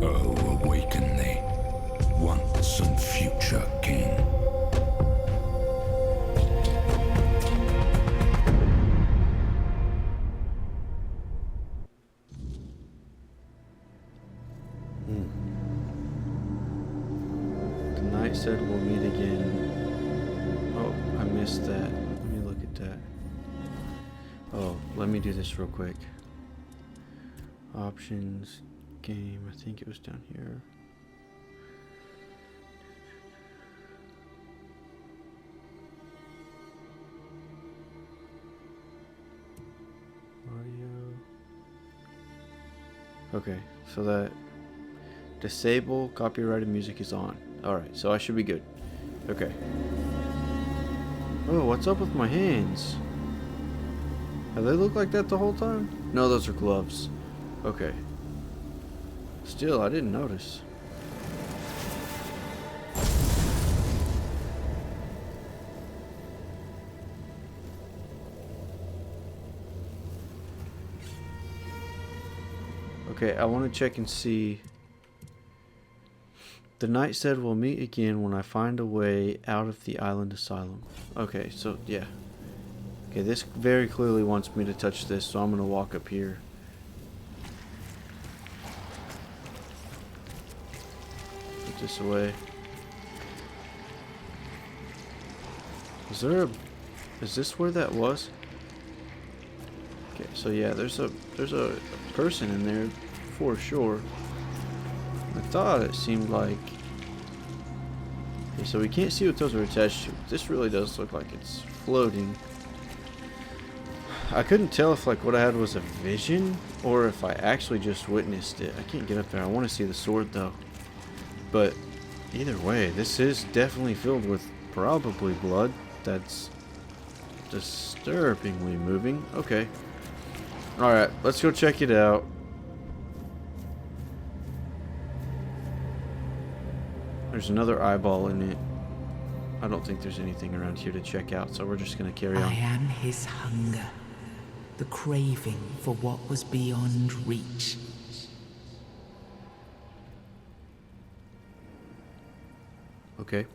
Oh, awaken thee, once and future king. The knight said we'll meet again. Oh, I missed that. Let me look at that. Oh, let me do this real quick. Options, game, I think it was down here. Audio. Okay, so that disable copyrighted music is on. Alright, so I should be good. Okay. Oh, what's up with my hands? Have they looked like that the whole time? No, those are gloves. Okay. Still, I didn't notice. Okay, I want to check and see. The knight said we'll meet again when I find a way out of the island asylum. Okay, so yeah. Okay, this very clearly wants me to touch this, so I'm going to walk up here. Put this away. Is this where that was? Okay, so yeah, there's a person in there for sure. I thought it seemed like... Okay, so we can't see what those are attached to. This really does look like it's floating. I couldn't tell if like what I had was a vision or if I actually just witnessed it. I can't get up there. I want to see the sword though. But either way, this is definitely filled with probably blood. That's disturbingly moving. Okay. Alright, let's go check it out. There's another eyeball in it. I don't think there's anything around here to check out, so we're just going to carry on. I am his hunger, the craving for what was beyond reach. Okay.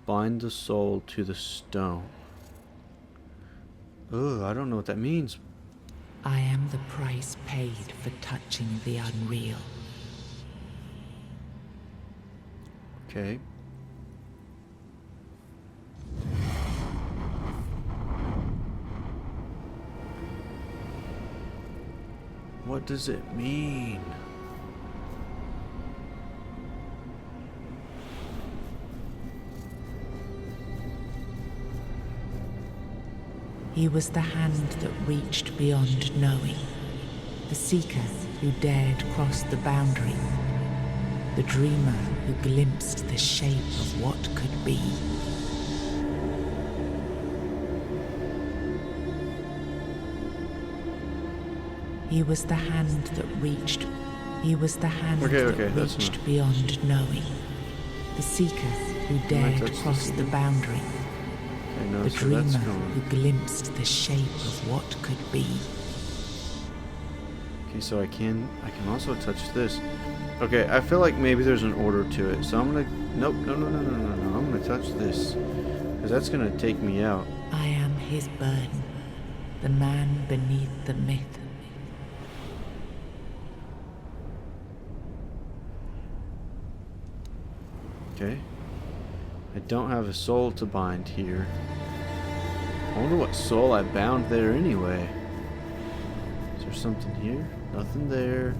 Bind the soul to the stone. Ugh, I don't know what that means. I am the price paid for touching the unreal. Okay. What does it mean? He was the hand that reached beyond knowing, the seeker who dared cross the boundary, the dreamer who glimpsed the shape of what could be. He was the hand that reached. He was the hand that reached beyond knowing, the seeker who dared cross the boundary. No, the so dreamer who glimpsed the shape of what could be. Okay, so I can also touch this. Okay, I feel like maybe there's an order to it, so I'm gonna... Nope, no, I'm gonna touch this, because that's gonna take me out. I am his burden, the man beneath the myth. Okay. I don't have a soul to bind here. I wonder what soul I bound there anyway. Is there something here? Nothing there.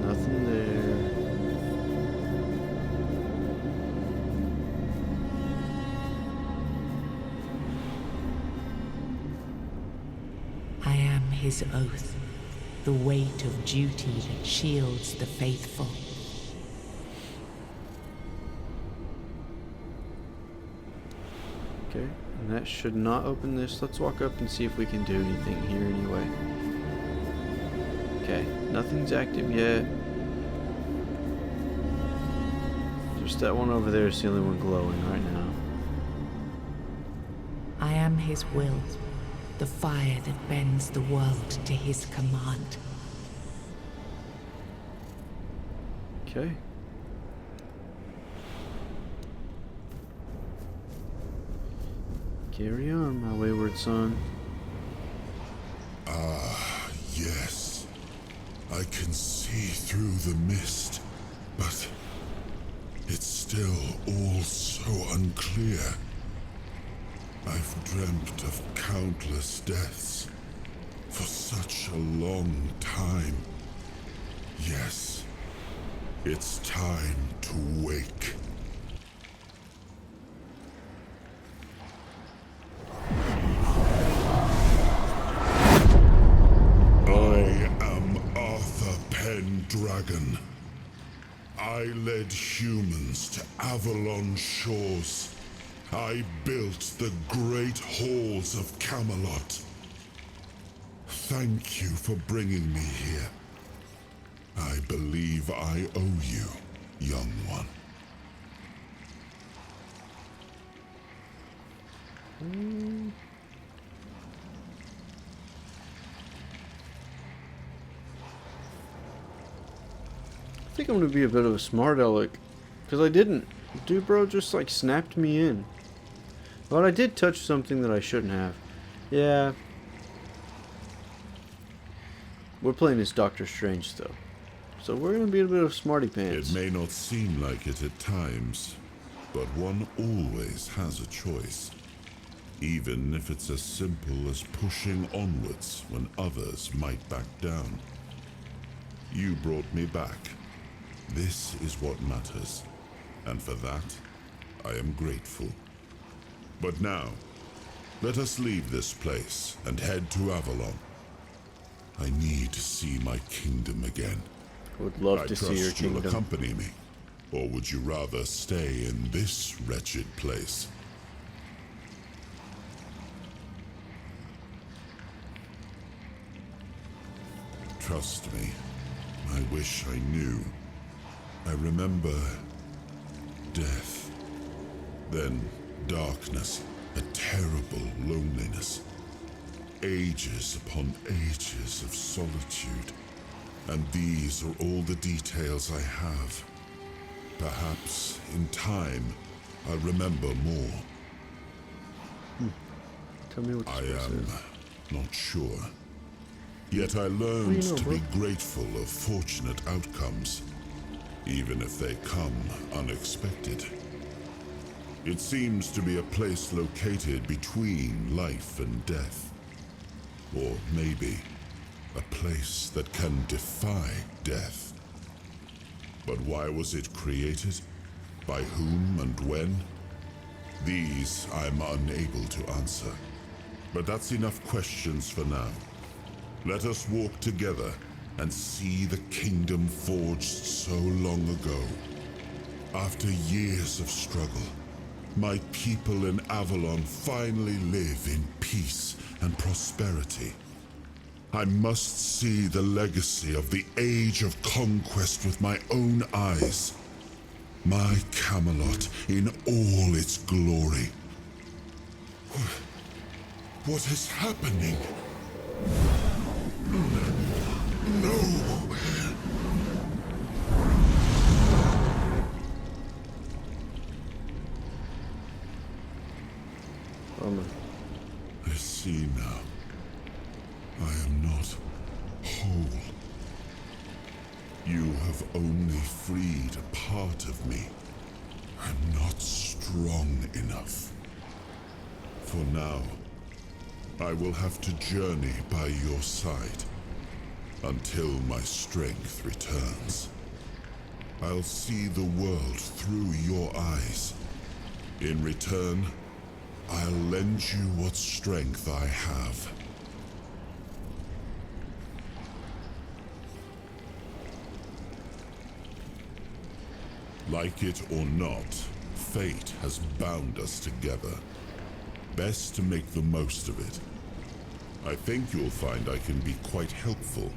Nothing there. I am his oath, the weight of duty that shields the faithful. Okay, and that should not open this. Let's walk up and see if we can do anything here anyway. Okay, nothing's active yet. Just that one over there is the only one glowing right now. I am his will, the fire that bends the world to his command. Okay. Carry on, my wayward son. Ah, yes. I can see through the mist, but it's still all so unclear. I've dreamt of countless deaths for such a long time. Yes, it's time to wake. Dragon. I led humans to Avalon shores. I built the great halls of Camelot. Thank you for bringing me here. I believe I owe you, young one. I think I'm gonna be a bit of a smart aleck, because I didn't. Dude, bro just like snapped me in. But I did touch something that I shouldn't have. Yeah. We're playing as Doctor Strange though, so we're gonna be a bit of smarty pants. It may not seem like it at times, but one always has a choice. Even if it's as simple as pushing onwards when others might back down. You brought me back. This is what matters, and for that, I am grateful. But now, let us leave this place and head to Avalon. I need to see my kingdom again. I would love to see your I trust you'll kingdom. accompany me, or would you rather stay in this wretched place? Trust me, I wish I knew. I remember death, then darkness, a terrible loneliness, ages upon ages of solitude, and these are all the details I have. Perhaps in time, I'll remember more. Tell me what I this am is. not sure. Yet I learned to be grateful of fortunate outcomes, even if they come unexpected. It seems to be a place located between life and death. Or maybe a place that can defy death. But why was it created? By whom and when? These I'm unable to answer. But that's enough questions for now. Let us walk together and see the kingdom forged so long ago. After years of struggle, my people in Avalon finally live in peace and prosperity. I must see the legacy of the Age of Conquest with my own eyes. My Camelot in all its glory. What is happening? No! I see now. I am not whole. You have only freed a part of me. I'm not strong enough. For now, I will have to journey by your side until my strength returns. I'll see the world through your eyes. In return, I'll lend you what strength I have. Like it or not, fate has bound us together. Best to make the most of it. I think you'll find I can be quite helpful.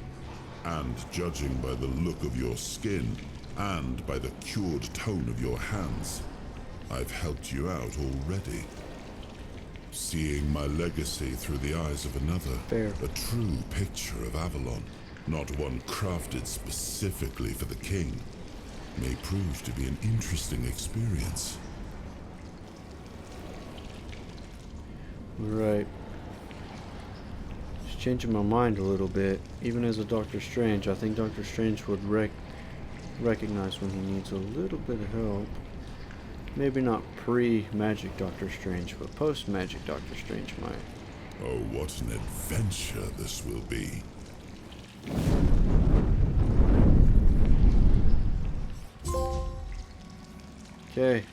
And judging by the look of your skin, and by the cured tone of your hands, I've helped you out already. Seeing my legacy through the eyes of another, Fair. a true picture of Avalon, not one crafted specifically for the king, may prove to be an interesting experience. Right. Just changing my mind a little bit. Even as a Doctor Strange, I think Doctor Strange would recognize when he needs a little bit of help. Maybe not pre-Magic Doctor Strange, but post-Magic Doctor Strange might. Oh, what an adventure this will be. Okay.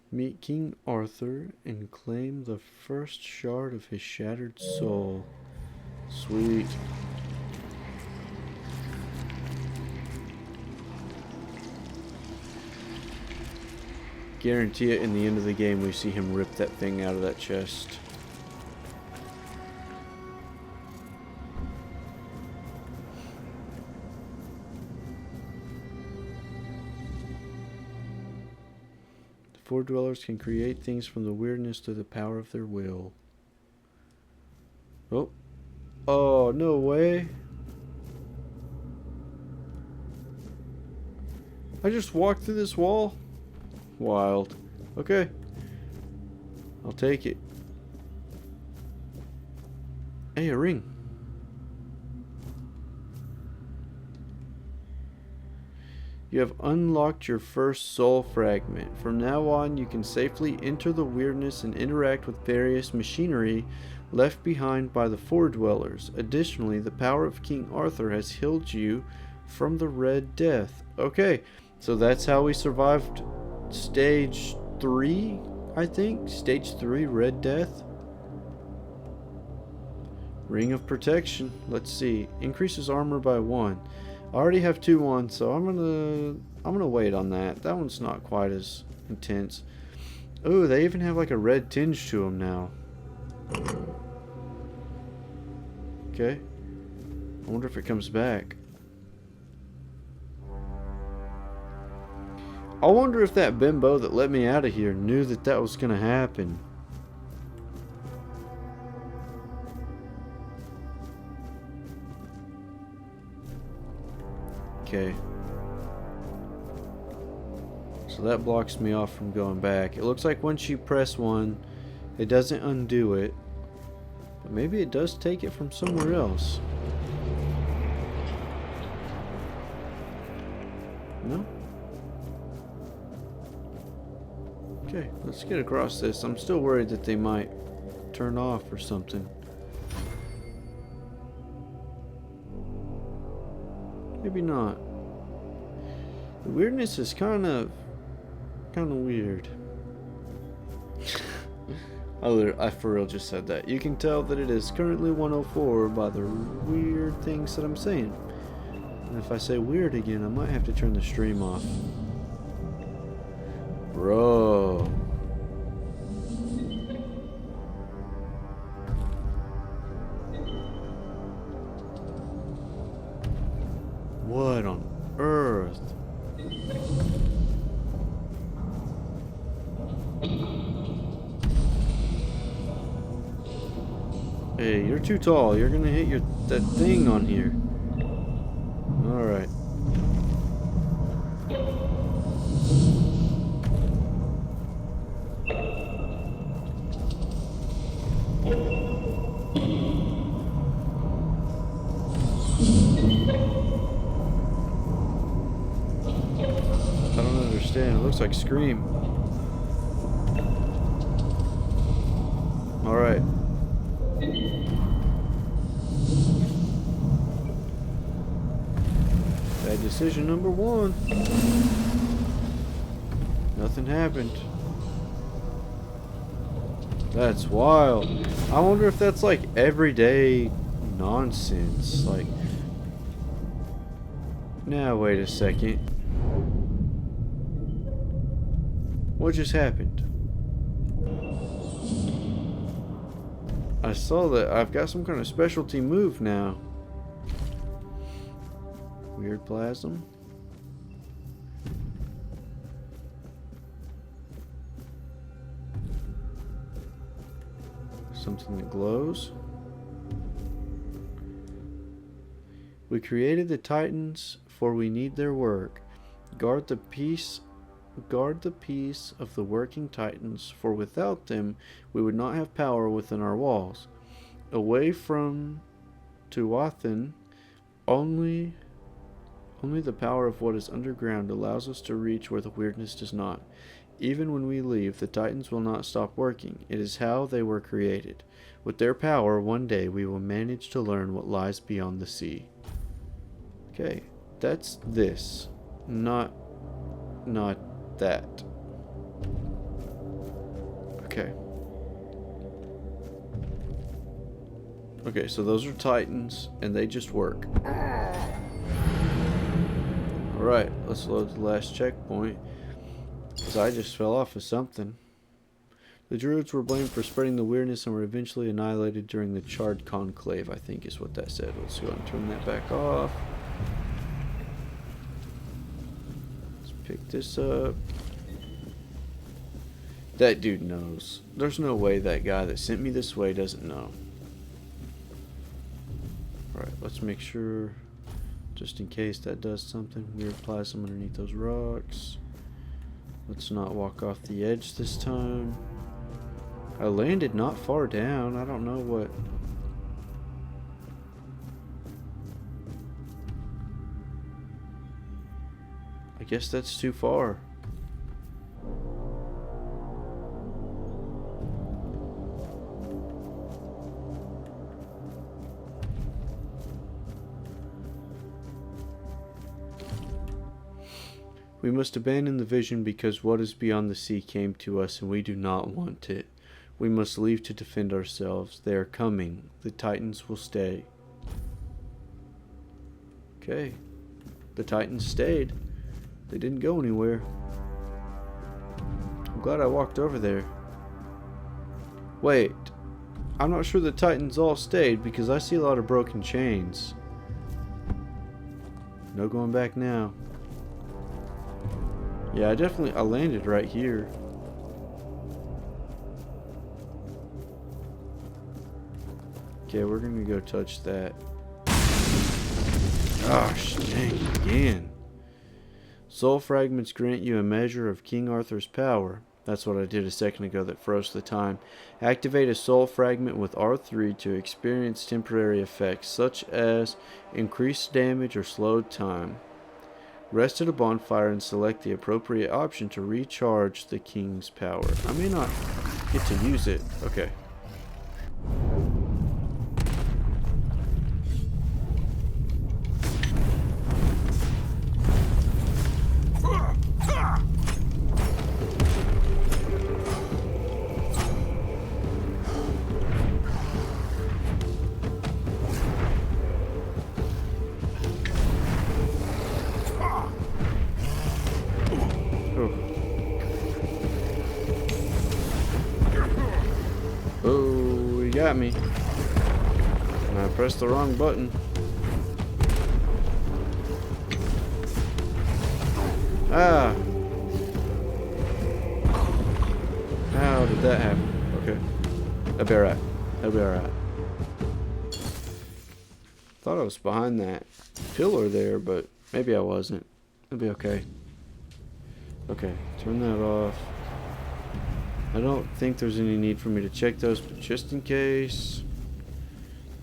Meet King Arthur and claim the first shard of his shattered soul. Sweet. Guarantee it, in the end of the game we see him rip that thing out of that chest. Ford dwellers can create things from the weirdness through the power of their will. Oh. Oh, no way. I just walked through this wall? Wild. Okay. I'll take it. Hey, a ring. You have unlocked your first soul fragment. From now on, you can safely enter the weirdness and interact with various machinery left behind by the Ford dwellers. Additionally, the power of King Arthur has healed you from the Red Death. Okay, so that's how we survived stage 3, I think. Stage 3, Red Death. Ring of Protection. Let's see. Increases armor by 1. I already have 2 on, so I'm gonna wait on that. That one's not quite as intense. Oh, they even have like a red tinge to them now. Okay. I wonder if it comes back. I wonder if that bimbo that let me out of here knew that that was gonna happen. Okay. So that blocks me off from going back. It looks like once you press 1, it doesn't undo it. But maybe it does take it from somewhere else. No? Okay, let's get across this. I'm still worried that they might turn off or something. Maybe not. The weirdness is kind of weird. I for real just said that. You can tell that it is currently 104 by the weird things that I'm saying. And if I say weird again, I might have to turn the stream off. Bro. What on earth? Hey, you're too tall. You're gonna hit that thing on here. Alright. It looks like Scream. Alright. Bad decision number 1. Nothing happened. That's wild. I wonder if that's like everyday nonsense. Like, now wait a second. What just happened? I saw that I've got some kind of specialty move now. Weird plasm. Something that glows. We created the Titans, for we need their work. Guard the peace of the working Titans, for without them we would not have power within our walls. Away from Tuathan, only the power of what is underground allows us to reach where the weirdness does not. Even when we leave, the Titans will not stop working. It is how they were created. With their power, one day we will manage to learn what lies beyond the sea. Okay, that's this. Not that. Okay. Okay, so those are Titans, and they just work. Alright, let's load the last checkpoint. Because I just fell off of something. The Druids were blamed for spreading the weirdness and were eventually annihilated during the Charred Conclave, I think is what that said. Let's go ahead and turn that back off. Let's pick this up. That dude knows. There's no way that guy that sent me this way doesn't know. Alright, let's make sure, just in case that does something. Weird plasm underneath those rocks. Let's not walk off the edge this time. I landed not far down. I don't know what... I guess that's too far. We must abandon the vision because what is beyond the sea came to us and we do not want it. We must leave to defend ourselves. They are coming. The Titans will stay. Okay. The Titans stayed. They didn't go anywhere. I'm glad I walked over there. Wait. I'm not sure the Titans all stayed because I see a lot of broken chains. No going back now. Yeah, I landed right here. Okay, we're gonna go touch that. Gosh, dang, again. Soul fragments grant you a measure of King Arthur's power. That's what I did a second ago that froze the time. Activate a soul fragment with R3 to experience temporary effects, such as increased damage or slowed time. Rest at a bonfire and select the appropriate option to recharge the king's power. I may not get to use it. Okay. Oh, he got me. And I pressed the wrong button. Ah! How did that happen? Okay. I'll be alright. I'll be alright. Thought I was behind that pillar there, but maybe I wasn't. It'll be okay. Okay, turn that off. I don't think there's any need for me to check those, but just in case,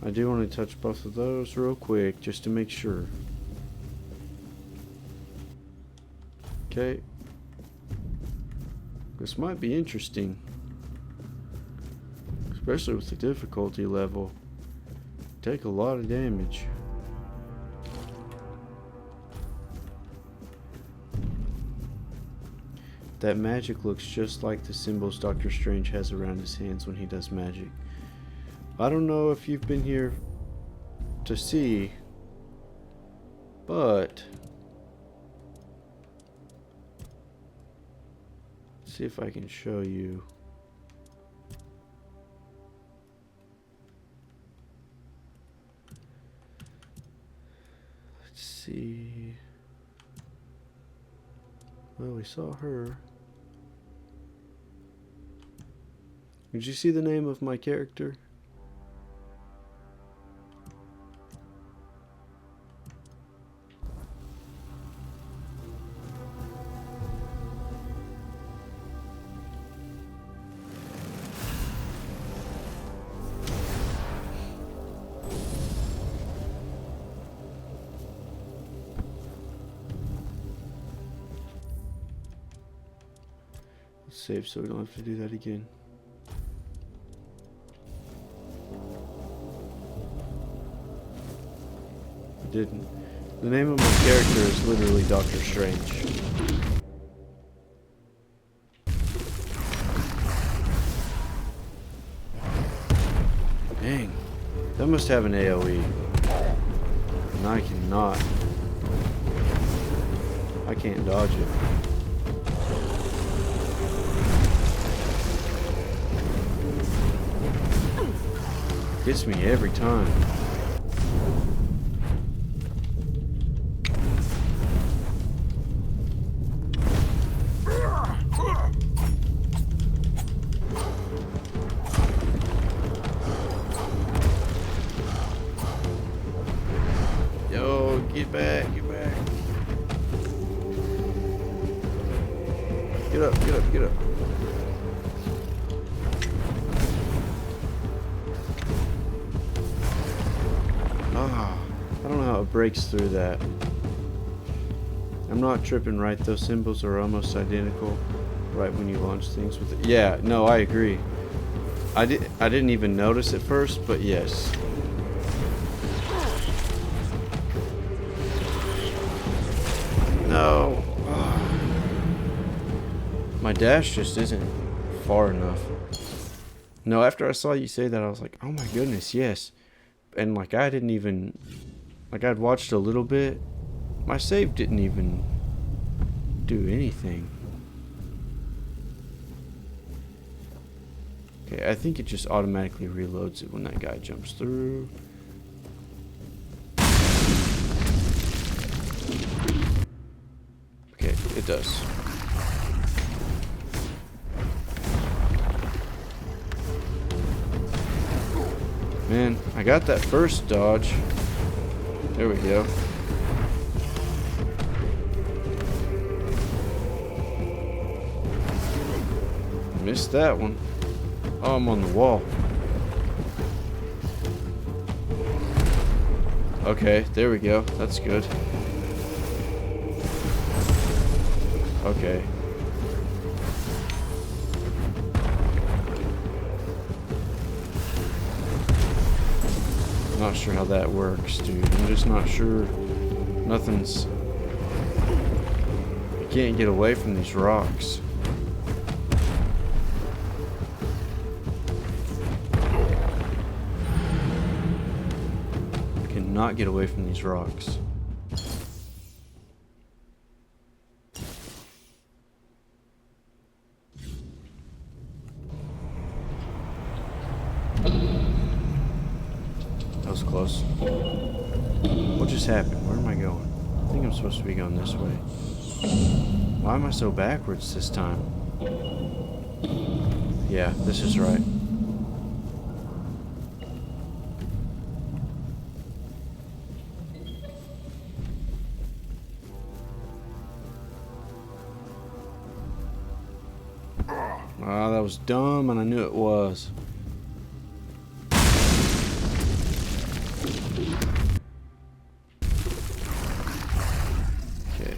I do want to touch both of those real quick just to make sure. Okay. This might be interesting, especially with the difficulty level. Take a lot of damage. That magic looks just like the symbols Doctor Strange has around his hands when he does magic. I don't know if you've been here to see, but let's see if I can show you. Let's see. Well, we saw her. Did you see the name of my character? Save so we don't have to do that again. I didn't. The name of my character is literally Doctor Strange. Dang. That must have an AoE. And I cannot. I can't dodge it. Gets me every time. Ah, I don't know how it breaks through that. I'm not tripping, right? Those symbols are almost identical right when you launch things with it. Yeah, no, I agree. I didn't even notice at first, but yes. No. Ah. My dash just isn't far enough. No, after I saw you say that, I was like, oh my goodness, yes. And like I didn't even, like I'd watched a little bit. My save didn't even do anything. Okay, I think it just automatically reloads it when that guy jumps through. Okay, it does. Man, I got that first dodge. There we go. Missed that one. Oh, I'm on the wall. Okay, there we go. That's good. Okay. Not sure how that works, dude. I'm just not sure. Nothing's... I can't get away from these rocks. I cannot get away from these rocks. That was close. What just happened? Where am I going? I think I'm supposed to be going this way. Why am I so backwards this time? Yeah, this is right. Ah, that was dumb, and I knew it was. Okay.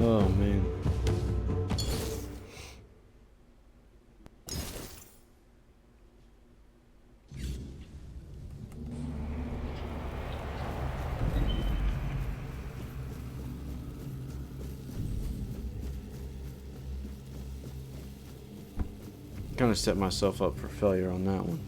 Oh, man. Kind of set myself up for failure on that one.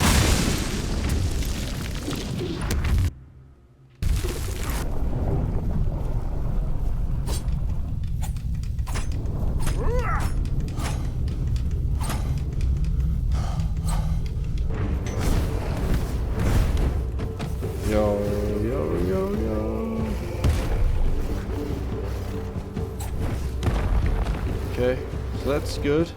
Yo, yo, yo, yo. Okay, so that's good.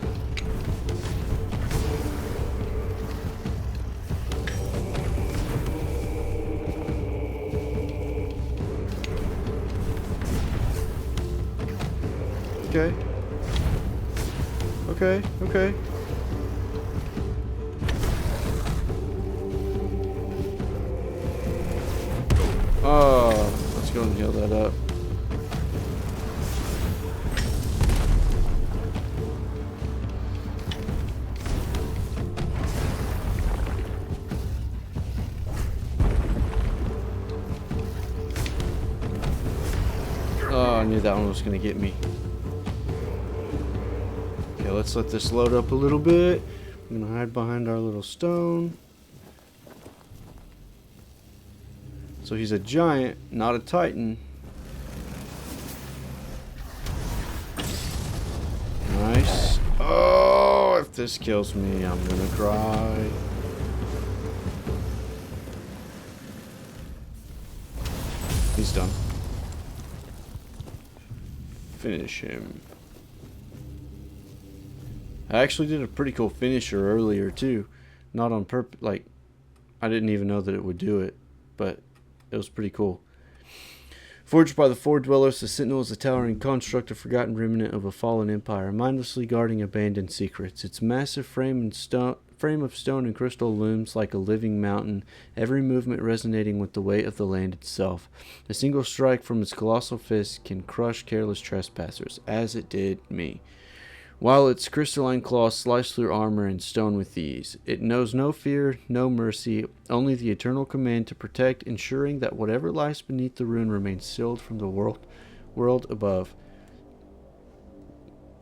Okay. Okay, okay. Oh, let's go and heal that up. Oh, I knew that one was gonna get me. Okay, let's let this load up a little bit. I'm gonna hide behind our little stone. So he's a giant, not a titan. Nice. Oh, if this kills me, I'm gonna cry. He's done. finish him. I actually did a pretty cool finisher earlier too. Not on purpose, like, I didn't even know that it would do it, but it was pretty cool. Forged by the Four Dwellers, the Sentinel is a towering construct, a forgotten remnant of a fallen empire, mindlessly guarding abandoned secrets. Its massive frame of stone and crystal looms like a living mountain, every movement resonating with the weight of the land itself. A single strike from its colossal fist can crush careless trespassers, as it did me. While its crystalline claws slice through armor and stone with ease, it knows no fear, no mercy, only the eternal command to protect, ensuring that whatever lies beneath the rune remains sealed from the world above.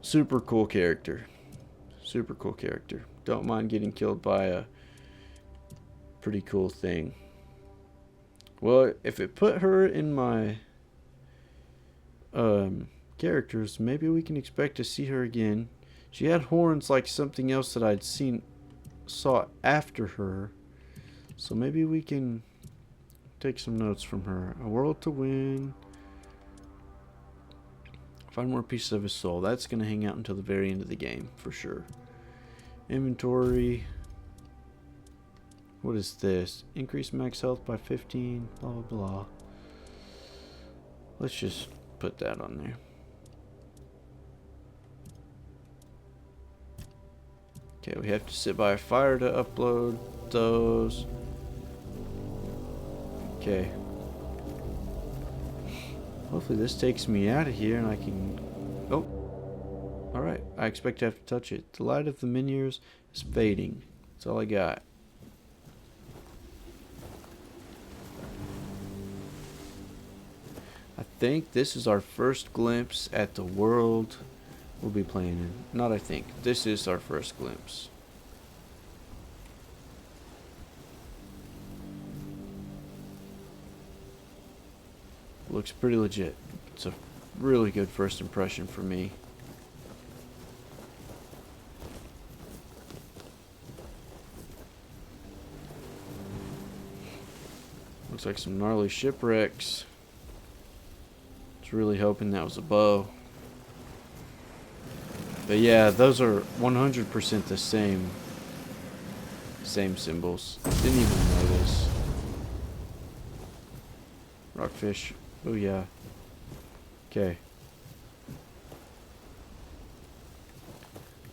Super cool character. Super cool character. Don't mind getting killed by a pretty cool thing. Well, if it put her in my characters, maybe we can expect to see her again. She had horns like something else that I'd saw after her, so maybe we can take some notes from her. A world to win. Find more pieces of his soul. That's going to hang out until the very end of the game for sure. Inventory. What is this? Increase max health by 15, blah blah blah. Let's just put that on there. Okay, we have to sit by a fire to upload those. Okay. Hopefully this takes me out of here and I can... Oh. Alright, I expect to have to touch it. The light of the menhirs is fading. That's all I got. I think this is our first glimpse at the world we'll be playing in. Not I think. This is our first glimpse. Looks pretty legit. It's a really good first impression for me. Looks like some gnarly shipwrecks. I was really hoping that was a bow. But yeah, those are 100% the same symbols. Didn't even notice. Rockfish. Oh yeah. Okay.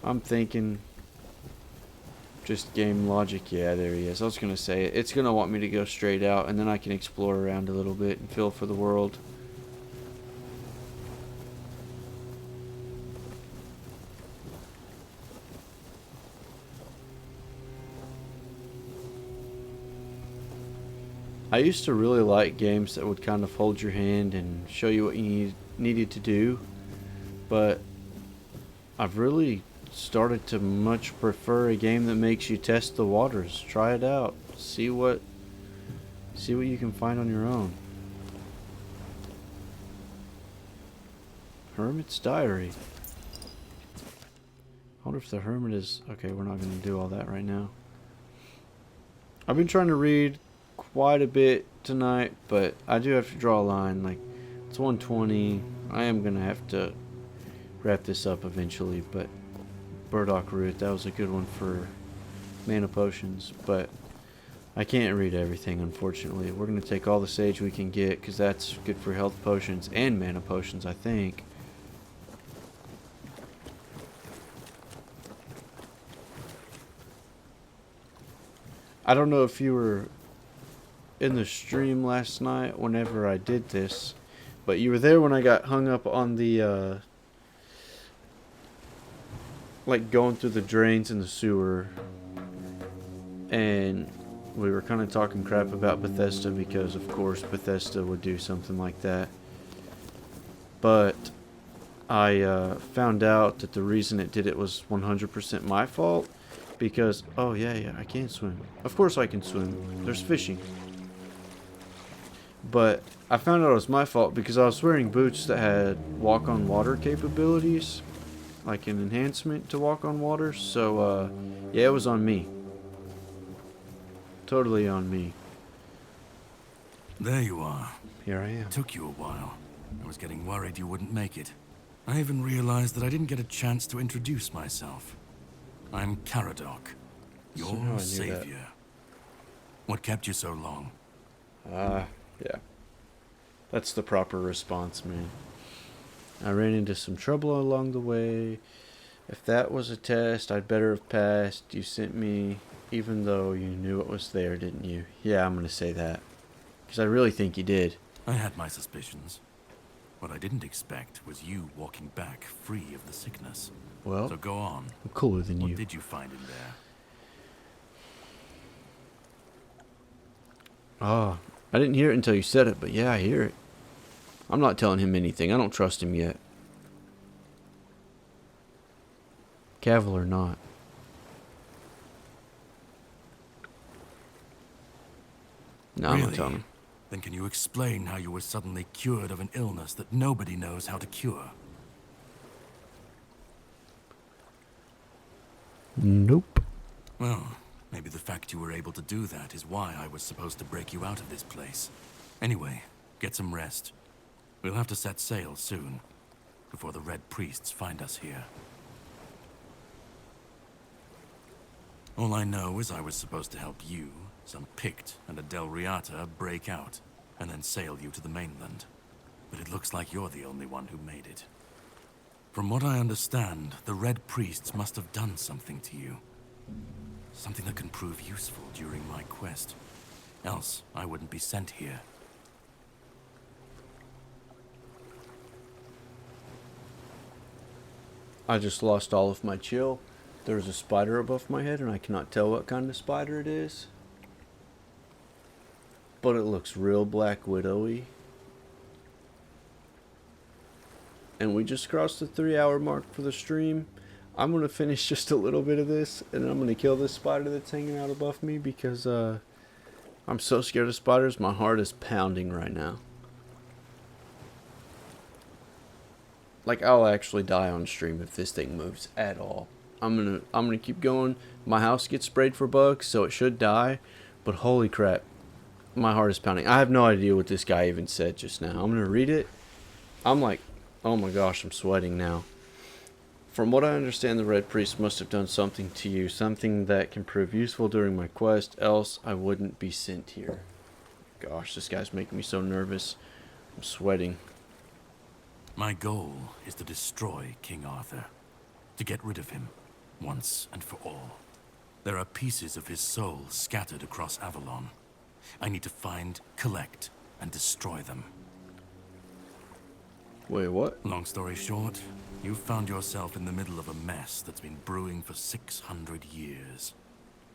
I'm thinking just game logic. Yeah, there he is. I was gonna say it's gonna want me to go straight out and then I can explore around a little bit and feel for the world. I used to really like games that would kind of hold your hand and show you what you needed to do, but I've really started to much prefer a game that makes you test the waters, try it out, see what you can find on your own. Hermit's Diary. I wonder if the hermit is... Okay, we're not going to do all that right now. I've been trying to read quite a bit tonight, but I do have to draw a line. Like, it's 1:20. I am gonna have to wrap this up eventually, but Burdock Root, that was a good one for mana potions, but I can't read everything, unfortunately. We're gonna take all the sage we can get because that's good for health potions and mana potions, I think. I don't know if you were in the stream last night whenever I did this, but you were there when I got hung up on the like going through the drains in the sewer, and we were kind of talking crap about Bethesda because of course Bethesda would do something like that, but I found out that the reason it did it was 100% my fault because oh yeah I can't swim. Of course I can swim, there's fishing. But I found out it was my fault because I was wearing boots that had walk on water capabilities, like an enhancement to walk on water. So yeah, it was on me. Totally on me. There you are. Here I am. Took you a while. I was getting worried you wouldn't make it. I even realized that I didn't get a chance to introduce myself. I'm Caradoc, your Somehow I knew that. savior. What kept you so long? Yeah. That's the proper response, man. I ran into some trouble along the way. If that was a test, I'd better have passed. You sent me, even though you knew it was there, didn't you? Yeah, I'm gonna say that. Because I really think you did. I had my suspicions. What I didn't expect was you walking back free of the sickness. Well, So go on. I'm cooler than What you. did you find in there? Ah, I didn't hear it until you said it, but yeah, I hear it. I'm not telling him anything. I don't trust him yet. Cavil or not. No, I'm not Really? telling him. Then can you explain how you were suddenly cured of an illness that nobody knows how to cure? Nope. Well, maybe the fact you were able to do that is why I was supposed to break you out of this place. Anyway, get some rest. We'll have to set sail soon, before the Red Priests find us here. All I know is I was supposed to help you, some Pict, and a Del Riata break out, and then sail you to the mainland. But it looks like you're the only one who made it. From what I understand, the Red Priests must have done something to you. Something that can prove useful during my quest. Else, I wouldn't be sent here. I just lost all of my chill. There's a spider above my head, and I cannot tell what kind of spider it is. But it looks real Black Widowy. And we just crossed the 3-hour mark for the stream. I'm going to finish just a little bit of this, and I'm going to kill this spider that's hanging out above me because I'm so scared of spiders. My heart is pounding right now. Like, I'll actually die on stream if this thing moves at all. I'm gonna keep going. My house gets sprayed for bugs, so it should die. But holy crap, my heart is pounding. I have no idea what this guy even said just now. I'm gonna read it. I'm like, oh my gosh, I'm sweating now. From what I understand, the Red Priest must have done something to you, something that can prove useful during my quest, else I wouldn't be sent here. Gosh, this guy's making me so nervous. I'm sweating. My goal is to destroy King Arthur. To get rid of him, once and for all. There are pieces of his soul scattered across Avalon. I need to find, collect, and destroy them. Wait, what? Long story short, you've found yourself in the middle of a mess that's been brewing for 600 years.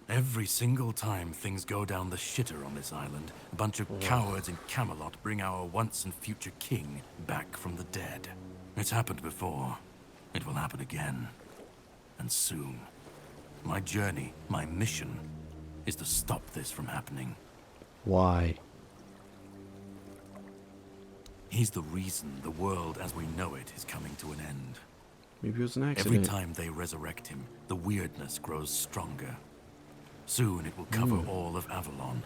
Every single time things go down the shitter on this island, a bunch of cowards in Camelot bring our once and future king back from the dead. It's happened before. It will happen again. And soon. My journey, my mission, is to stop this from happening. Why? He's the reason the world as we know it is coming to an end. Maybe it was an accident. Every time they resurrect him, the weirdness grows stronger. Soon it will cover all of Avalon,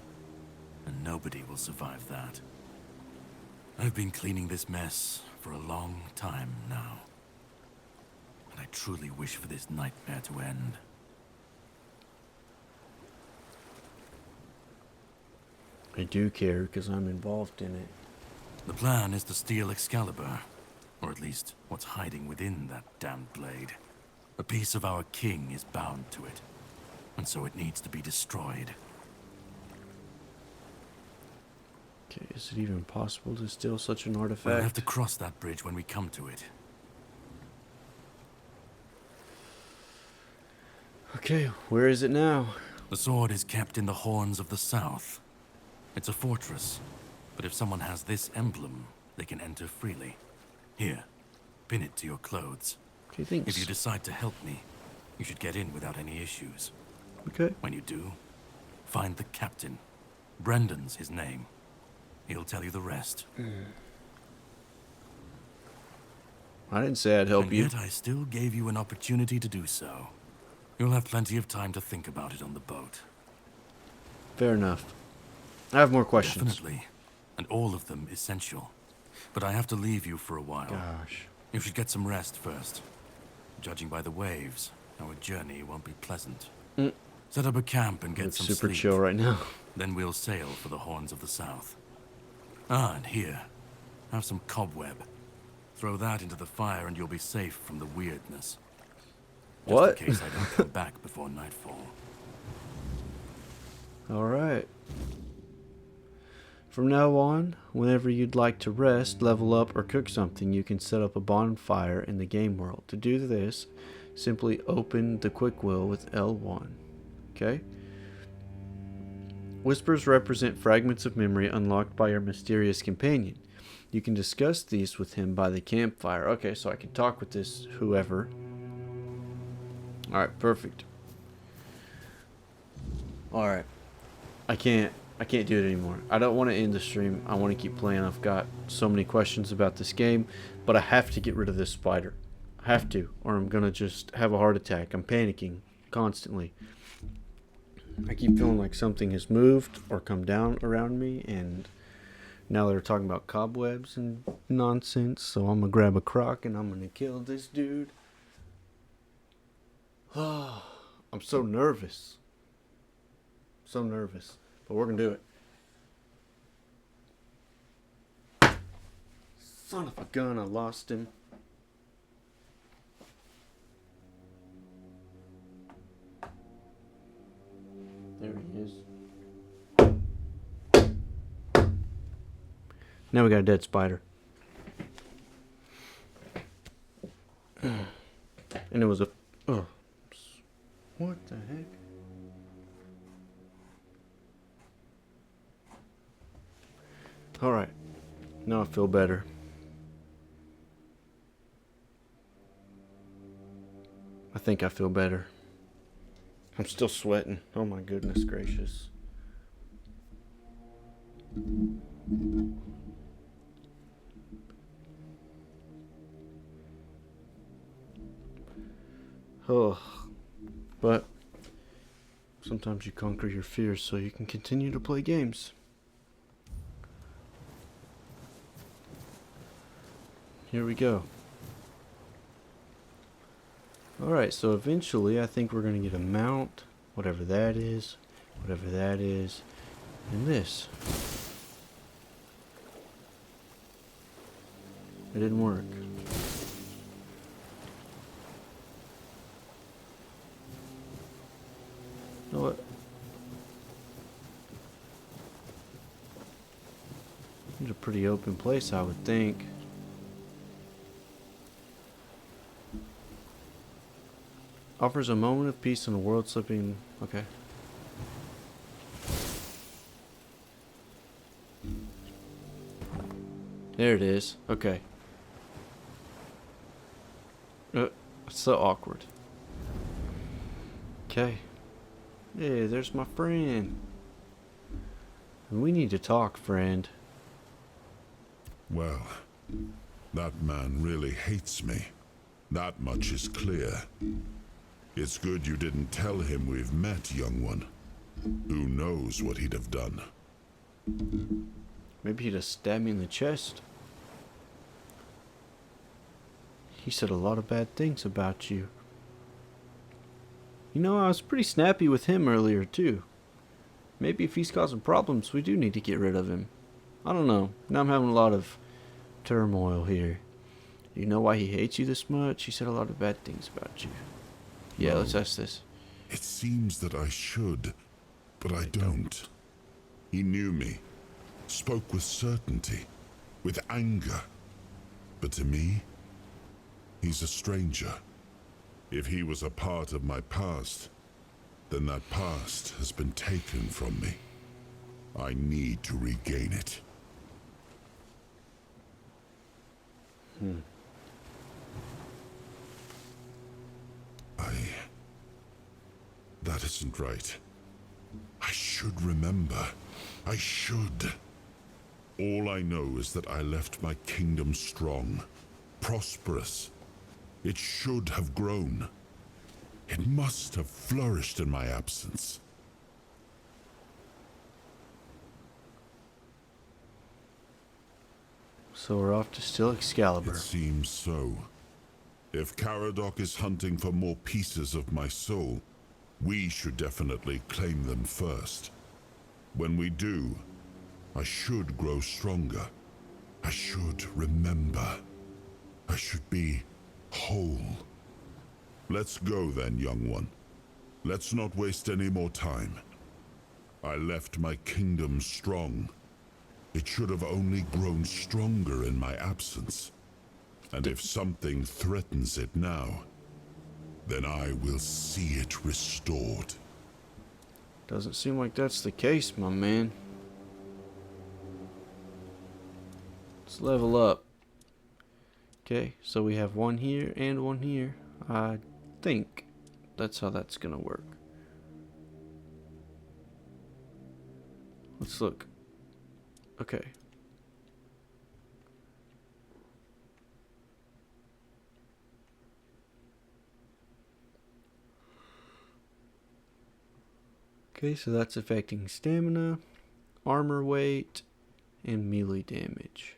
and nobody will survive that. I've been cleaning this mess for a long time now, and I truly wish for this nightmare to end. I do care because I'm involved in it. The plan is to steal Excalibur, or at least what's hiding within that damned blade. A piece of our king is bound to it, and so it needs to be destroyed. Okay, is it even possible to steal such an artifact? We'll have to cross that bridge when we come to it. Okay, where is it now? The sword is kept in the Horns of the South. It's a fortress, but if someone has this emblem, they can enter freely. Here, pin it to your clothes. Okay, thanks. If you decide to help me, you should get in without any issues. Okay. When you do, find the captain. Brendan's his name. He'll tell you the rest. I didn't say I'd help And you. yet I still gave you an opportunity to do so. You'll have plenty of time to think about it on the boat. Fair enough. I have more questions. Definitely. And all of them essential. But I have to leave you for a while. Gosh. You should get some rest first. Judging by the waves, our journey won't be pleasant. Set up a camp and get Looks some super sleep. chill right now. Then we'll sail for the Horns of the South. Ah, and here, have some cobweb. Throw that into the fire and you'll be safe from the weirdness. Just What? in case I don't come back before nightfall. Alright. From now on, whenever you'd like to rest, level up, or cook something, you can set up a bonfire in the game world. To do this, simply open the quick wheel with L1. Okay? Whispers represent fragments of memory unlocked by your mysterious companion. You can discuss these with him by the campfire. Okay, so I can talk with this whoever. Alright, perfect. Alright. I can't do it anymore. I don't want to end the stream. I want to keep playing. I've got so many questions about this game, but I have to get rid of this spider. I have to, or I'm gonna just have a heart attack. I'm panicking constantly. I keep feeling like something has moved or come down around me, and now they're talking about cobwebs and nonsense, so I'm gonna grab a crock and I'm gonna kill this dude. I'm so nervous. So nervous. But we're gonna do it. Son of a gun, I lost him. There he is. Now we got a dead spider. And it was a... Oh. What the heck? Alright. Now I feel better. I think I feel better. I'm still sweating. Oh my goodness gracious. Oh. But sometimes you conquer your fears so you can continue to play games. Here we go. Alright, so eventually I think we're going to get a mount, whatever that is, and this. It didn't work. You know what? It's a pretty open place, I would think. Offers a moment of peace in a world slipping... Okay. There it is. Okay. It's so awkward. Okay. Hey, there's my friend. We need to talk, friend. Well, that man really hates me. That much is clear. It's good you didn't tell him we've met, young one. Who knows what he'd have done? Maybe he'd have stabbed me in the chest. He said a lot of bad things about you. You know, I was pretty snappy with him earlier, too. Maybe if he's causing problems, we do need to get rid of him. I don't know. Now I'm having a lot of turmoil here. Do you know why he hates you this much? He said a lot of bad things about you. Yeah, let's ask this. It seems that I should, but I don't. He knew me, spoke with certainty, with anger. But to me, he's a stranger. If he was a part of my past, then that past has been taken from me. I need to regain it. That isn't right. I should remember. I should. All I know is that I left my kingdom strong, prosperous. It should have grown. It must have flourished in my absence. So we're off to steal Excalibur. It seems so. If Caradoc is hunting for more pieces of my soul, we should definitely claim them first. When we do, I should grow stronger. I should remember. I should be whole. Let's go then, young one. Let's not waste any more time. I left my kingdom strong. It should have only grown stronger in my absence. And if something threatens it now, then I will see it restored. Doesn't seem like that's the case, my man. Let's level up. Okay, so we have one here and one here. I think that's how that's gonna work. Let's look. Okay. Okay, so that's affecting stamina, armor weight, and melee damage.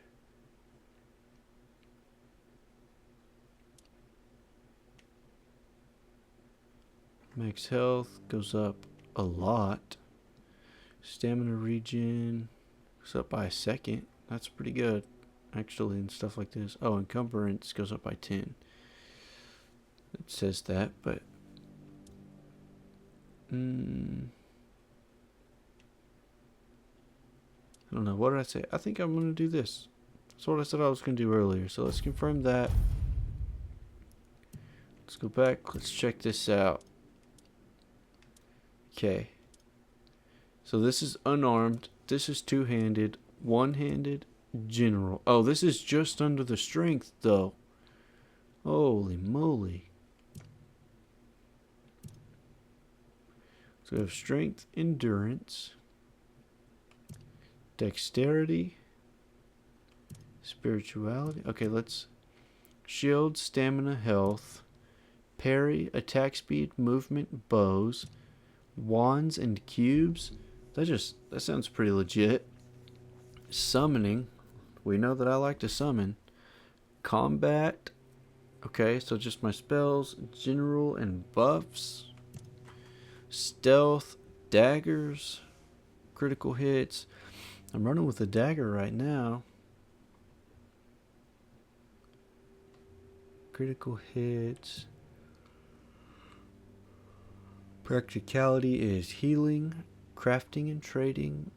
Max health goes up a lot. Stamina regen goes up by a second. That's pretty good, actually, and stuff like this. Oh, encumbrance goes up by 10. It says that, but I don't know. What did I say? I think I'm going to do this. That's what I said I was going to do earlier. So let's confirm that. Let's go back. Let's check this out. Okay. So this is unarmed. This is two-handed. One-handed. General. Oh, this is just under the strength, though. Holy moly. So we have strength, endurance, dexterity, spirituality. Okay, let's shield, stamina, health, parry, attack speed, movement, bows, wands, and cubes. That sounds pretty legit. Summoning. We know that I like to summon. Combat. Okay, so just my spells, general, and buffs. Stealth, daggers, critical hits. I'm running with a dagger right now. Critical hits. Practicality is healing, crafting and trading,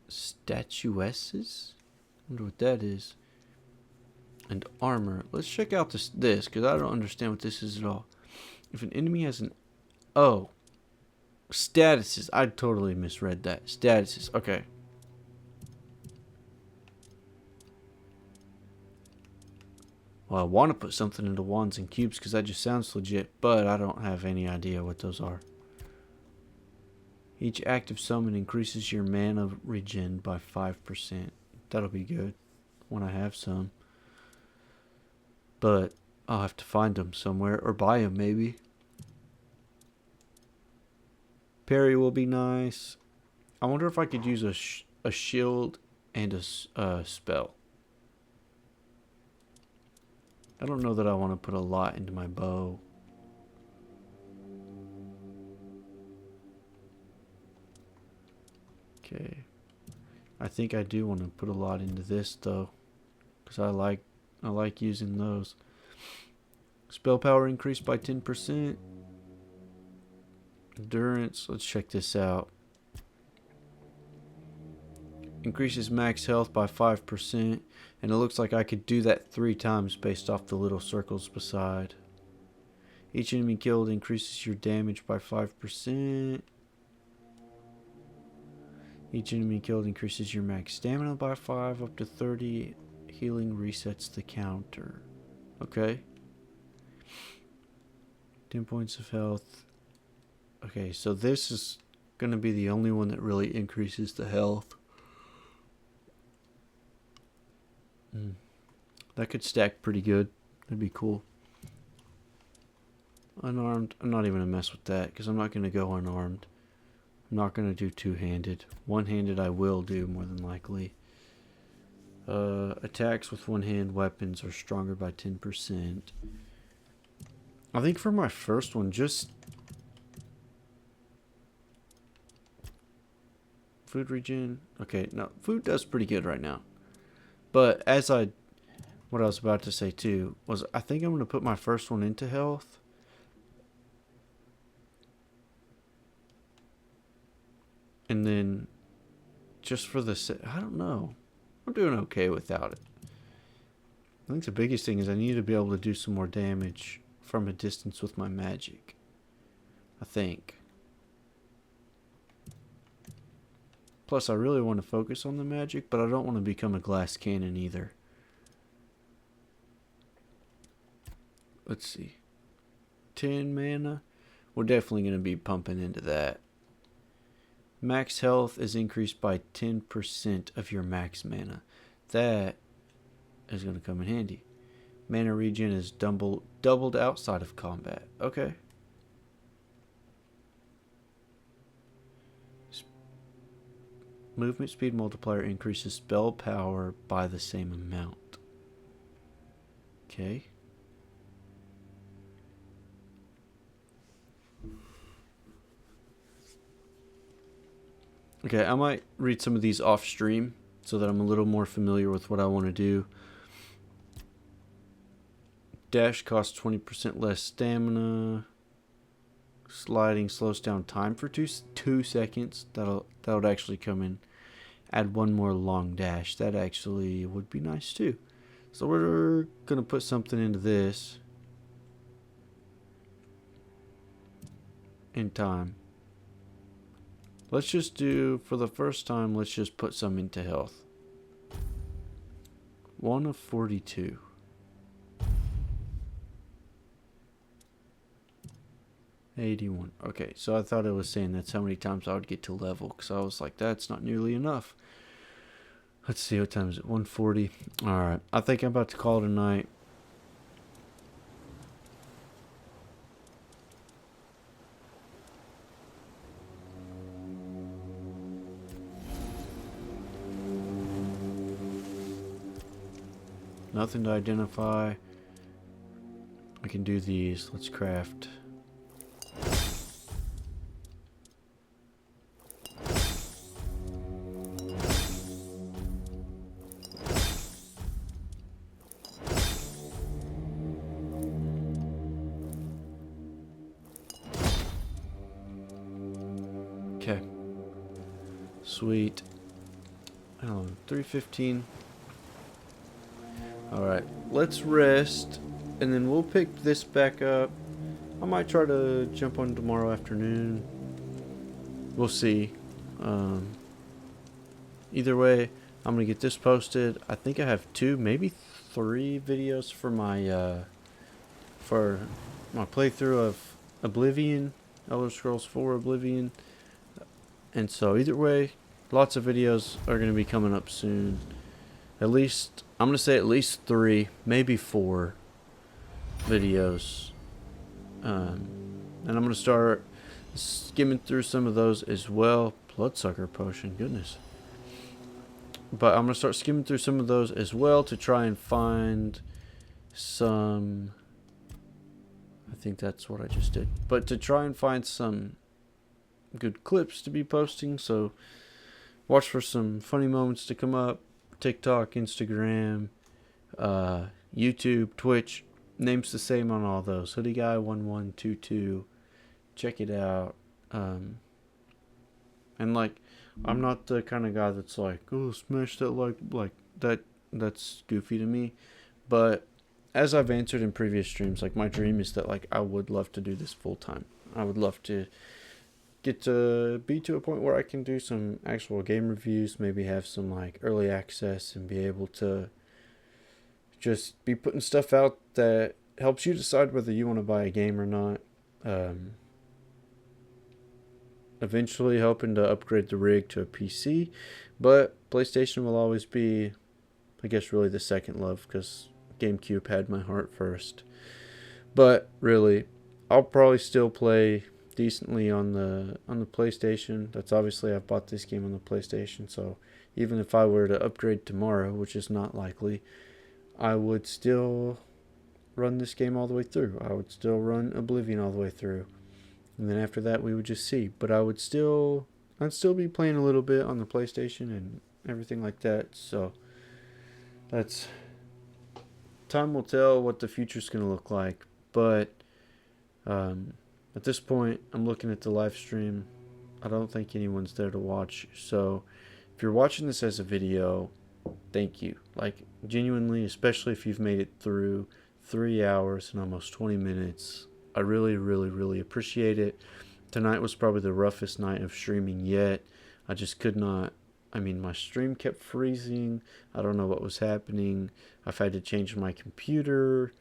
statuesses. I wonder what that is. And armor. Let's check out this because I don't understand what this is at all. If an enemy has an... Oh. Statuses. I totally misread that. Statuses. Okay. Well, I want to put something into wands and cubes because that just sounds legit, but I don't have any idea what those are. Each active summon increases your mana regen by 5%. That'll be good when I have some. But I'll have to find them somewhere or buy them maybe. Parry will be nice. I wonder if I could use a shield and a spell. I don't know that I want to put a lot into my bow. Okay. I think I do want to put a lot into this though, because I like using those. Spell power increased by 10%. Endurance, let's check this out. Increases max health by 5%, and it looks like I could do that 3 times based off the little circles beside. Each enemy killed increases your damage by 5%. Each enemy killed increases your max stamina by 5 up to 30. Healing resets the counter. Okay. 10 points of health. Okay, so this is going to be the only one that really increases the health. That could stack pretty good. That'd be cool. Unarmed. I'm not even going to mess with that because I'm not going to go unarmed. I'm not going to do two-handed. One-handed I will do more than likely. Attacks with one-hand weapons are stronger by 10%. I think for my first one, just food regen. Okay, no, food does pretty good right now. But what I was about to say too was I think I'm going to put my first one into health. And then just for I don't know. I'm doing okay without it. I think the biggest thing is I need to be able to do some more damage from a distance with my magic. I think. Plus, I really want to focus on the magic, but I don't want to become a glass cannon either. Let's see. 10 mana. We're definitely going to be pumping into that. Max health is increased by 10% of your max mana. That is going to come in handy. Mana regen is doubled outside of combat. Okay. Movement speed multiplier increases spell power by the same amount. Okay. Okay, I might read some of these off stream so that I'm a little more familiar with what I want to do. Dash costs 20% less stamina. Sliding slows down time for 2 seconds. That would actually come in. Add one more long dash. That actually would be nice too. So we're gonna put something into this in time. Let's just do, for the first time, let's just put some into health. 1 of 42. $81. Okay, so I thought it was saying that's how many times I would get to level, because I was like, that's not nearly enough. Let's see, what time is it? 1:40. Alright, I think I'm about to call it a night. Nothing to identify. I can do these. Let's craft. Okay. Sweet. Oh, 3:15. Alright, let's rest, and then we'll pick this back up. I might try to jump on tomorrow afternoon. We'll see. Either way, I'm going to get this posted. I think I have 2, maybe 3 videos for my playthrough of Oblivion, Elder Scrolls 4 Oblivion. And so either way, lots of videos are going to be coming up soon. At least, I'm going to say at least 3, maybe 4 videos. And I'm going to start skimming through some of those as well. Bloodsucker potion, goodness. But I'm going to start skimming through some of those as well to try and find some... I think that's what I just did. But to try and find some good clips to be posting. So watch for some funny moments to come up. TikTok, Instagram, YouTube, Twitch. Name's the same on all those. Hoodie Guy 1122. Check it out. And like, I'm not the kind of guy that's like, oh, smash that like that. That's goofy to me. But as I've answered in previous streams, like, my dream is that, like, I would love to do this full time. I would love to get to be to a point where I can do some actual game reviews, maybe have some like early access, and be able to just be putting stuff out that helps you decide whether you want to buy a game or not. Eventually hoping to upgrade the rig to a PC, but PlayStation will always be, I guess, really the second love, because GameCube had my heart first. But really, I'll probably still play decently on the PlayStation. That's obviously, I've bought this game on the PlayStation, so even if I were to upgrade tomorrow, which is not likely, I would still run this game all the way through. I would still run Oblivion all the way through. And then after that we would just see. But I'd still be playing a little bit on the PlayStation and everything like that. So that's, time will tell what the future's going to look like. But at this point, I'm looking at the live stream. I don't think anyone's there to watch. So if you're watching this as a video, thank you. Like, genuinely, especially if you've made it through 3 hours and almost 20 minutes. I really, really, really appreciate it. Tonight was probably the roughest night of streaming yet. I just could not. I mean, my stream kept freezing. I don't know what was happening. I've had to change my computer.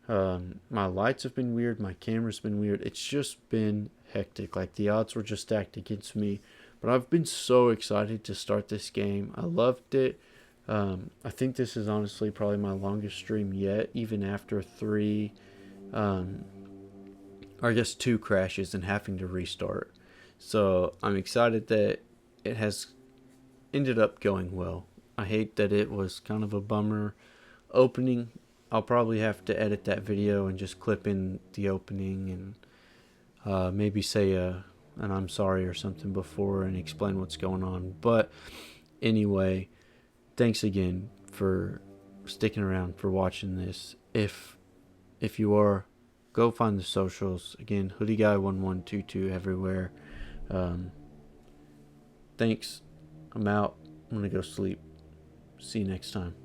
My lights have been weird. My camera's been weird. It's just been hectic. Like, the odds were just stacked against me. But I've been so excited to start this game. I loved it. I think this is honestly probably my longest stream yet, even after 3, or I guess 2 crashes and having to restart. So I'm excited that it has ended up going well. I hate that it was kind of a bummer opening. I'll probably have to edit that video and just clip in the opening and maybe say an I'm sorry or something before and explain what's going on. But anyway, thanks again for sticking around, for watching this. If you are, go find the socials. Again, HoodieGuy1122 everywhere. Thanks. I'm out. I'm going to go sleep. See you next time.